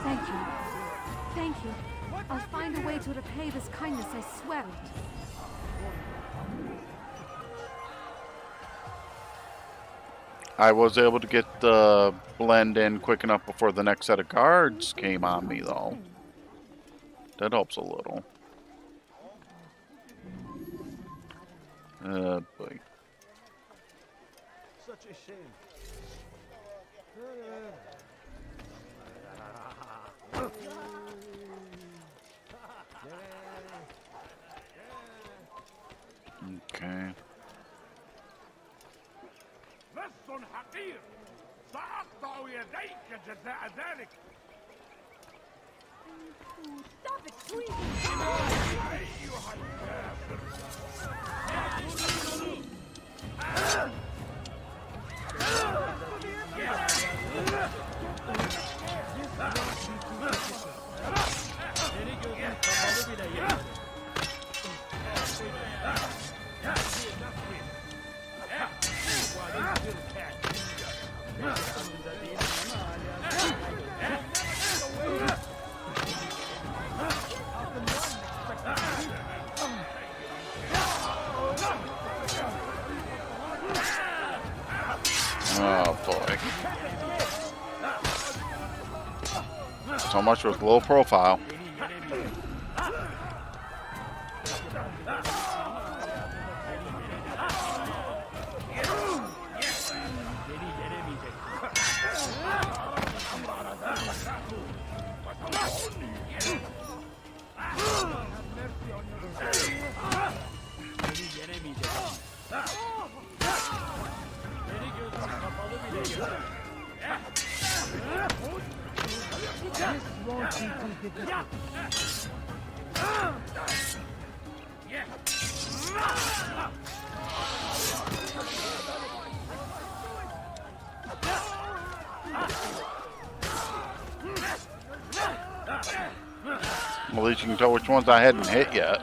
Thank you. Thank you. I'll find a way to repay this kindness, I swear it. I was able to get the blend in quick enough before the next set of guards came on me, though. That helps a little. Boy. Such a shame. Okay. لص حقير سأقطع يديك جزاء ذلك. Stop it, please! أيها Oh boy. So much with low profile. Well, at least you can tell which ones I hadn't hit yet.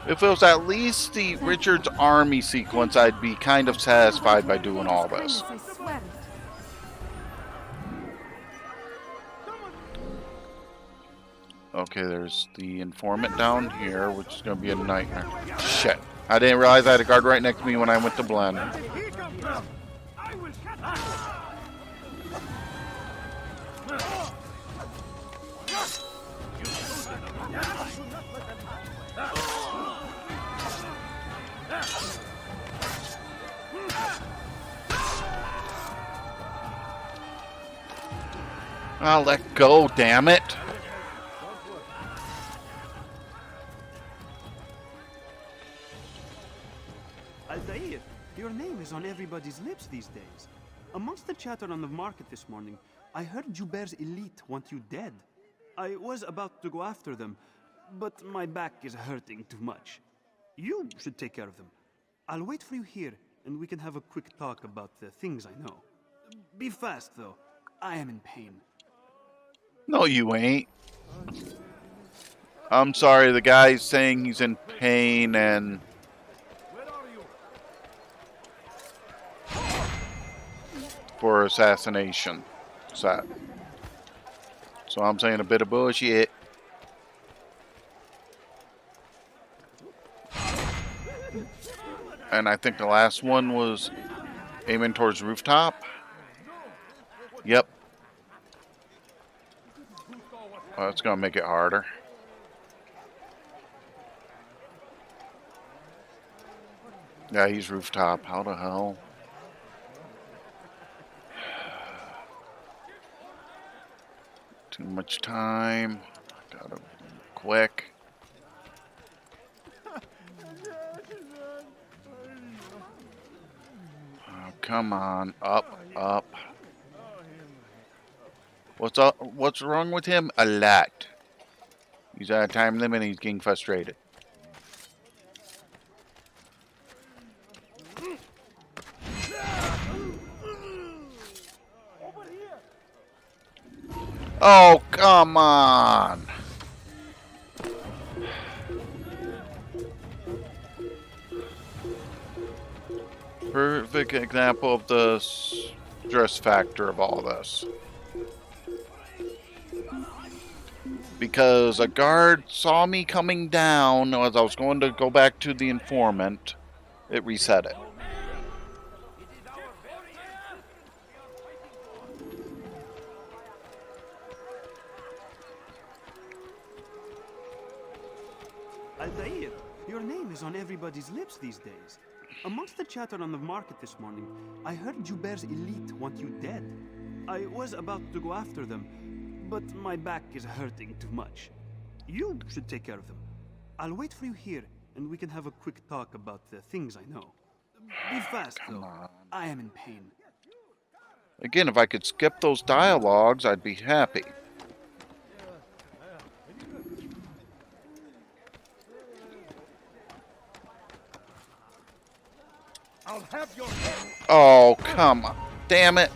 If it was at least the Richard's army sequence, I'd be kind of satisfied by doing all this. Okay, there's the informant down here, which is going to be a nightmare. Shit. I didn't realize I had a guard right next to me when I went to blend. I'll let go, damn it. Altair, your name is on everybody's lips these days. Amongst the chatter on the market this morning, I heard Joubert's elite want you dead. I was about to go after them, but my back is hurting too much. You should take care of them. I'll wait for you here, and we can have a quick talk about the things I know. Be fast, though. I am in pain. No, you ain't. I'm sorry, the guy's saying he's in pain and... for assassination. So I'm saying a bit of bullshit. And I think the last one was aiming towards rooftop. Yep. Oh, that's gonna make it harder. Yeah, he's rooftop. How the hell? Too much time. Gotta quick. Oh, come on. Up, up. What's up? What's wrong with him? A lot. He's out of time limit and he's getting frustrated. Oh, come on. Perfect example of the stress factor of all this. Because a guard saw me coming down as I was going to go back to the informant. It reset it. Altair, your name is on everybody's lips these days. Amongst the chatter on the market this morning, I heard Joubert's elite want you dead. I was about to go after them, but my back is hurting too much. You should take care of them. I'll wait for you here, and we can have a quick talk about the things I know. Be fast, though. I am in pain. Again, if I could skip those dialogues, I'd be happy. I'll have your head. Oh, come on. Damn it.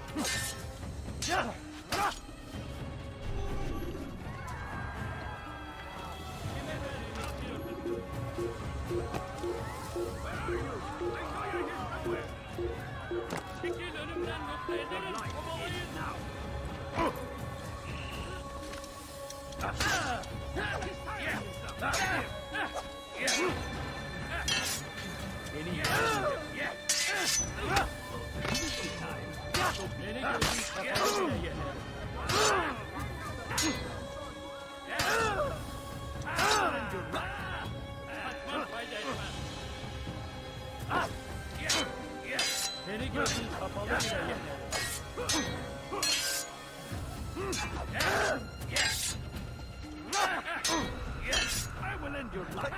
I will end your life.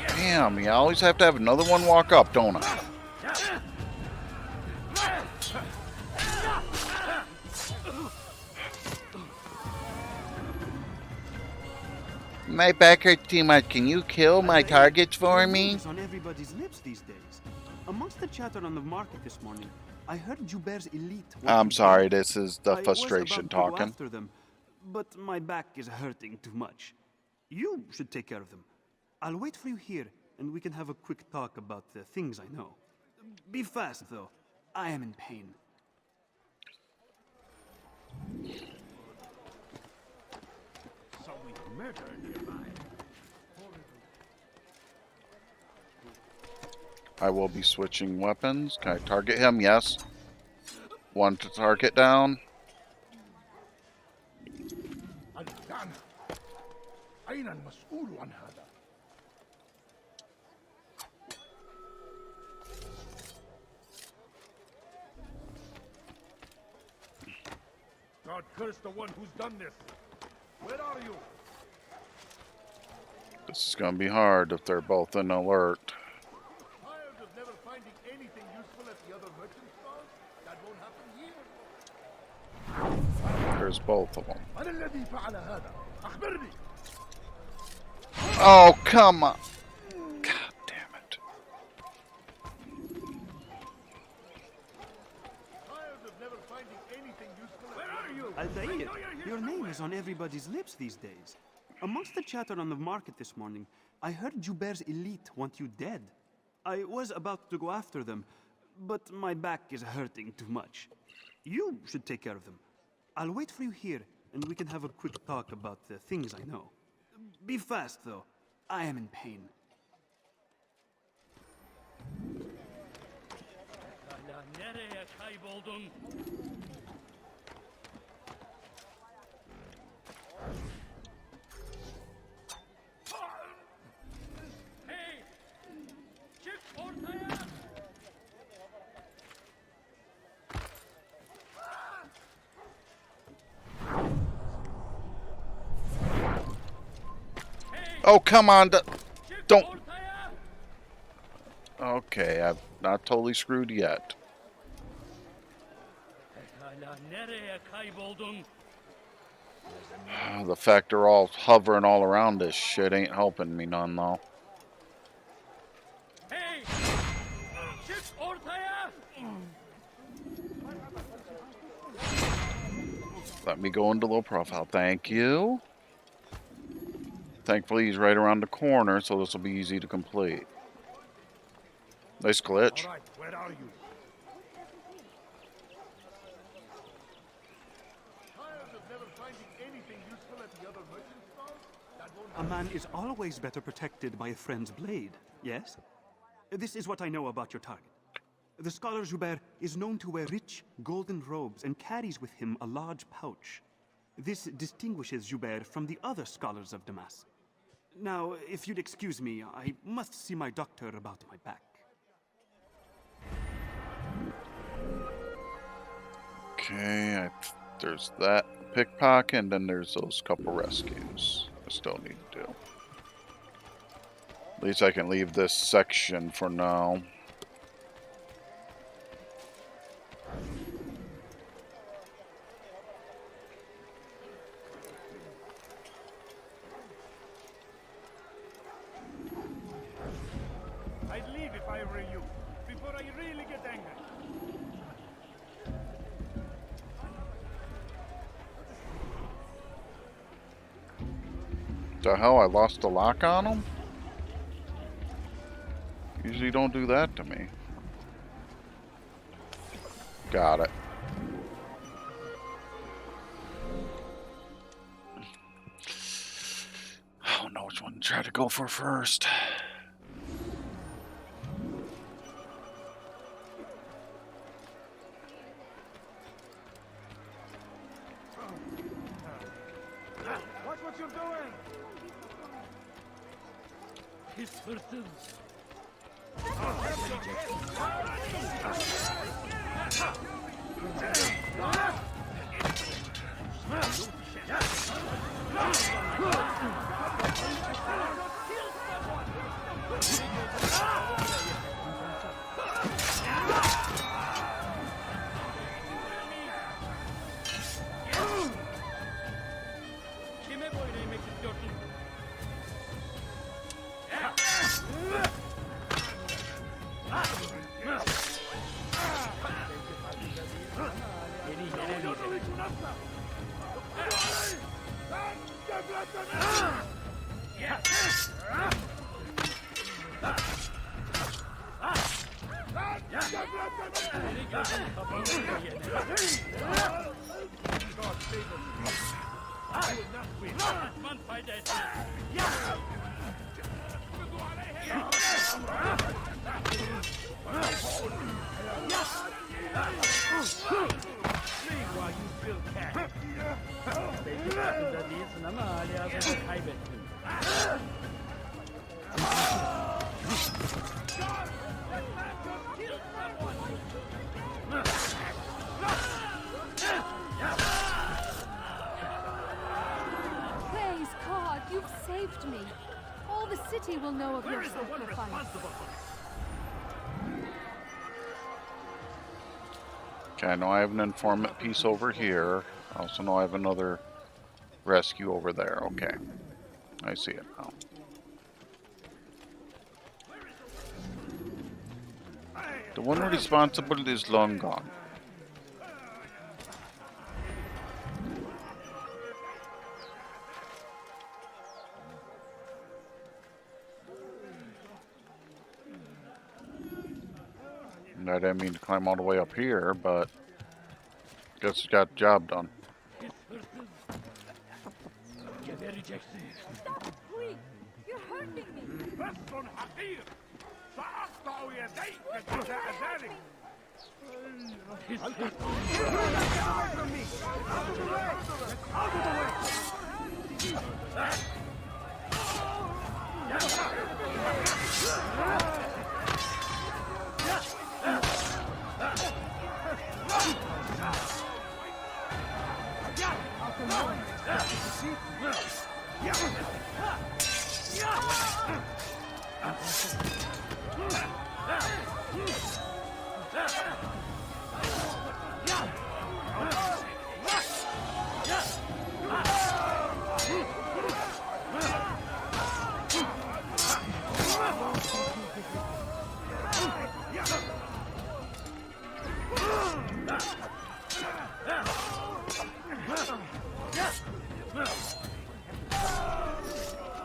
Damn, you always have to have another one walk up, don't I? My back hurts too much. Can you kill my targets for me? On everybody's lips these days. Amongst the chatter on the market this morning, I heard Joubert's elite. I'm sorry, this is the I was frustration about to go talking. after them, but my back is hurting too much. You should take care of them. I'll wait for you here, and we can have a quick talk about the things I know. Be fast, though. I am in pain. Murder nearby. I will be switching weapons. Can I target him? Yes. One to target down. الآن أين المسؤول عن هذا؟ God curse the one who's done this. Where are you? This is going to be hard if they're both in alert. Tired of never finding anything useful at the other merchant stalls? That won't happen here. There's both of them. من الذي فعل هذا؟ أخبرني. Oh, come on. God damn it. Tired of never finding anything useful at Where are you? Altair, your name is on everybody's lips these days. Amongst the chatter on the market this morning, I heard Joubert's elite want you dead. I was about to go after them, but my back is hurting too much. You should take care of them. I'll wait for you here, and we can have a quick talk about the things I know. Be fast, though. I am in pain. Nereye kayboldun? Hey! Çık ortaya! Oh, come on. Don't. Okay, I'm not totally screwed yet. Pekala nereye kayboldun? The fact they're all hovering all around this shit ain't helping me none, though. Hey! Çık ortaya! Let me go into low profile. Thank you. Thankfully, he's right around the corner, so this will be easy to complete. Nice glitch. All right, where are you? Tired of never finding anything useful at the other merchant stalls? That won't A man is always better protected by a friend's blade, yes? This is what I know about your target. The scholar Joubert is known to wear rich, golden robes and carries with him a large pouch. This distinguishes Joubert from the other scholars of Damas. Now, if you'd excuse me, I must see my doctor about my back. Okay, there's that pickpocket, and then there's those couple rescues I still need to do. At least I can leave this section for now. I'd leave if I were you, before I really get angry. The hell, I lost the lock on him? Usually don't do that to me. Got it. I don't know which one to try to go for first. Watch what you're doing! His fortunes. Praise God, you've saved me. All the city will know of your sacrifice. Okay, I know I have an informant piece over here. I also know I have another rescue over there. Okay. I see it now. The one responsible is long gone. And I didn't mean to climb all the way up here, but guess it got the job done. Stop, please! You're hurting me!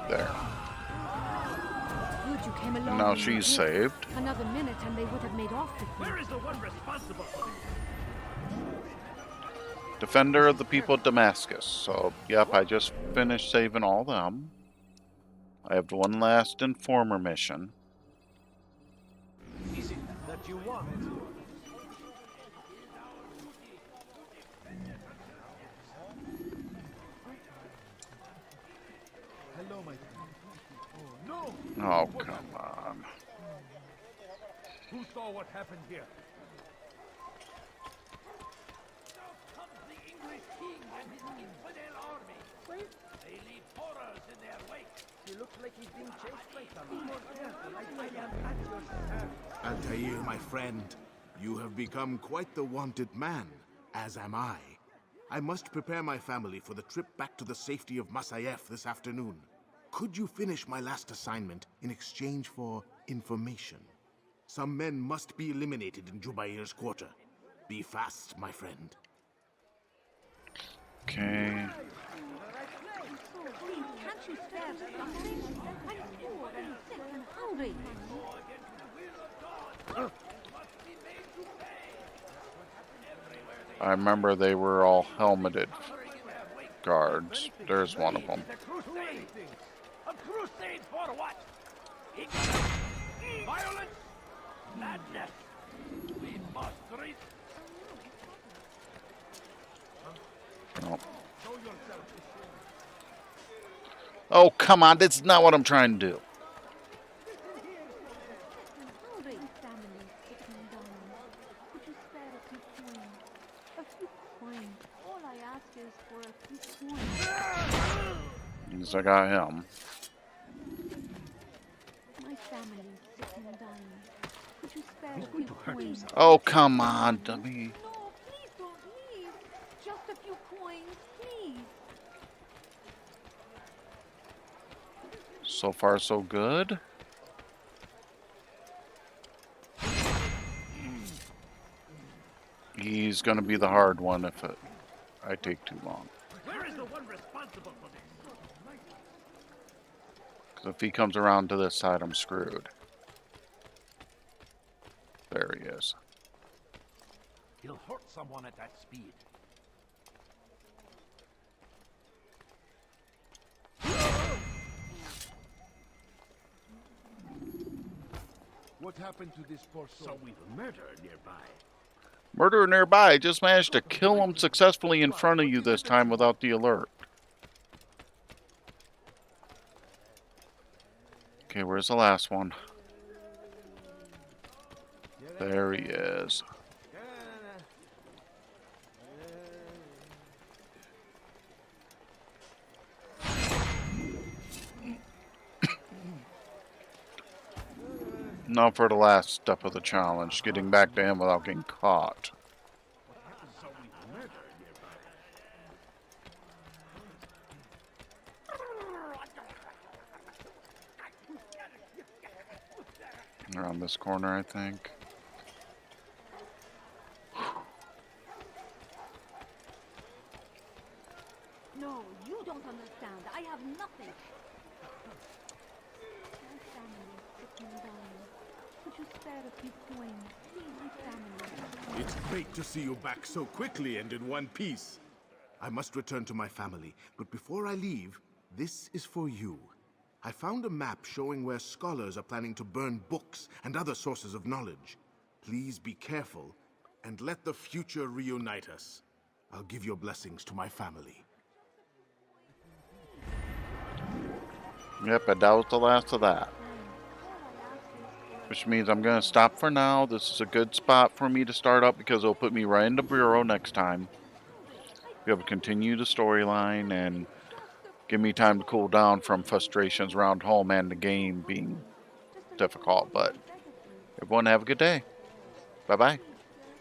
There. Good you came along. Now when you she's did. saved. Another minute and they would have made off with me. Where is the one responsible for this? Defender of the people of Damascus. So, yep, I just finished saving all them. I have one last informer mission. Is it that you want? Hello, my friend. Oh, no! Oh, come on. Who saw what happened here? The English king and his infidel army. They leave horrors in their wake. He looks like he's being chased by someone. Be more careful. I am at your service. Altair, my friend, you have become quite the wanted man, as am I. I must prepare my family for the trip back to the safety of Masayef this afternoon. Could you finish my last assignment in exchange for information? Some men must be eliminated in Jubair's quarter. Be fast, my friend. Okay. Please, can't you spare something? I'm poor and sick and hungry. I remember they were all helmeted guards. There's one of them. A crusade for what? Violence, madness. We must reach. No. Oh, come on. That's not what I'm trying to do. All I ask is for a few coins. At least I got him. My family is sick and dying. Could you spare a few coins? Oh, come on, dummy. No, please don't leave. Just a few coins, please. So far, so good. He's gonna be the hard one if I take too long. Where is the one responsible for this? Because if he comes around to this side, I'm screwed. There he is. He'll hurt someone at that speed. What happened to this poor soul? So we've murder nearby. Murderer nearby. I just managed to kill him successfully in front of you this time without the alert. Okay, where's the last one? There he is. Now for the last step of the challenge, getting back to him without getting caught. Around this corner, I think. No, you don't understand. I have nothing. My family is sick and dying. Could you spare a few coins? Please, my family. It's great to see you back so quickly and in one piece. I must return to my family, but before I leave, this is for you. I found a map showing where scholars are planning to burn books and other sources of knowledge. Please be careful, and let the future reunite us. I'll give your blessings to my family. Yep, and that was the last of that. Which means I'm going to stop for now. This is a good spot for me to start up because it'll put me right into Bureau next time. Be able to continue the storyline and give me time to cool down from frustrations around home and the game being difficult. But everyone have a good day. Bye-bye.